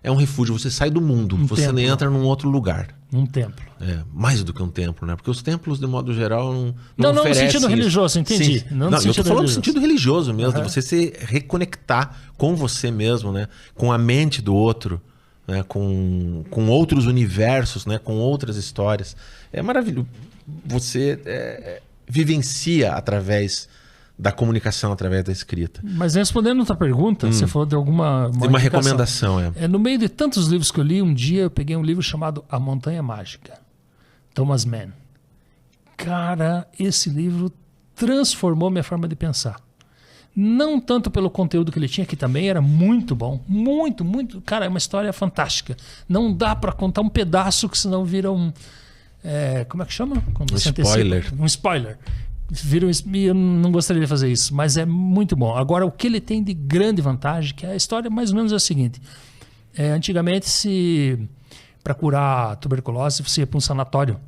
Speaker 1: é um refúgio. Você sai do mundo, você nem entra num outro lugar.
Speaker 2: Um templo.
Speaker 1: Mais do que um templo, né? Porque os templos, de modo geral, não oferecem...
Speaker 2: Não, no sentido religioso, entendi.
Speaker 1: Sim. Não, eu tô falando no sentido religioso mesmo, de você se reconectar com você mesmo, né? Com a mente do outro. Né, com outros universos, né, com outras histórias. É maravilhoso. Você vivencia através da comunicação, através da escrita.
Speaker 2: Mas respondendo a tua pergunta, você falou de alguma
Speaker 1: de uma recomendação.
Speaker 2: No meio de tantos livros que eu li, um dia eu peguei um livro chamado A Montanha Mágica, Thomas Mann. Cara, esse livro transformou minha forma de pensar. Não tanto pelo conteúdo que ele tinha, que também era muito bom. Muito, muito. Cara, é uma história fantástica. Não dá para contar um pedaço, que senão vira um... como é que chama?
Speaker 1: Um spoiler.
Speaker 2: Um spoiler. Eu não gostaria de fazer isso, mas é muito bom. Agora, o que ele tem de grande vantagem, que a história mais ou menos é a seguinte. Antigamente, para curar tuberculose, você ia para um sanatório.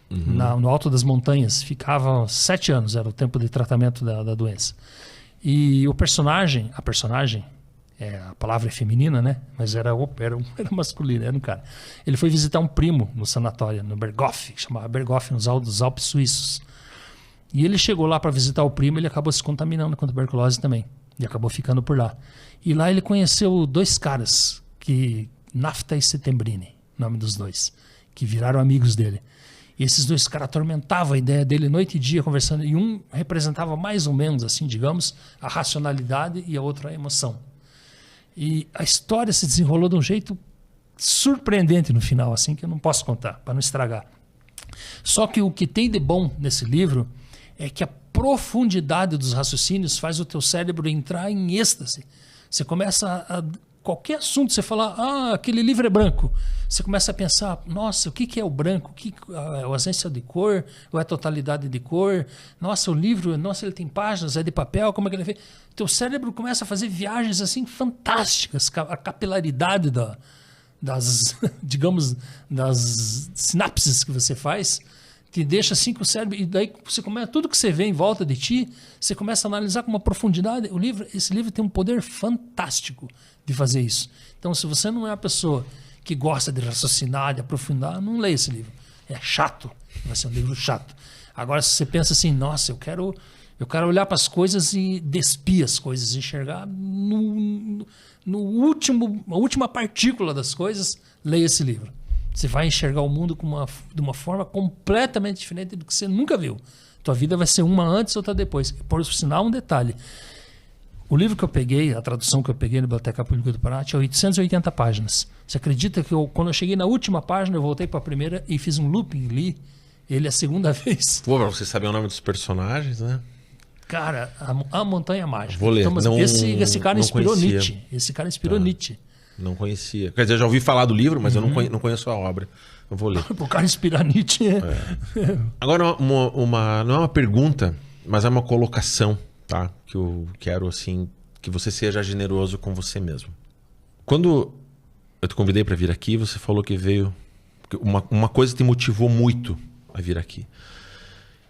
Speaker 2: No alto das montanhas. Ficava 7 anos, era o tempo de tratamento da doença. E a personagem, a palavra é feminina, né? Mas era masculino, era um cara. Ele foi visitar um primo no sanatório, no Berghof, que chamava Berghof, nos Alpes suíços. E ele chegou lá para visitar o primo, ele acabou se contaminando com tuberculose também. E acabou ficando por lá. E lá ele conheceu 2 caras, Nafta e Setembrini, nome dos 2, que viraram amigos dele. E esses 2 caras atormentavam a ideia dele noite e dia conversando. E um representava mais ou menos, assim, digamos, a racionalidade e a outra a emoção. E a história se desenrolou de um jeito surpreendente no final, assim, que eu não posso contar, para não estragar. Só que o que tem de bom nesse livro é que a profundidade dos raciocínios faz o teu cérebro entrar em êxtase. Você começa qualquer assunto, você fala, aquele livro é branco. Você começa a pensar, nossa, o que é o branco? É a ausência de cor? Ou é a totalidade de cor? Nossa, o livro, ele tem páginas, é de papel, como é que ele fez? O teu cérebro começa a fazer viagens assim fantásticas, a capilaridade das sinapses que você faz, te deixa assim com o cérebro, e daí você começa, tudo que você vê em volta de ti, você começa a analisar com uma profundidade. Esse livro tem um poder fantástico de fazer isso. Então, se você não é uma pessoa que gosta de raciocinar, de aprofundar, não leia esse livro. É chato, vai ser um livro chato. Agora, se você pensa assim, nossa, eu quero olhar para as coisas e despir as coisas, enxergar a última partícula das coisas, leia esse livro. Você vai enxergar o mundo de uma forma completamente diferente do que você nunca viu. Tua vida vai ser uma antes, outra depois. Por sinal, um detalhe. O livro que eu peguei, a tradução que eu peguei na Biblioteca Pública do Paraná, tinha 880 páginas. Você acredita que quando eu cheguei na última página, eu voltei para a primeira e fiz um looping, li ele a segunda vez.
Speaker 1: Pô, você sabe o nome dos personagens, né?
Speaker 2: Cara, a Montanha Mágica.
Speaker 1: Vou ler.
Speaker 2: Esse cara inspirou Nietzsche. Esse cara inspirou Nietzsche.
Speaker 1: Não conhecia. Quer dizer, já ouvi falar do livro, mas eu não conheço a obra. Eu vou ler.
Speaker 2: O cara inspira Nietzsche.
Speaker 1: Agora, não é uma pergunta, mas é uma colocação, tá? Que eu quero, assim, que você seja generoso com você mesmo. Quando eu te convidei para vir aqui, você falou que veio... Uma coisa te motivou muito a vir aqui.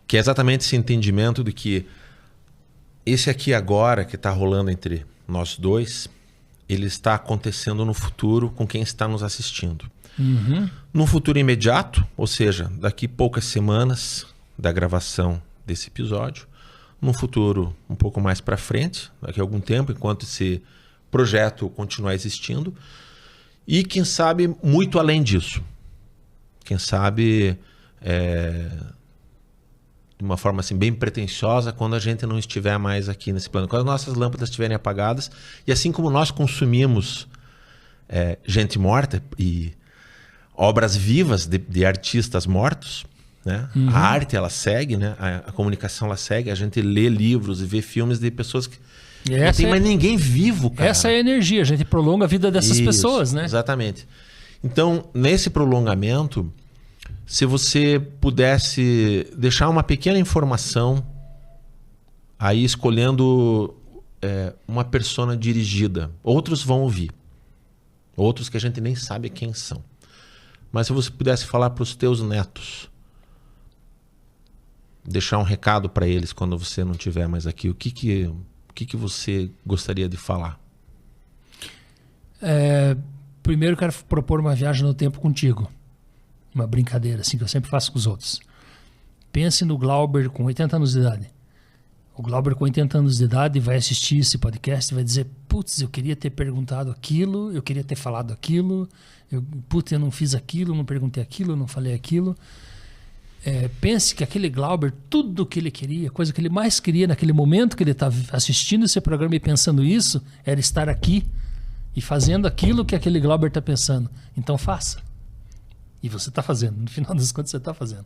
Speaker 1: Que é exatamente esse entendimento de que esse aqui agora, que está rolando entre nós dois, ele está acontecendo no futuro com quem está nos assistindo. Num futuro imediato, ou seja, daqui poucas semanas da gravação desse episódio, num futuro um pouco mais para frente, daqui a algum tempo, enquanto esse projeto continuar existindo, e quem sabe muito além disso. Quem sabe de uma forma assim bem pretensiosa, quando a gente não estiver mais aqui nesse plano, quando as nossas lâmpadas estiverem apagadas, e assim como nós consumimos gente morta e obras vivas de artistas mortos, né? A arte ela segue, né? A comunicação ela segue, a gente lê livros e vê filmes de pessoas que não tem mais ninguém vivo, cara.
Speaker 2: Essa é a energia, a gente prolonga a vida dessas pessoas, né?
Speaker 1: Exatamente. Então, nesse prolongamento, se você pudesse deixar uma pequena informação aí escolhendo uma persona dirigida, outros vão ouvir, outros que a gente nem sabe quem são. Mas se você pudesse falar para os teus netos, deixar um recado para eles quando você não estiver mais aqui, o que você gostaria de falar?
Speaker 2: Primeiro eu quero propor uma viagem no tempo contigo. Uma brincadeira, assim, que eu sempre faço com os outros. Pense no Glauber com 80 anos de idade. O Glauber com 80 anos de idade vai assistir esse podcast e vai dizer: putz, eu queria ter perguntado aquilo, eu queria ter falado aquilo, eu não fiz aquilo, não perguntei aquilo, não falei aquilo. Pense que aquele Glauber, tudo que ele queria, a coisa que ele mais queria naquele momento que ele estava assistindo esse programa e pensando isso, era estar aqui e fazendo aquilo que aquele Glauber está pensando. Então faça. E você está fazendo. No final das contas, você está fazendo.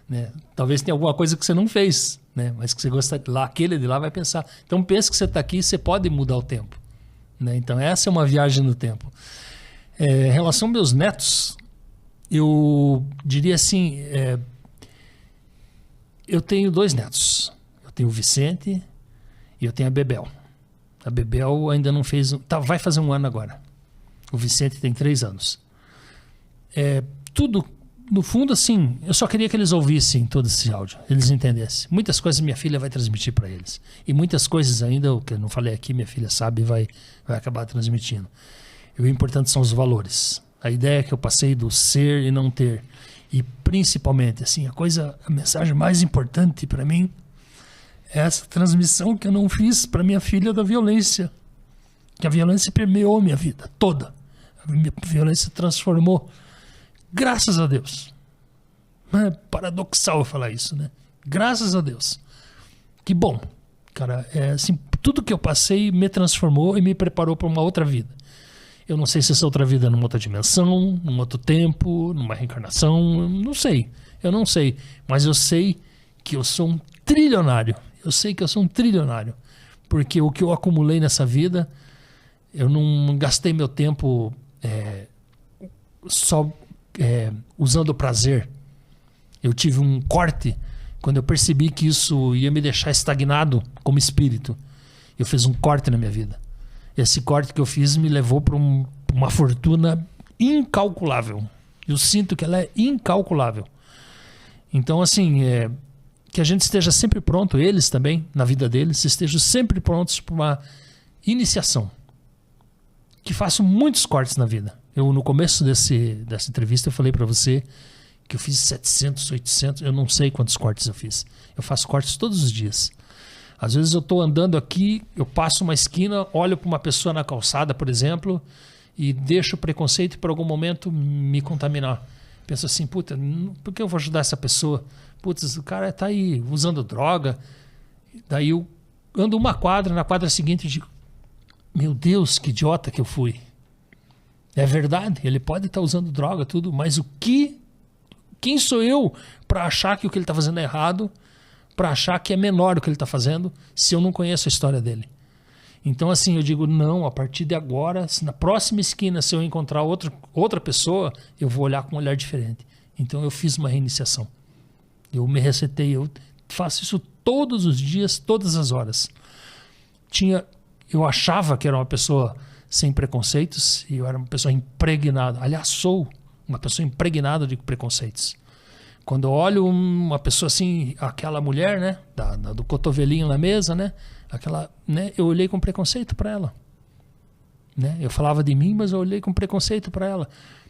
Speaker 2: Né? Talvez tenha alguma coisa que você não fez, né? Mas que você gostaria. Lá, aquele de lá vai pensar. Então pense que você está aqui e você pode mudar o tempo. Né? Então essa é uma viagem no tempo. Em relação aos meus netos, eu diria assim... eu tenho 2 netos. Eu tenho o Vicente e eu tenho a Bebel. A Bebel ainda não fez... vai fazer 1 ano agora. O Vicente tem 3 anos. Tudo, no fundo, assim, eu só queria que eles ouvissem todo esse áudio, eles entendessem. Muitas coisas minha filha vai transmitir para eles. E muitas coisas ainda, o que eu não falei aqui, minha filha sabe e vai acabar transmitindo. E o importante são os valores. A ideia que eu passei do ser e não ter. E principalmente, assim, a mensagem mais importante para mim é essa transmissão que eu não fiz para minha filha da violência. Que a violência permeou minha vida toda. A violência transformou. Graças a Deus. É paradoxal eu falar isso, né? Graças a Deus. Que bom. Cara, assim, tudo que eu passei me transformou e me preparou para uma outra vida. Eu não sei se essa outra vida é numa outra dimensão, num outro tempo, numa reencarnação, não sei. Eu não sei. Mas eu sei que eu sou um trilionário. Eu sei que eu sou um trilionário. Porque o que eu acumulei nessa vida, eu não gastei meu tempo só usando o prazer. Eu tive um corte quando eu percebi que isso ia me deixar estagnado como espírito. Eu fiz um corte na minha vida. Esse corte que eu fiz me levou para uma fortuna incalculável. Eu sinto que ela é incalculável. Então, assim, que a gente esteja sempre pronto, eles também, na vida deles, estejam sempre prontos para uma iniciação. Que façam muitos cortes na vida. No começo dessa entrevista, eu falei para você que eu fiz 700, 800, eu não sei quantos cortes eu fiz. Eu faço cortes todos os dias. Às vezes eu estou andando aqui, eu passo uma esquina, olho para uma pessoa na calçada, por exemplo, e deixo o preconceito por algum momento me contaminar. Penso assim, puta, por que eu vou ajudar essa pessoa? Putz, o cara está aí usando droga. Daí eu ando uma quadra, na quadra seguinte eu digo, meu Deus, que idiota que eu fui. É verdade, ele pode estar usando droga, tudo, mas quem sou eu para achar que o que ele está fazendo é errado, para achar que é menor o que ele está fazendo, se eu não conheço a história dele? Então, assim, eu digo, não, a partir de agora, na próxima esquina, se eu encontrar outra pessoa, eu vou olhar com um olhar diferente. Então, eu fiz uma reiniciação. Eu me resetei, eu faço isso todos os dias, todas as horas. Eu achava que era uma pessoa sem preconceitos e eu era uma pessoa impregnada. Aliás, sou uma pessoa impregnada de preconceitos. Quando eu olho uma pessoa assim, aquela mulher, né, do cotovelinho na mesa, né, eu olhei com preconceito para ela. Né? Eu falava de mim, mas eu olhei com preconceito para ela.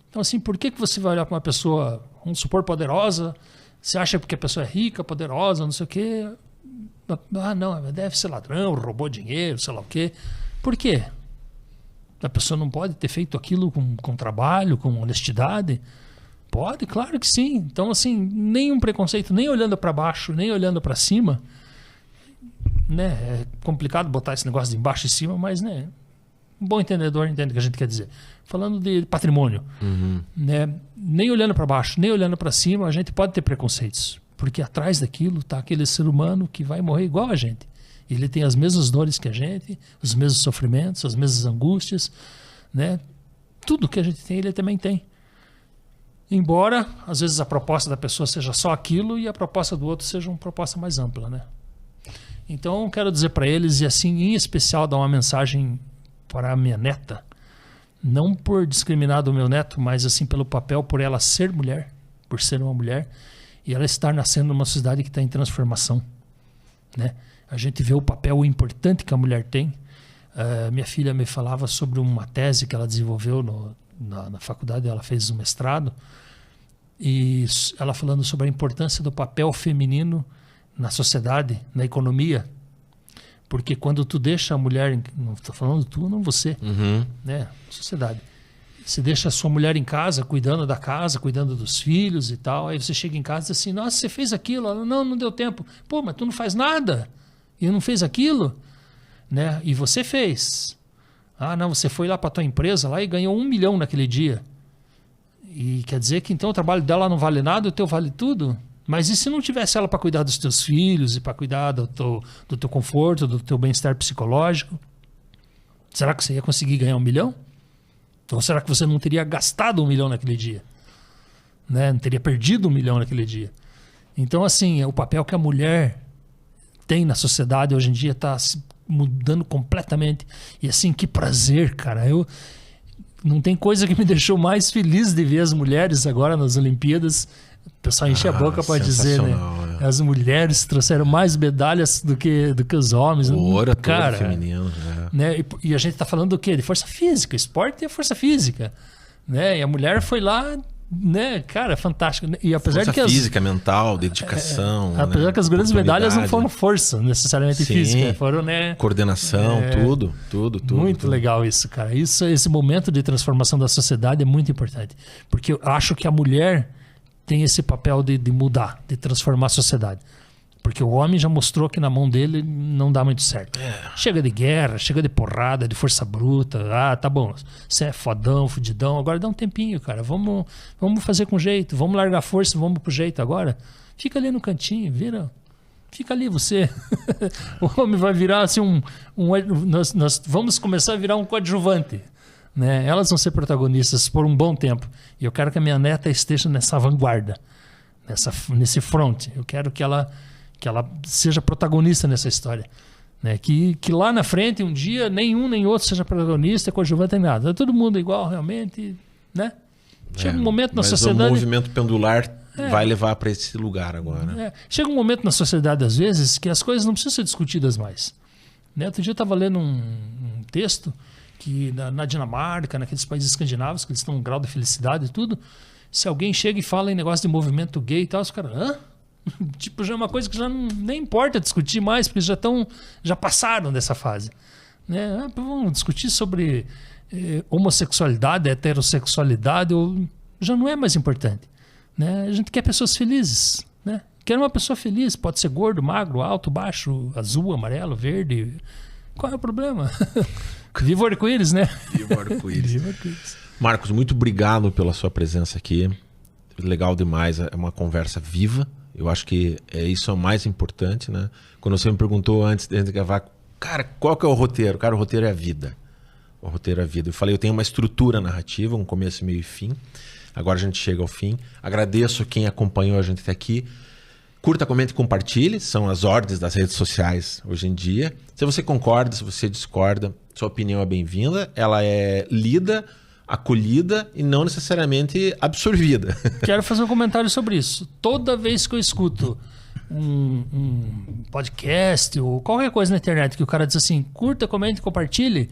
Speaker 2: Então, assim, por que você vai olhar para uma pessoa, vamos supor, poderosa? Você acha porque a pessoa é rica, poderosa, não sei o quê? Ah, não, deve ser ladrão, roubou dinheiro, sei lá o quê. Por quê? A pessoa não pode ter feito aquilo com trabalho, com honestidade? Pode, claro que sim. Então, assim, nenhum preconceito, nem olhando para baixo, nem olhando para cima. Né? É complicado botar esse negócio de embaixo e cima, mas né, um bom entendedor entende o que a gente quer dizer. Falando de patrimônio, né? Nem olhando para baixo, nem olhando para cima, a gente pode ter preconceitos. Porque atrás daquilo está aquele ser humano que vai morrer igual a gente. Ele tem as mesmas dores que a gente, os mesmos sofrimentos, as mesmas angústias. Né? Tudo que a gente tem, ele também tem. Embora, às vezes, a proposta da pessoa seja só aquilo e a proposta do outro seja uma proposta mais ampla. Né? Então, quero dizer para eles, e assim, em especial, dar uma mensagem para a minha neta, não por discriminar do meu neto, mas assim pelo papel, por ela ser mulher, por ser uma mulher, e ela estar nascendo numa sociedade que está em transformação. Né? A gente vê o papel importante que a mulher tem. Minha filha me falava sobre uma tese que ela desenvolveu na faculdade, ela fez um mestrado, e ela falando sobre a importância do papel feminino na sociedade, na economia. Porque quando tu deixa a mulher, não estou falando tu, não você, né? Sociedade. Você deixa a sua mulher em casa, cuidando da casa, cuidando dos filhos e tal, aí você chega em casa e diz assim, nossa, você fez aquilo? Ela, não deu tempo. Pô, mas tu não faz nada e não fez aquilo? Né? E você fez. Ah, não, você foi lá para tua empresa lá e ganhou 1 milhão naquele dia. E quer dizer que então o trabalho dela não vale nada, o teu vale tudo? Mas e se não tivesse ela para cuidar dos teus filhos e para cuidar do teu conforto, do teu bem-estar psicológico? Será que você ia conseguir ganhar 1 milhão? Ou será que você não teria gastado 1 milhão naquele dia? Né? Não teria perdido 1 milhão naquele dia? Então, assim, o papel que a mulher tem na sociedade hoje em dia está mudando completamente. E assim, que prazer, cara. Não tem coisa que me deixou mais feliz de ver as mulheres agora nas Olimpíadas. O pessoal enche a boca para dizer, né? As mulheres trouxeram mais medalhas do que os homens.
Speaker 1: O ouro é
Speaker 2: cara,
Speaker 1: todo feminino.
Speaker 2: Né? E a gente está falando do quê? De força física. Esporte é força física. Né? E a mulher foi lá, né? Cara, fantástico. E apesar
Speaker 1: força
Speaker 2: de que
Speaker 1: física, mental, dedicação.
Speaker 2: Apesar que as grandes medalhas não foram força necessariamente física. Foram, né?
Speaker 1: Coordenação, tudo.
Speaker 2: Muito legal isso, cara. Esse momento de transformação da sociedade é muito importante. Porque eu acho que a mulher tem esse papel de mudar, de transformar a sociedade. Porque o homem já mostrou que na mão dele não dá muito certo. Chega de guerra, chega de porrada, de força bruta. Ah, tá bom, você é fodão, fudidão, agora dá um tempinho, cara. Vamos fazer com jeito, vamos largar a força, vamos pro jeito agora. Fica ali no cantinho, vira... Fica ali você. O homem vai virar assim nós vamos começar a virar um coadjuvante. Né? Elas vão ser protagonistas por um bom tempo. E eu quero que a minha neta esteja nessa vanguarda, nesse front. Eu quero que ela seja protagonista nessa história. Né? Que lá na frente, um dia, nenhum nem outro seja protagonista, coadjuvante, nem nada. É todo mundo igual, realmente. Né? Chega um momento na sociedade...
Speaker 1: o movimento pendular vai levar para esse lugar agora.
Speaker 2: Chega um momento na sociedade, às vezes, que as coisas não precisam ser discutidas mais. Né? Outro dia eu estava lendo um texto que na Dinamarca, naqueles países escandinavos, que eles estão em um grau de felicidade e tudo, se alguém chega e fala em negócio de movimento gay e tal, os caras, hã? Tipo, já é uma coisa que já nem importa discutir mais, porque já passaram dessa fase. Né? Vamos discutir sobre homossexualidade, heterossexualidade, já não é mais importante. Né? A gente quer pessoas felizes. Né? Quer uma pessoa feliz, pode ser gordo, magro, alto, baixo, azul, amarelo, verde. Qual é o problema? Viva o arco-íris, né?
Speaker 1: Viva o arco-íris. Marcos, muito obrigado pela sua presença aqui. Legal demais, é uma conversa viva. Eu acho que isso é o mais importante, né? Quando você me perguntou antes de gravar, cara, qual que é o roteiro? Cara, o roteiro é a vida. O roteiro é a vida. Eu falei, eu tenho uma estrutura narrativa, um começo, meio e fim. Agora a gente chega ao fim. Agradeço quem acompanhou a gente até aqui. Curta, comente e compartilhe. São as ordens das redes sociais hoje em dia. Se você concorda, se você discorda, sua opinião é bem-vinda. Ela é lida, acolhida e não necessariamente absorvida.
Speaker 2: Quero fazer um comentário sobre isso. Toda vez que eu escuto um podcast ou qualquer coisa na internet que o cara diz assim, curta, comente e compartilhe,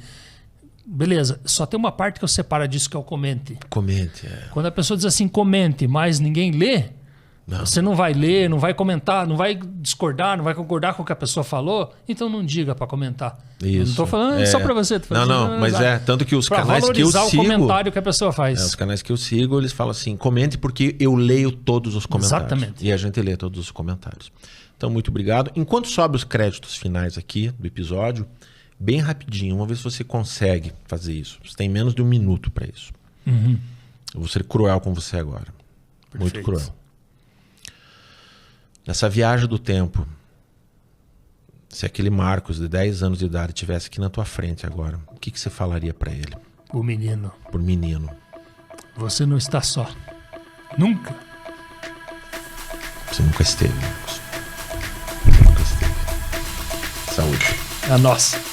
Speaker 2: beleza, só tem uma parte que eu separo disso, que é o comente.
Speaker 1: Comente,
Speaker 2: Quando a pessoa diz assim, comente, mas ninguém lê, você não vai ler, não vai comentar, não vai discordar, não vai concordar com o que a pessoa falou, então não diga para comentar.
Speaker 1: Isso.
Speaker 2: Eu não tô falando só para você.
Speaker 1: Não, mas tanto que os canais que eu sigo...
Speaker 2: valorizar o comentário que a pessoa faz.
Speaker 1: Os canais que eu sigo, eles falam assim, comente porque eu leio todos os comentários.
Speaker 2: Exatamente.
Speaker 1: E a gente lê todos os comentários. Então, muito obrigado. Enquanto sobe os créditos finais aqui do episódio, bem rapidinho, vamos ver se você consegue fazer isso. Você tem menos de 1 minuto para isso.
Speaker 2: Uhum.
Speaker 1: Eu vou ser cruel com você agora.
Speaker 2: Perfeito.
Speaker 1: Muito cruel. Nessa viagem do tempo, se aquele Marcos de 10 anos de idade estivesse aqui na tua frente agora, o que você falaria para ele?
Speaker 2: O menino.
Speaker 1: Por menino.
Speaker 2: Você não está só. Nunca.
Speaker 1: Você nunca esteve, Marcos. Você nunca esteve. Saúde.
Speaker 2: É a nossa.